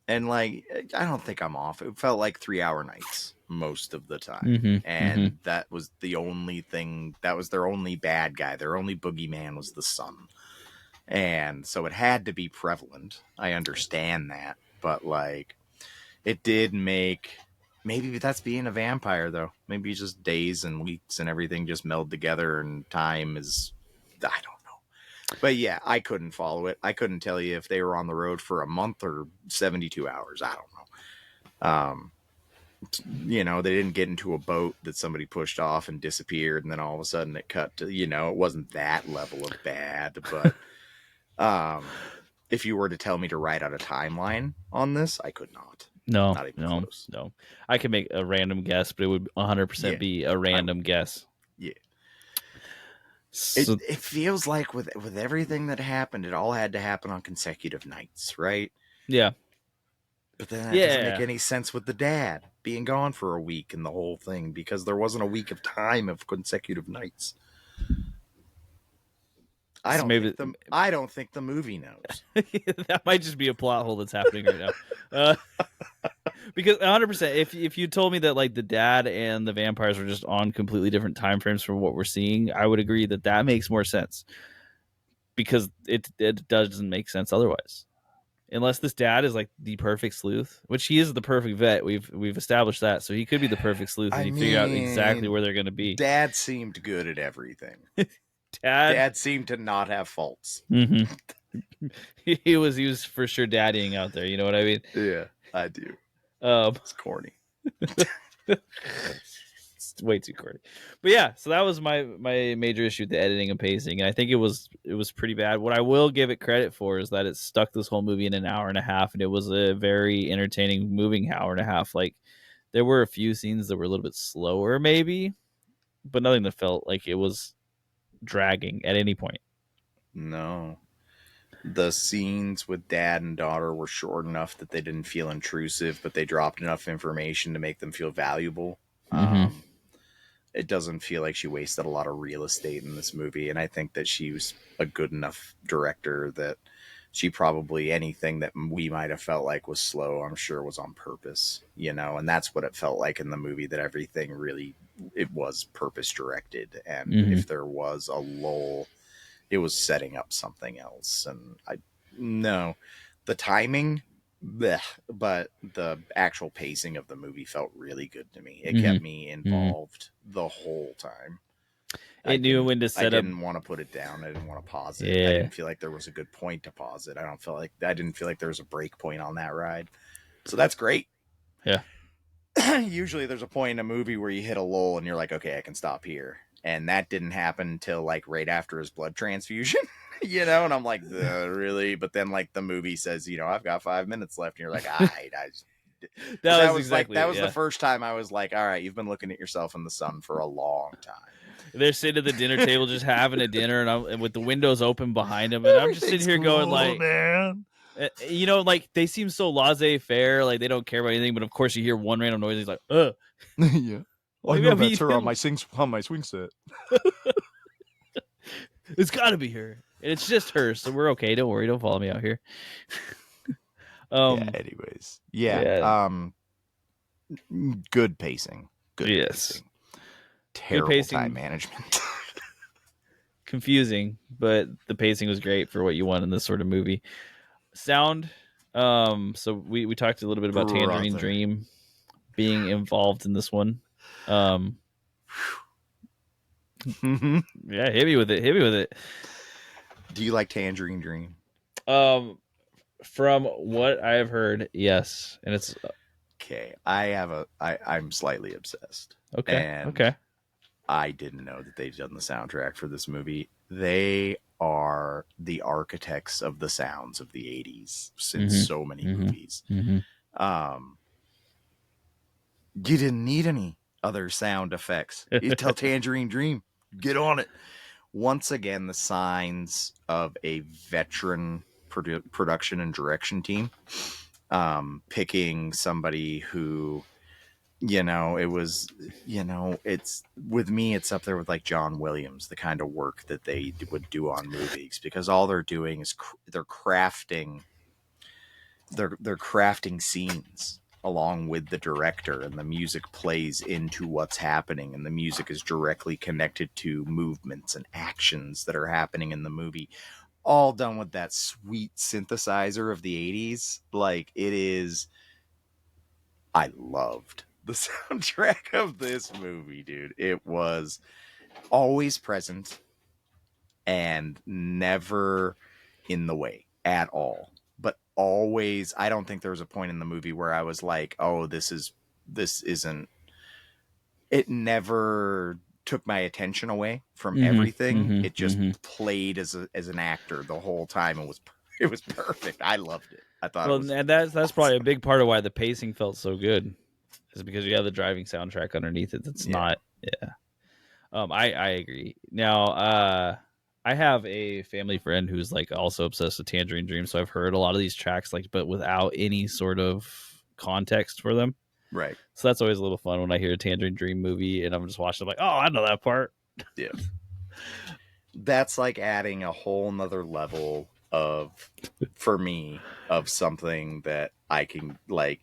And like, I don't think I'm off. It felt like 3-hour nights most of the time. And that was the only thing. That was their only bad guy. Their only boogeyman was the sun. And so it had to be prevalent. I understand that. But like, it did make, maybe that's being a vampire though. Maybe just days and weeks and everything just meld together, and time is, I don't know. But yeah, I couldn't follow it. I couldn't tell you if they were on the road for a month or 72 hours. I don't know. They didn't get into a boat that somebody pushed off and disappeared, and then all of a sudden it cut to, it wasn't that level of bad. But if you were to tell me to write out a timeline on this, I could not. No, Not even no, close. no. I could make a random guess, but it would 100% Yeah. be a random guess. Yeah. So, It feels like with everything that happened, it all had to happen on consecutive nights, right? yeah. But then that doesn't make Yeah. any sense with the dad being gone for a week and the whole thing, because there wasn't a week of time of consecutive nights. I So don't maybe think the movie knows. that might just be a plot hole that's happening right now. Because 100%, if you told me that like the dad and the vampires were just on completely different time frames from what we're seeing, I would agree that makes more sense. Because it doesn't make sense otherwise. Unless this dad is like the perfect sleuth, which he is the perfect vet. We've established that, so he could be the perfect sleuth, and I he figure out exactly mean, where they're going to be. Dad seemed good at everything. Dad, Dad seemed to not have faults. mm-hmm. he was for sure daddying out there. You know what I mean? Yeah, I do. Um, It's corny. it's way too corny. But yeah, so that was my major issue with the editing and pacing, and I think it was pretty bad. What I will give it credit for is that it stuck this whole movie in an hour and a half, and it was a very entertaining, moving hour and a half. Like there were a few scenes that were a little bit slower, maybe, but nothing that felt like it was dragging at any point. No. The scenes with dad and daughter were short enough that they didn't feel intrusive, but they dropped enough information to make them feel valuable. Mm-hmm. It doesn't feel like she wasted a lot of real estate in this movie, and I think that she was a good enough director that she probably, anything that we might have felt like was slow, I'm sure was on purpose, and that's what it felt like in the movie, that everything really, it was purpose directed, and Mm-hmm. if there was a lull, it was setting up something else. And no, the timing, bleh, but the actual pacing of the movie felt really good to me. It kept me Mm-hmm. involved the whole time. I It knew didn't when to I set up. didn't want to put it down. I didn't want to pause it. I Yeah, didn't feel like there was a good point to pause it. I didn't feel like there was a break point on that ride. So that's great. yeah. Usually there's a point in a movie where you hit a lull and you're like, okay, I can stop here. And that didn't happen until like right after his blood transfusion, and I'm like, really? But then like the movie says, I've got 5 minutes left. And you're like, all right, because That that was was like, exactly that it. was the Yeah. first time I was like, all right, you've been looking at yourself in the sun for a long time. They're sitting at the dinner table just having a dinner, and with the windows open behind them, and I'm just sitting here going like, man. like they seem so laissez-faire, like they don't care about anything. But of course, you hear one random noise, he's like, Yeah. I know that's her on my swing set. It's got to be her, and it's just her, so we're okay. Don't worry, don't follow me out here. Yeah, anyways. Yeah. Yeah, Good pacing. Good yes, pacing. good Terrible time pacing. management. Confusing, but the pacing was great for what you want in this sort of movie. Sound. So we talked a little bit about Tangerine Brother. Dream being involved in this one. Yeah, hit me with it. Do you like Tangerine Dream? From what I have heard, yes, and it's Okay, I'm slightly obsessed. okay. And Okay. I didn't know that they'd done the soundtrack for this movie. They are the architects of the sounds of the 80s since so many movies. Um, you didn't need any other sound effects. You tell Tangerine Dream, get on it. Once again, the signs of a veteran production and direction team. Picking somebody who, it was, it's, with me, it's up there with like John Williams, the kind of work that they would do on movies, because all they're doing is they're crafting scenes along with the director, and the music plays into what's happening, and the music is directly connected to movements and actions that are happening in the movie, all done with that sweet synthesizer of the 80s. Like, it is, I loved the soundtrack of this movie, dude. It was always present and never in the way at all. But always, I don't think there was a point in the movie where I was like, oh, this isn't, it never took my attention away from everything. It just played as an actor the whole time and it was perfect. I loved it. I thought it was and that's awesome. probably a big part of why the pacing felt so good, is because you have the driving soundtrack underneath it. That's not, yeah. I agree. Now, I have a family friend who's like also obsessed with Tangerine Dream, so I've heard a lot of these tracks, like, but without any sort of context for them. Right. So that's always a little fun when I hear a Tangerine Dream movie and I'm just watching. I'm like, oh, I know that part. Yeah. That's like adding a whole nother level of, for me, of something that I can like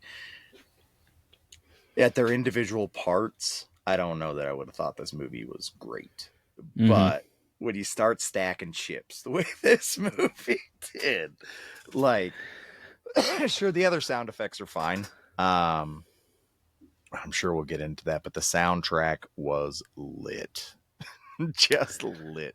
at their individual parts. I don't know that I would have thought this movie was great, but when you start stacking chips the way this movie did, like, sure, the other sound effects are fine. I'm sure we'll get into that, but the soundtrack was lit. Just lit.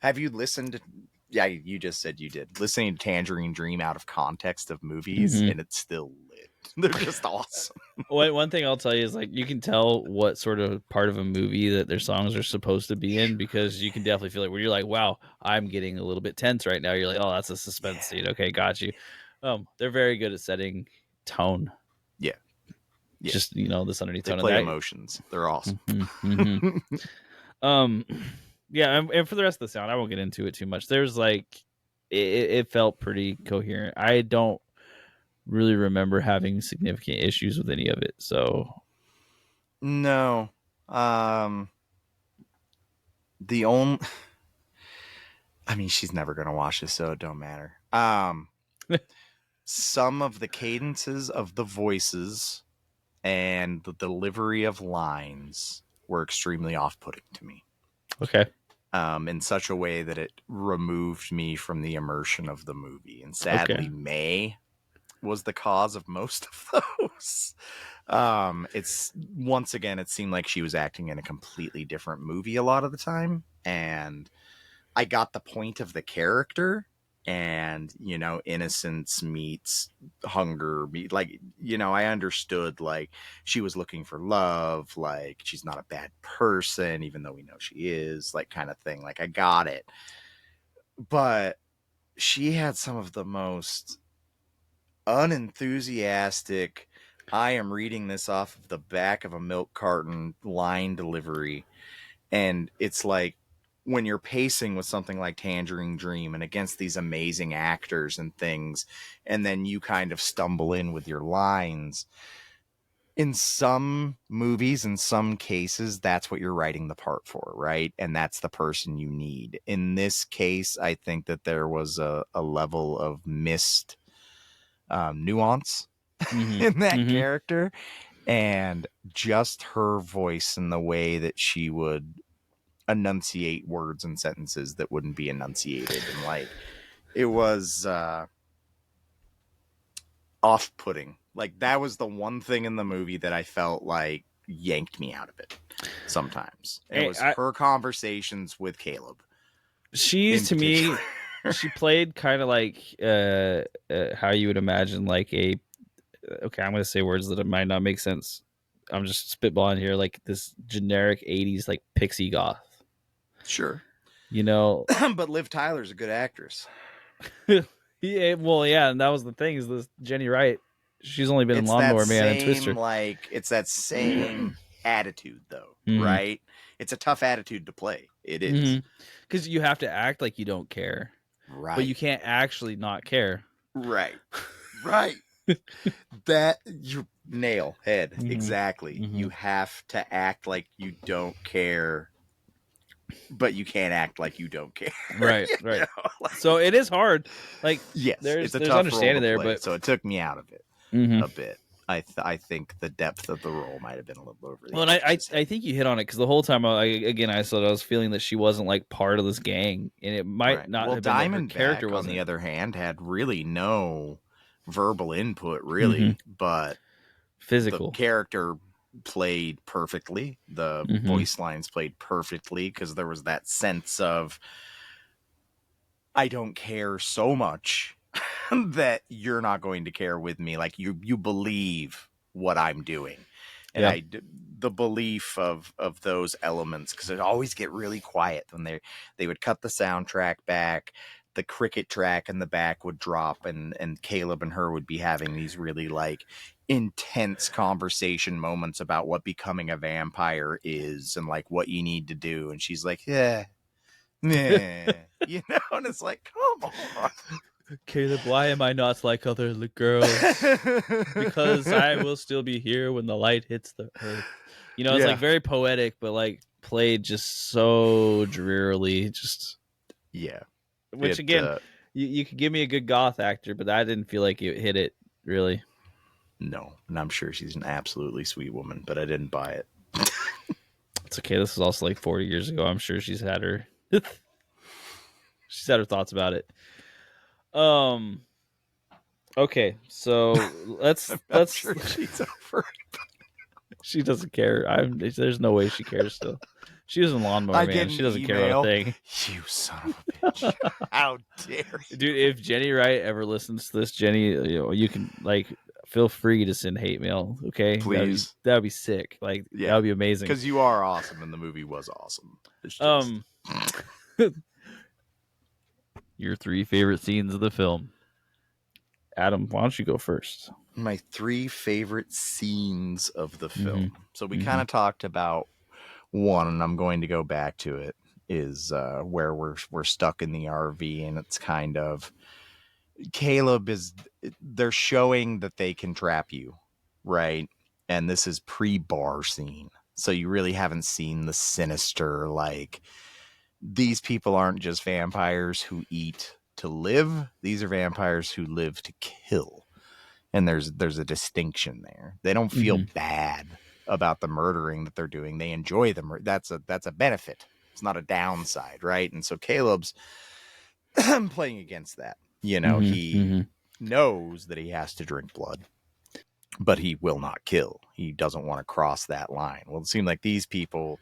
Have you listened? Yeah, you just said you did. Listening to Tangerine Dream out of context of movies, and it's still lit. They're just awesome. One thing I'll tell you is, like, you can tell what sort of part of a movie that their songs are supposed to be in, because you can definitely feel it where you're like, wow, I'm getting a little bit tense right now. You're like, oh, that's a suspense scene. Okay, got you. They're very good at setting tone. Yeah. Just, this underneath they tone. play emotions. They're awesome. Yeah, and for the rest of the sound, I won't get into it too much. There's like, it felt pretty coherent. I don't really remember having significant issues with any of it. So no, the only, I mean, she's never gonna watch this, so it don't matter. Some of the cadences of the voices and the delivery of lines were extremely off-putting to me. Okay. In such a way that it removed me from the immersion of the movie. And sadly, May was the cause of most of those. It's, once again, it seemed like she was acting in a completely different movie a lot of the time. And I got the point of the character, and, innocence meets hunger, like, I understood, like, she was looking for love, like, she's not a bad person even though we know she is, like, kind of thing. Like, I got it, but she had some of the most unenthusiastic, I am reading this off of the back of a milk carton line delivery. And it's like, when you're pacing with something like Tangerine Dream and against these amazing actors and things, and then you kind of stumble in with your lines. In some movies, in some cases, that's what you're writing the part for, right? And that's the person you need. In this case, I think that there was a level of missed nuance in that character, and just her voice and the way that she would enunciate words and sentences that wouldn't be enunciated, and like, it was off-putting. Like, that was the one thing in the movie that I felt like yanked me out of it sometimes. It was her conversations with Caleb. She's, to me, she played kind of like how you would imagine, like, a, okay, I'm going to say words that might not make sense. I'm just spitballing here, like this generic 80s, like, pixie goth. Sure. But Liv Tyler's a good actress. Yeah, well, yeah, and that was the thing, is this Jenny Wright. She's only been in Lawnmower Man and Twister. Like, it's that same attitude, though, right? It's a tough attitude to play. It is. Because you have to act like you don't care. Right. But you can't actually not care. Right. Right. That, you nail head. Exactly. You have to act like you don't care, but you can't act like you don't care. Right. Right. Like, so it is hard. Like, yes, there's tough understanding there, but so it took me out of it a bit. I think the depth of the role might have been a little over the edge. I think you hit on it, because the whole time I was feeling that she wasn't like part of this gang, and it might not have been that her character wasn't. On the other hand, had really no verbal input, really, but physical. The character played perfectly. The voice lines played perfectly, because there was that sense of I don't care so much that you're not going to care with me. Like you believe what I'm doing. And Yeah. the belief of those elements, because it always get really quiet when they would cut the soundtrack back, the cricket track in the back would drop, and Caleb and her would be having these really like intense conversation moments about what becoming a vampire is and like what you need to do. And she's like, yeah, and it's like, come on. Caleb, why am I not like other girls? Because I will still be here when the light hits the earth. It's like very poetic, but like played just so drearily. Just yeah. which again, you could give me a good goth actor, but I didn't feel like it hit it really. No, and I'm sure she's an absolutely sweet woman, but I didn't buy it. It's okay. This is also like 40 years ago. I'm sure she's had her thoughts about it. Okay, so let's sure she's over. She doesn't care. There's no way she cares still. She was in Lawnmower Man. She doesn't care about a thing. You son of a bitch. How dare you? Dude, if Jenny Wright ever listens to this, Jenny, you can like feel free to send hate mail, okay? Please. That'd be sick. Like that would be amazing. Because you are awesome and the movie was awesome. It's just your 3 favorite scenes of the film. Adam, why don't you go first? My 3 favorite scenes of the film. Mm-hmm. So we kind of talked about one, and I'm going to go back to it, is where we're stuck in the RV, and it's kind of they're showing that they can trap you, right? And this is pre-bar scene. So you really haven't seen the sinister, like, these people aren't just vampires who eat to live. These are vampires who live to kill. And there's a distinction there. They don't feel bad about the murdering that they're doing. They enjoy the murder. That's a benefit. It's not a downside, right? And so Caleb's playing against that. He knows that he has to drink blood, but he will not kill. He doesn't want to cross that line. Well, it seemed like these people,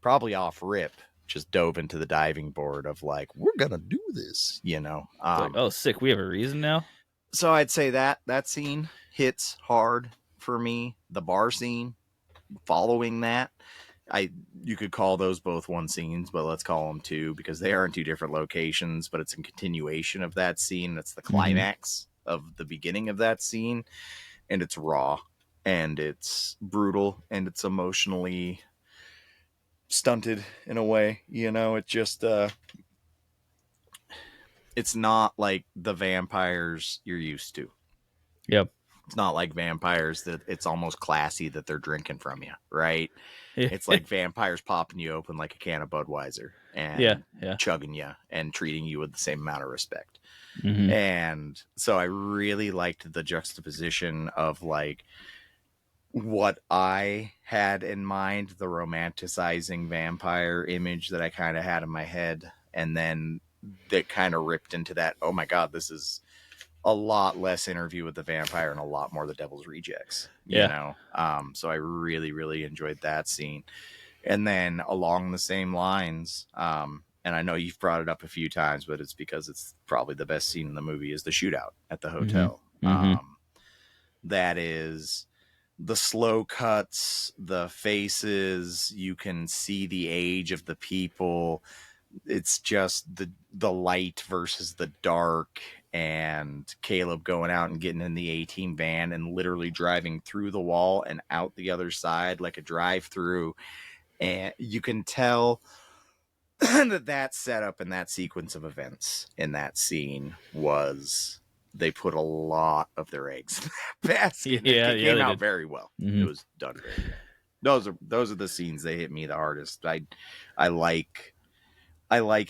probably off rip, just dove into the diving board of like, we're gonna do this, like, oh, sick, we have a reason now. So I'd say that scene hits hard for me. The bar scene following that, you could call those both one scenes, but let's call them two because they are in 2 different locations, but it's a continuation of that scene. It's the climax of the beginning of that scene, and it's raw and it's brutal and it's emotionally stunted in a way. It just it's not like the vampires you're used to. Yep. It's not like vampires that it's almost classy that they're drinking from you, right? It's like vampires popping you open like a can of Budweiser and chugging you and treating you with the same amount of respect. And so I really liked the juxtaposition of like what I had in mind, the romanticizing vampire image that I kind of had in my head, and then that kind of ripped into that, oh my God, this is a lot less Interview with the Vampire and a lot more The Devil's Rejects, so I really, really enjoyed that scene. And then along the same lines, and I know you've brought it up a few times, but it's because it's probably the best scene in the movie, is the shootout at the hotel. That is the slow cuts, the faces, you can see the age of the people. It's just the light versus the dark, and Caleb going out and getting in the A-Team van and literally driving through the wall and out the other side like a drive-through. And you can tell that setup and that sequence of events in that scene was, they put a lot of their eggs in that basket. It came out very well. It was done very well. Those are the scenes that hit me the hardest. I like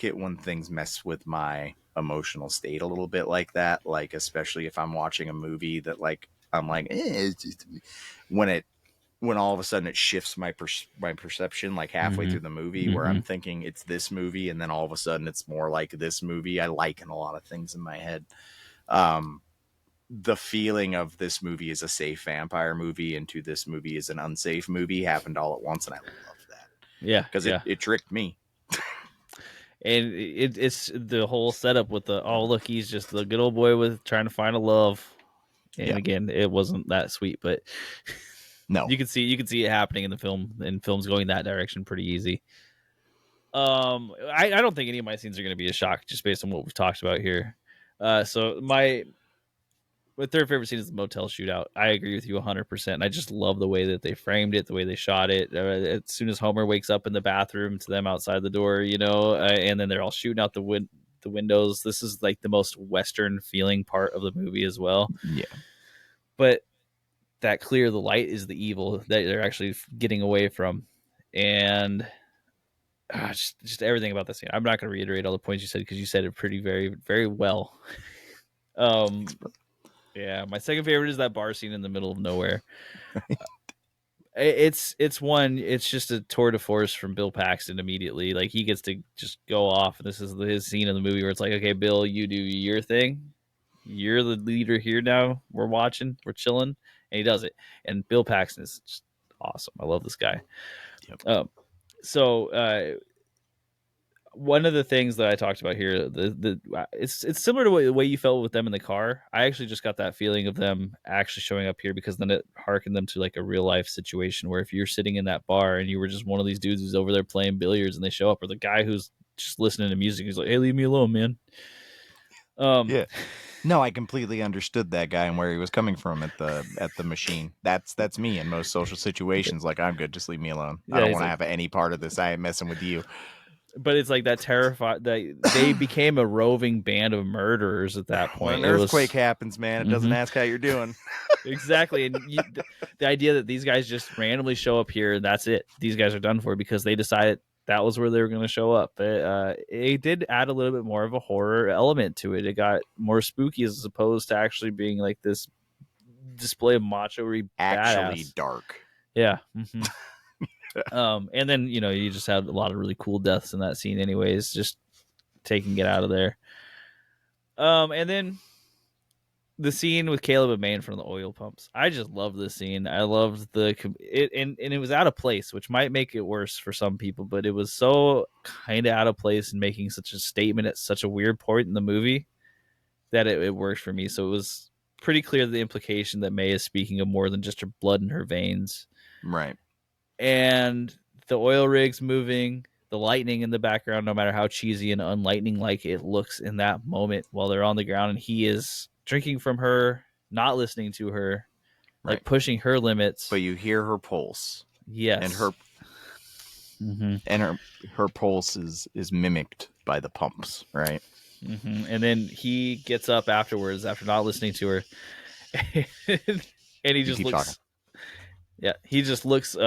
it when things mess with my emotional state a little bit like that. Like, especially if I'm watching a movie that like, I'm like, it's just, when all of a sudden it shifts my perception, like halfway through the movie, where I'm thinking it's this movie, and then all of a sudden it's more like this movie. I liken a lot of things in my head. The feeling of this movie is a safe vampire movie into this movie is an unsafe movie happened all at once, and I love that. Yeah, because it tricked me. And it's the whole setup with the, oh look, he's just the good old boy with trying to find a love. And again, it wasn't that sweet, but no, you can see it happening in the film, and film's going that direction pretty easy. I don't think any of my scenes are going to be a shock just based on what we've talked about here. So my third favorite scene is the motel shootout. I agree with you 100%. I just love the way that they framed it, the way they shot it. As soon as Homer wakes up in the bathroom to them outside the door, and then they're all shooting out the windows. This is like the most Western feeling part of the movie as well. Yeah. But that clear the light is the evil that they're actually getting away from. And just everything about this scene. I'm not going to reiterate all the points you said because you said it pretty very, very well. Yeah, my second favorite is that bar scene in the middle of nowhere. It's just a tour de force from Bill Paxton immediately. Like, he gets to just go off, and this is his scene in the movie where it's like, okay, Bill, you do your thing. You're the leader here now. We're watching, we're chilling, and he does it. And Bill Paxton is just awesome. I love this guy. Yep. So one of the things that I talked about here, it's similar to the way you felt with them in the car. I actually just got that feeling of them actually showing up here because then it harkened them to like a real life situation where if you're sitting in that bar and you were just one of these dudes who's over there playing billiards and they show up, or the guy who's just listening to music, he's like, "Hey, leave me alone, man." Yeah. No, I completely understood that guy and where he was coming from at the machine. That's me in most social situations. Like, I'm good, just leave me alone. Yeah, I don't he's want to like, have any part of this. I ain't messing with you. but it's like that terrified that they became a roving band of murderers at that point. When an earthquake happens, man, it doesn't ask how you're doing. Exactly. And the idea that these guys just randomly show up here, and that's it. These guys are done for because they decided that was where they were going to show up. It did add a little bit more of a horror element to it. It got more spooky as opposed to actually being like this display of macho-y Actually badass. dark. Yeah. Mm-hmm. And then, you just had a lot of really cool deaths in that scene anyways, just taking it out of there. And then the scene with Caleb and May in front of the oil pumps. I just love this scene. I loved it, and it was out of place, which might make it worse for some people, but it was so kind of out of place and making such a statement at such a weird point in the movie that it worked for me. So it was pretty clear the implication that May is speaking of more than just her blood in her veins. Right. And the oil rigs moving, the lightning in the background, no matter how cheesy and unlightning like it looks in that moment while they're on the ground, and he is drinking from her, not listening to her, like pushing her limits. But you hear her pulse. Yes. And her pulse is mimicked by the pumps, right? Mm-hmm. And then he gets up afterwards after not listening to her, and he just looks talking. Yeah, he just looks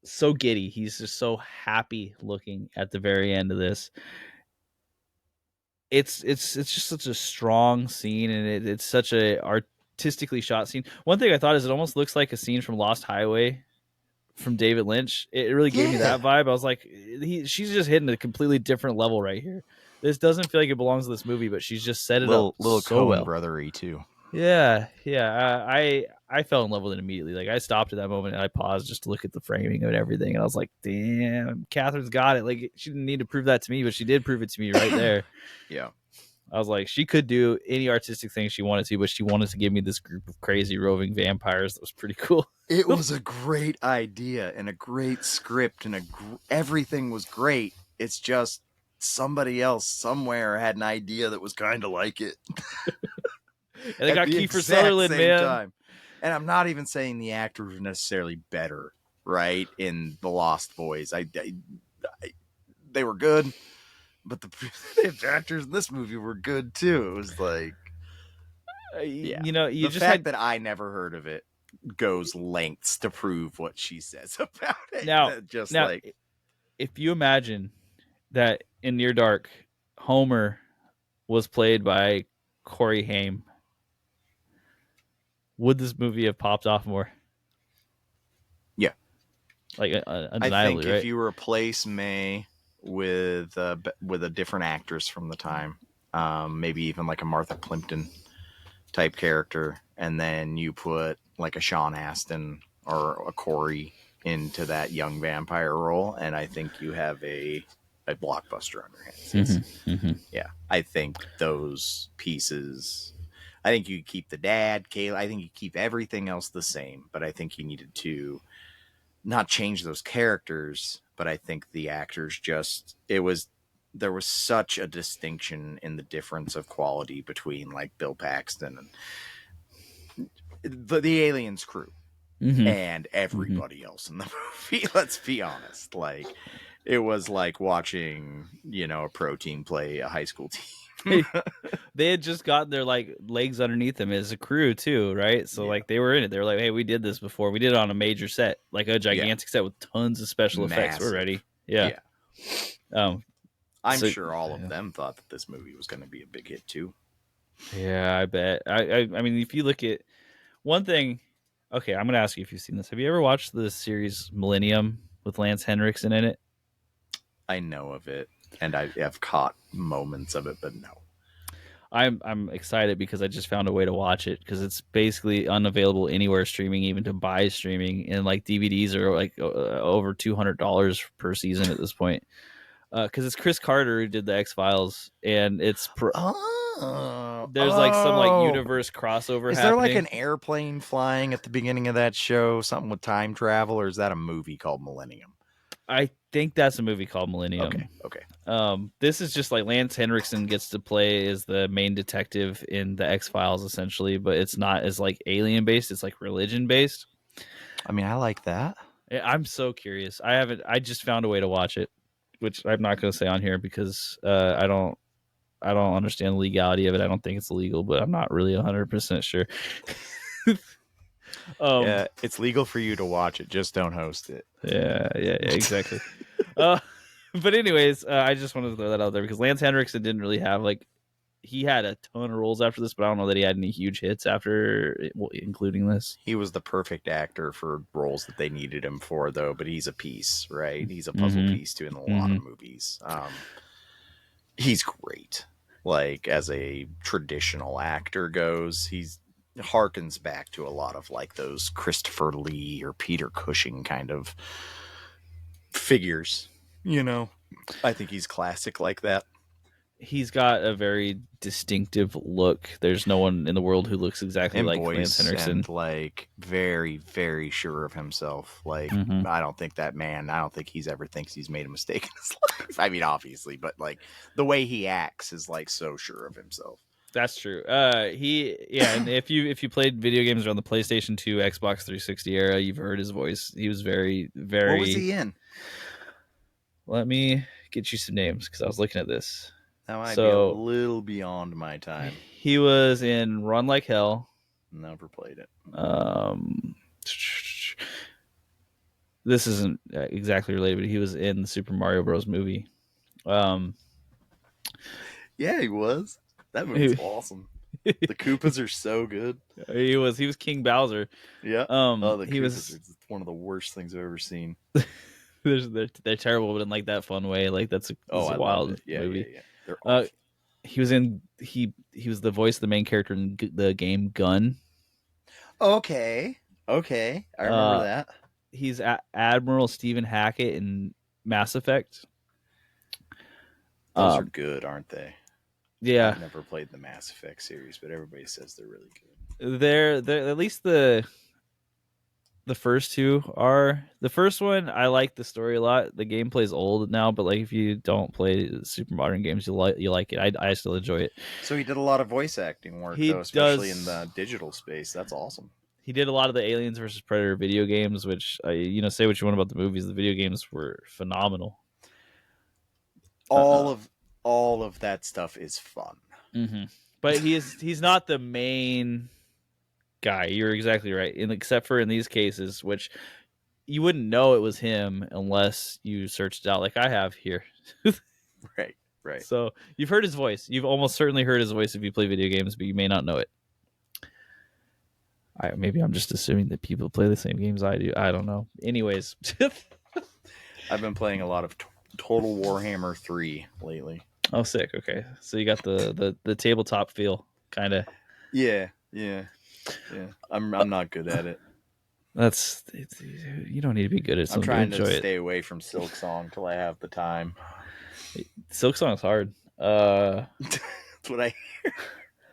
so giddy. He's just so happy looking at the very end of this. It's just such a strong scene, and it's such a artistically shot scene. One thing I thought is it almost looks like a scene from Lost Highway from David Lynch. It really gave me that vibe. I was like, she's just hitting a completely different level right here. This doesn't feel like it belongs to this movie, but she's just set it up little so Coen well. brothery too. Yeah. I fell in love with it immediately. Like, I stopped at that moment and I paused just to look at the framing and everything, and I was like, damn, Kathryn's got it. Like, she didn't need to prove that to me, but she did prove it to me right there. Yeah. I was like, she could do any artistic thing she wanted to, but she wanted to give me this group of crazy roving vampires. That was pretty cool. It was a great idea and a great script, and everything was great. It's just somebody else somewhere had an idea that was kind of like it. And they got Kiefer Sutherland, man. Time. And I'm not even saying the actors were necessarily better, right? In The Lost Boys, they were good, but the actors in this movie were good too. It was like, the just fact that I never heard of it goes lengths to prove what she says about it. Now, if you imagine that in Near Dark, Homer was played by Corey Haim, would this movie have popped off more? Yeah, like undeniably, I think right? if you replace May with a different actress from the time, maybe even like a Martha Plimpton type character, and then you put like a Sean Astin or a Corey into that young vampire role, and I think you have a a blockbuster on your hands. Yeah, I think those pieces. I think you keep the dad, Kayla. I think you keep everything else the same, but I think you needed to not change those characters. But I think the actors there was such a distinction in the difference of quality between like Bill Paxton and the aliens crew and everybody else in the movie. Let's be honest. Like, it was like watching, a pro team play a high school team. They had just gotten their like legs underneath them as a crew too, right? So like they were in it. They were like, "Hey, we did this before. We did it on a major set, like a gigantic set with tons of special effects. We're ready." Yeah. I'm sure all of them thought that this movie was going to be a big hit too. Yeah, I bet. I mean, if you look at one thing, okay, I'm going to ask you if you've seen this. Have you ever watched the series Millennium with Lance Henriksen in it? I know of it, and I have caught moments of it, but no. I'm excited because I just found a way to watch it because it's basically unavailable anywhere streaming, even to buy streaming, and like DVDs are like over $200 per season at this point. Because it's Chris Carter who did the X-Files, and it's there's like some like universe crossover. Is there like an airplane flying at the beginning of that show? Something with time travel, or is that a movie called Millennium? I think that's a movie called Millennium. Okay. This is just like Lance Henriksen gets to play as the main detective in the X-Files essentially, but it's not as like alien based. It's like religion based. I mean, I like that. I'm so curious. I just found a way to watch it, which I'm not going to say on here because I don't understand the legality of it. I don't think it's illegal, but I'm not really 100% sure. Yeah, it's legal for you to watch it. Just don't host it. Yeah, exactly. But anyways, I just wanted to throw that out there because Lance Henriksen didn't really have he had a ton of roles after this, but I don't know that he had any huge hits after, including this. He was the perfect actor for roles that they needed him for, though. But he's a piece, right? He's a puzzle piece too in a lot of movies. He's great. Like, as a traditional actor goes, he's harkens back to a lot of like those Christopher Lee or Peter Cushing kind of figures. I think he's classic like that. He's got a very distinctive look. There's no one in the world who looks exactly like Lance Henriksen. And like very, very sure of himself. Like, I don't think he ever thinks he's made a mistake in his life. I mean, obviously, but like the way he acts is like so sure of himself. That's true. And if you played video games around the PlayStation 2, Xbox 360 era, you've heard his voice. He was very, very. What was he in? Let me get you some names because I was looking at this. That might be a little beyond my time. He was in Run Like Hell. Never played it. This isn't exactly related, but he was in the Super Mario Bros. Movie. Yeah, he was. That movie's awesome. The Koopas are so good. He was King Bowser. Yeah. The Koopas are one of the worst things I've ever seen. They're terrible, but in like that fun way. Like that's a wild movie. Yeah. They're he was the voice of the main character in the game Gun. Okay. I remember that. He's Admiral Stephen Hackett in Mass Effect. Those are good, aren't they? Yeah. I've never played the Mass Effect series, but everybody says they're really good. They're at least the first two are. The first one, I like the story a lot. The gameplay's old now, but like if you don't play super modern games, you like it. I still enjoy it. So he did a lot of voice acting work, though, especially in the digital space. That's awesome. He did a lot of the Aliens versus Predator video games, which say what you want about the movies. The video games were phenomenal. All of that stuff is fun. Mm-hmm. But he's not the main guy. You're exactly right. Except for in these cases, which you wouldn't know it was him unless you searched it out like I have here. Right. So you've heard his voice. You've almost certainly heard his voice if you play video games, but you may not know it. Maybe I'm just assuming that people play the same games I do. I don't know. Anyways. I've been playing a lot of Total Warhammer 3 lately. Oh, sick. Okay. So you got the tabletop feel, kind of. Yeah. I'm not good at it. You don't need to be good at something. I'm trying to stay away from Silk Song till I have the time. Silk Song's hard. That's what I hear.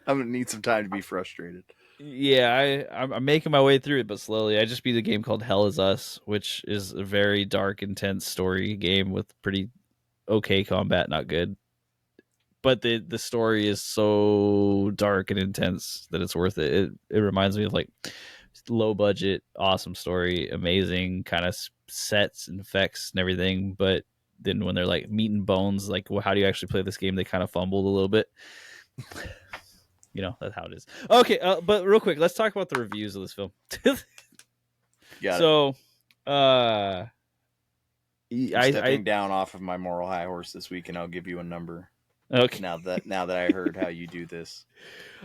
I'm gonna need some time to be frustrated. Yeah, I'm making my way through it, but slowly. I just beat a game called Hell Is Us, which is a very dark, intense story game with pretty okay combat, not good. But the story is so dark and intense that it's worth it. It reminds me of like low budget, awesome story, amazing kind of sets and effects and everything. But then when they're like meat and bones, like well, how do you actually play this game? They kind of fumbled a little bit. You know, that's how it is. Okay, but real quick, let's talk about the reviews of this film. Got So, uh, I'm stepping down off of my moral high horse this week, and I'll give you a number. Okay. Now that I heard how you do this,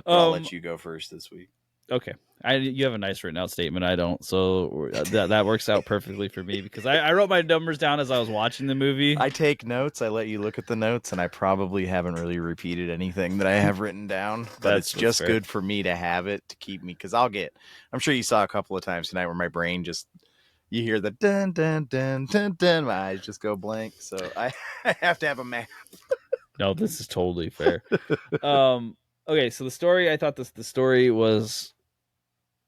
but I'll let you go first this week. Okay. You have a nice written out statement. I don't, so that works out perfectly for me because I wrote my numbers down as I was watching the movie. I take notes. I let you look at the notes, and I probably haven't really repeated anything that I have written down. But it's just fair. Good for me to have it to keep me because I'm sure you saw a couple of times tonight where my brain just you hear the dun dun dun dun dun, my eyes just go blank. So I have to have a map. No, this is totally fair. Okay, so the story, I thought the story was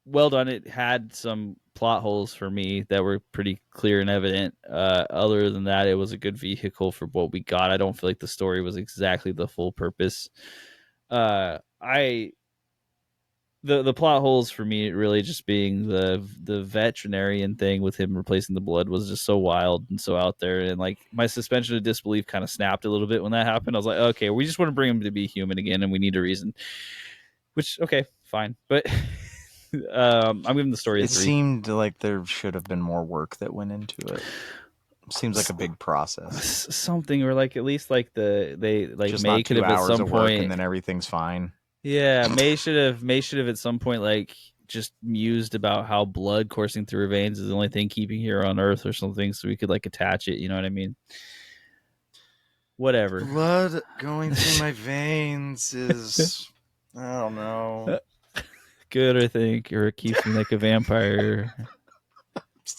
well done. It had some plot holes for me that were pretty clear and evident. Other than that, it was a good vehicle for what we got. I don't feel like the story was exactly the full purpose. The plot holes for me really just being the veterinarian thing with him replacing the blood was just so wild and so out there, and like my suspension of disbelief kind of snapped a little bit when that happened. I was like, okay, we just want to bring him to be human again, and we need a reason. Which okay, fine, but I'm giving the story a 3. It seemed like there should have been more work that went into it. Seems like a big process. Something, or like at least like they like just May not could 2 have at hours some of work point, and then everything's fine. Yeah, May should have at some point like just mused about how blood coursing through her veins is the only thing keeping her on Earth or something, so we could like attach it. You know what I mean? Whatever. Blood going through my veins is I don't know. Good, I think, or it keeps me like a vampire.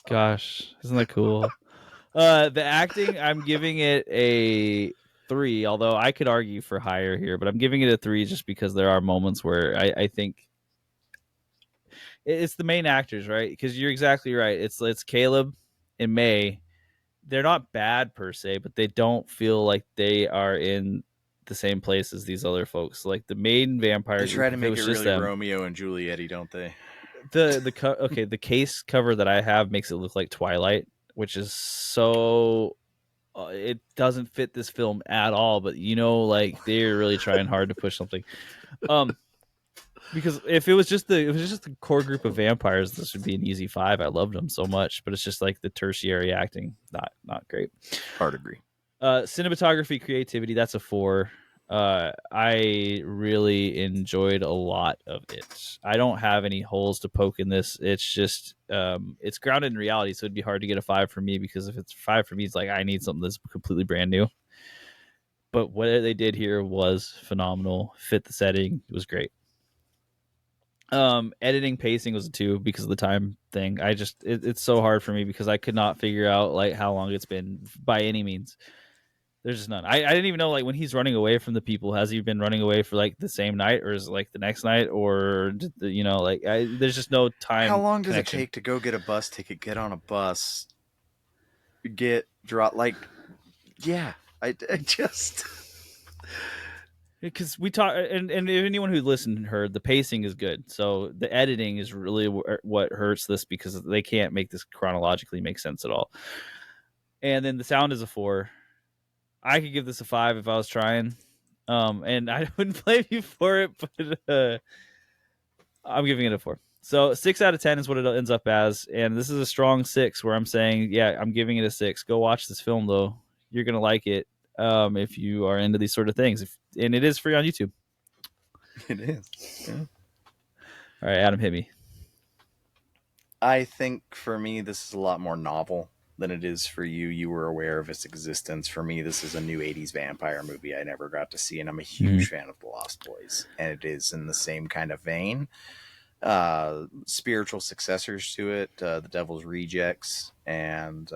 Gosh, isn't that cool? The acting, I'm giving it a 3, although I could argue for higher here, but I'm giving it a 3 just because there are moments where I think it's the main actors, right? Because you're exactly right. It's Caleb and May. They're not bad per se, but they don't feel like they are in the same place as these other folks. Like the main vampire they group, try to make it really them, Romeo and Juliet, don't they? The case cover that I have makes it look like Twilight, which is so it doesn't fit this film at all. But you know, like they're really trying hard to push something. Because if it was just the core group of vampires, this would be an easy 5. I loved them so much, but it's just like the tertiary acting, not great. Hard agree. Cinematography, creativity, that's a 4. I really enjoyed a lot of it. I don't have any holes to poke in this. It's just it's grounded in reality, so it'd be hard to get a 5 for me, because if it's 5 for me, it's like I need something that's completely brand new. But what they did here was phenomenal. Fit the setting. It was great. Editing, pacing was a 2 because of the time thing. It's so hard for me because I could not figure out like how long it's been by any means. There's just none. I didn't even know, like, when he's running away from the people, has he been running away for like the same night, or is it like the next night, or like there's just no time. How long does connection. it take to go get a bus ticket, get on a bus, like, yeah, I just because we talk, and anyone who listened heard the pacing is good, so the editing is really what hurts this, because they can't make this chronologically make sense at all. And then the sound is a 4. I could give this a 5 if I was trying, and I wouldn't blame you for it, but I'm giving it a 4. So 6 out of 10 is what it ends up as, and this is a strong 6 where I'm saying, yeah, I'm giving it a 6. Go watch this film though; you're gonna like it if you are into these sort of things. And it is free on YouTube. It is. Yeah. All right, Adam, hit me. I think for me, this is a lot more novel than it is for you. You were aware of its existence. For me, this is a new 80s vampire movie I never got to see, and I'm a huge fan of The Lost Boys, and it is in the same kind of vein. Spiritual successors to it, The Devil's Rejects, and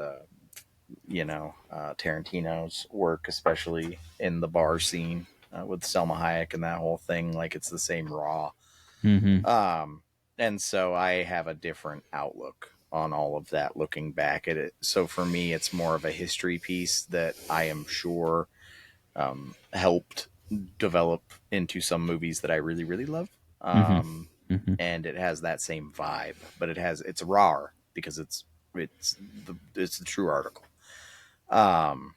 Tarantino's work, especially in the bar scene with Selma Hayek and that whole thing. Like it's the same raw. Mm-hmm. And so I have a different outlook on all of that looking back at it. So for me, it's more of a history piece that I am sure helped develop into some movies that I really, really love. Mm-hmm. Um, Mm-hmm. and it has that same vibe, but it's raw because it's the true article. Um,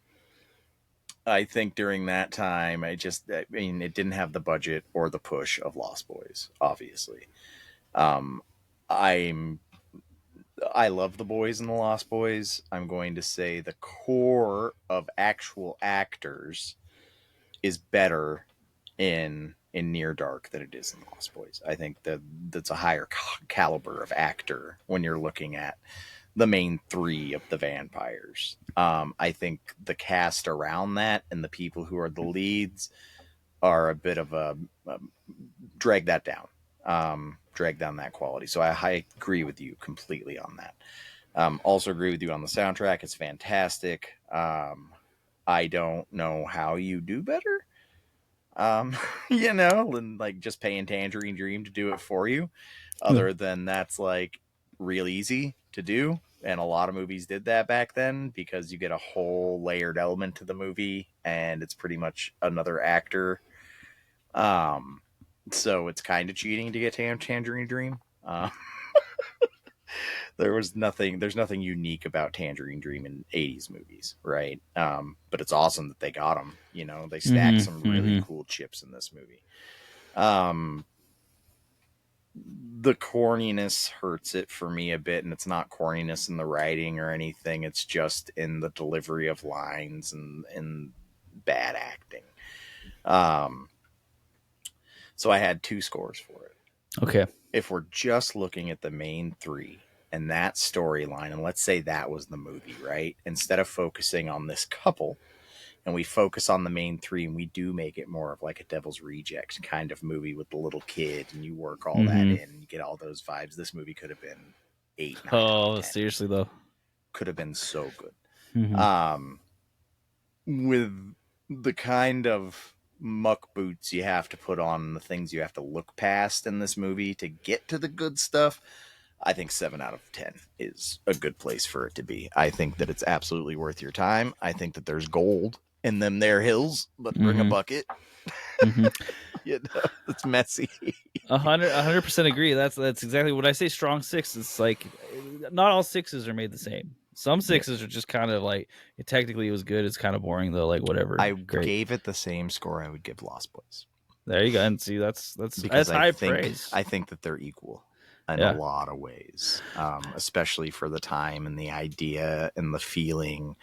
I think during that time, I mean, it didn't have the budget or the push of Lost Boys, obviously. Um, I'm I love the boys and the Lost Boys. I'm going to say the core of actual actors is better in Near Dark than it is in Lost Boys. I think that's a higher caliber of actor when you're looking at the main three of the vampires. I think the cast around that and the people who are the leads are a bit of a drag that down, drag down that quality. So I agree with you completely on that. Also agree with you on the soundtrack. It's fantastic. I don't know how you do better. And like just paying Tangerine Dream to do it for you. Other than that's like real easy to do. And a lot of movies did that back then because you get a whole layered element to the movie and it's pretty much another actor. Um, so it's kind of cheating to get Tangerine Dream. There's nothing unique about Tangerine Dream in 80s movies, right? But it's awesome that they got them. They stacked some really Mm-hmm. cool chips in this movie. Um, the corniness hurts it for me a bit, and it's not corniness in the writing or anything. It's just in the delivery of lines and bad acting. Um, so I had two scores for it. Okay. If we're just looking at the main three and that storyline, and let's say that was the movie, right? Instead of focusing on this couple, and we focus on the main three, and we do make it more of like a Devil's Reject kind of movie with the little kid, and you work all that Mm-hmm. in, and you get all those vibes. This movie could have been 8, 9 out of Oh, 10. seriously though. Could have been so good. Mm-hmm. Um, with the kind of muck boots you have to put on, the things you have to look past in this movie to get to the good stuff, I think 7 out of 10 is a good place for it to be. I think that it's absolutely worth your time. I think that there's gold in them there hills, but bring a Mm-hmm. bucket. Mm-hmm. It's messy. 100% agree. That's exactly what I say. Strong six. It's like not all sixes are made the same. Some sixes are just kind of like technically it was good. It's kind of boring though. Like whatever. I Great. gave it the same score I would give Lost Boys There you go. And see, that's because high praise. I think that they're equal in a Yeah. lot of ways, especially for the time and the idea and the feeling.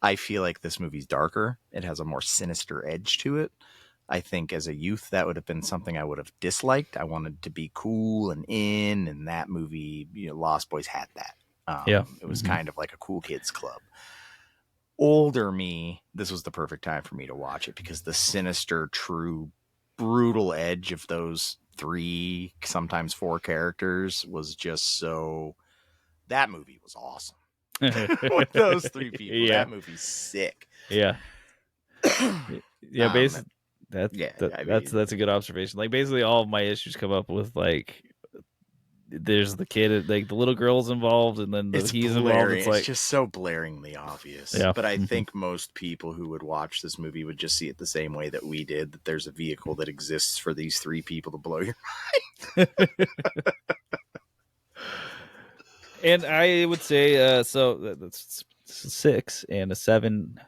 I feel like this movie's darker. It has a more sinister edge to it. I think as a youth, that would have been something I would have disliked. I wanted to be cool and in, and that movie, Lost Boys had that. Yeah. It was Mm-hmm. kind of like a cool kids club. Older me, this was the perfect time for me to watch it because the sinister, true, brutal edge of those three, sometimes four characters was just so. That movie was awesome. With those three people, Yeah. that movie's sick. Yeah. Yeah. Um, Basically, that, yeah, that I that's mean, that's a good observation. Like basically, all of my issues come up with like there's the kid, like the little girl's involved, and then it's he's involved. It's blaring. It's like just so blaringly obvious. yeah. But I Mm-hmm. think most people who would watch this movie would just see it the same way that we did. That there's a vehicle that exists for these three people to blow your. And I would say so that's 6 and a 7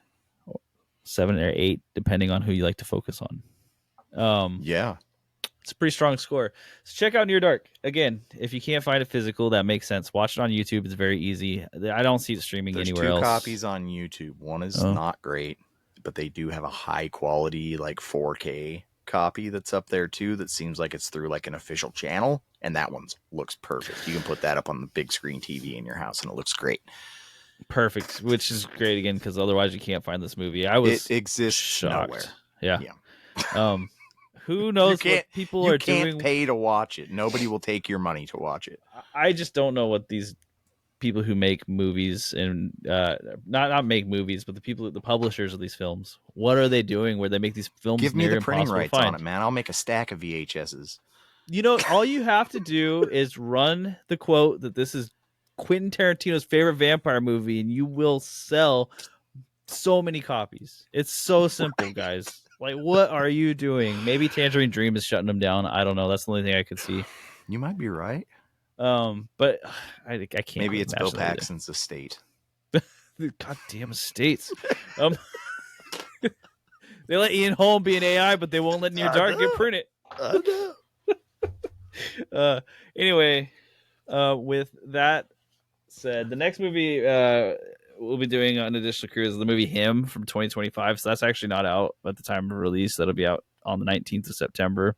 or 8 depending on who you like to focus on. Yeah. It's a pretty strong score. So check out Near Dark. Again, if you can't find it physical, that makes sense. Watch it on YouTube. It's very easy. I don't see it streaming There's anywhere two else. copies on YouTube. One is Oh, not great, but they do have a high quality, like 4K copy that's up there too. That seems like it's through like an official channel, and that one looks perfect. You can put that up on the big screen TV in your house, and it looks great. perfect, which is great again because otherwise you can't find this movie. I It was exists shocked. nowhere. Yeah. Yeah. Who You knows can't what people you are can't doing? pay to watch it. Nobody will take your money to watch it. I just don't know what these people who make movies and not make movies, but the publishers of these films. What are they doing where they make these films Give me near the printing impossible to rights on find? it, man. I'll make a stack of VHSs. You know, all you have to do is run the quote that this is Quentin Tarantino's favorite vampire movie, and you will sell so many copies. It's so simple, guys. Like, what are you doing? Maybe Tangerine Dream is shutting them down. I don't know. That's the only thing I could see. You might be right. But I can't. Maybe it's Bill that Paxton's estate. The goddamn estates. They let Ian Holm be an AI, but they won't let Near Dark get printed. Anyway, with that said, the next movie we'll be doing on Additional Crew is the movie Him from 2025. So that's actually not out at the time of release. That'll be out on the 19th of September.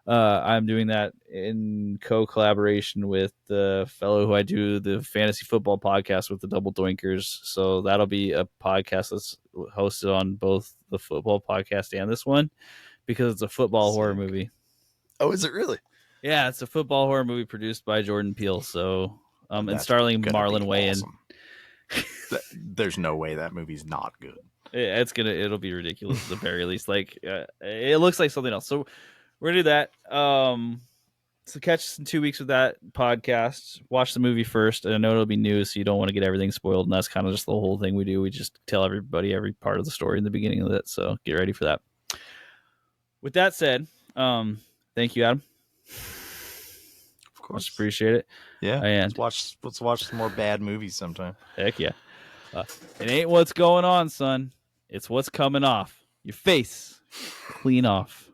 I'm doing that in co-collaboration with the fellow who I do the fantasy football podcast with, the Double Doinkers. So that'll be a podcast that's hosted on both the football podcast and this one, because it's a football horror movie. Oh, is it really? Yeah, it's a football horror movie produced by Jordan Peele. So and starring Marlon Wayans. There's no way that movie's not good. It'll be ridiculous at the very least. Like it looks like something else. So we're gonna do that. So catch us in 2 weeks with that podcast. Watch the movie first, and I know it'll be new, so you don't want to get everything spoiled. And that's kind of just the whole thing we do. We just tell everybody every part of the story in the beginning of it. So get ready for that. With that said, thank you, Adam. Of course, much appreciate it. Yeah, and let's watch some more bad movies sometime. Heck yeah. It ain't what's going on, son. It's what's coming off your face. Clean off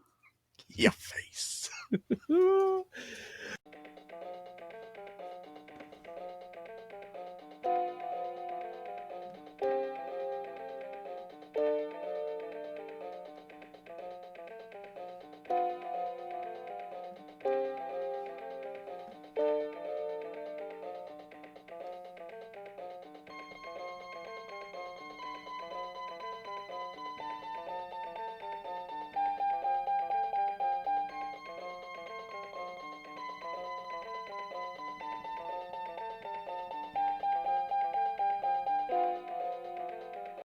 your face.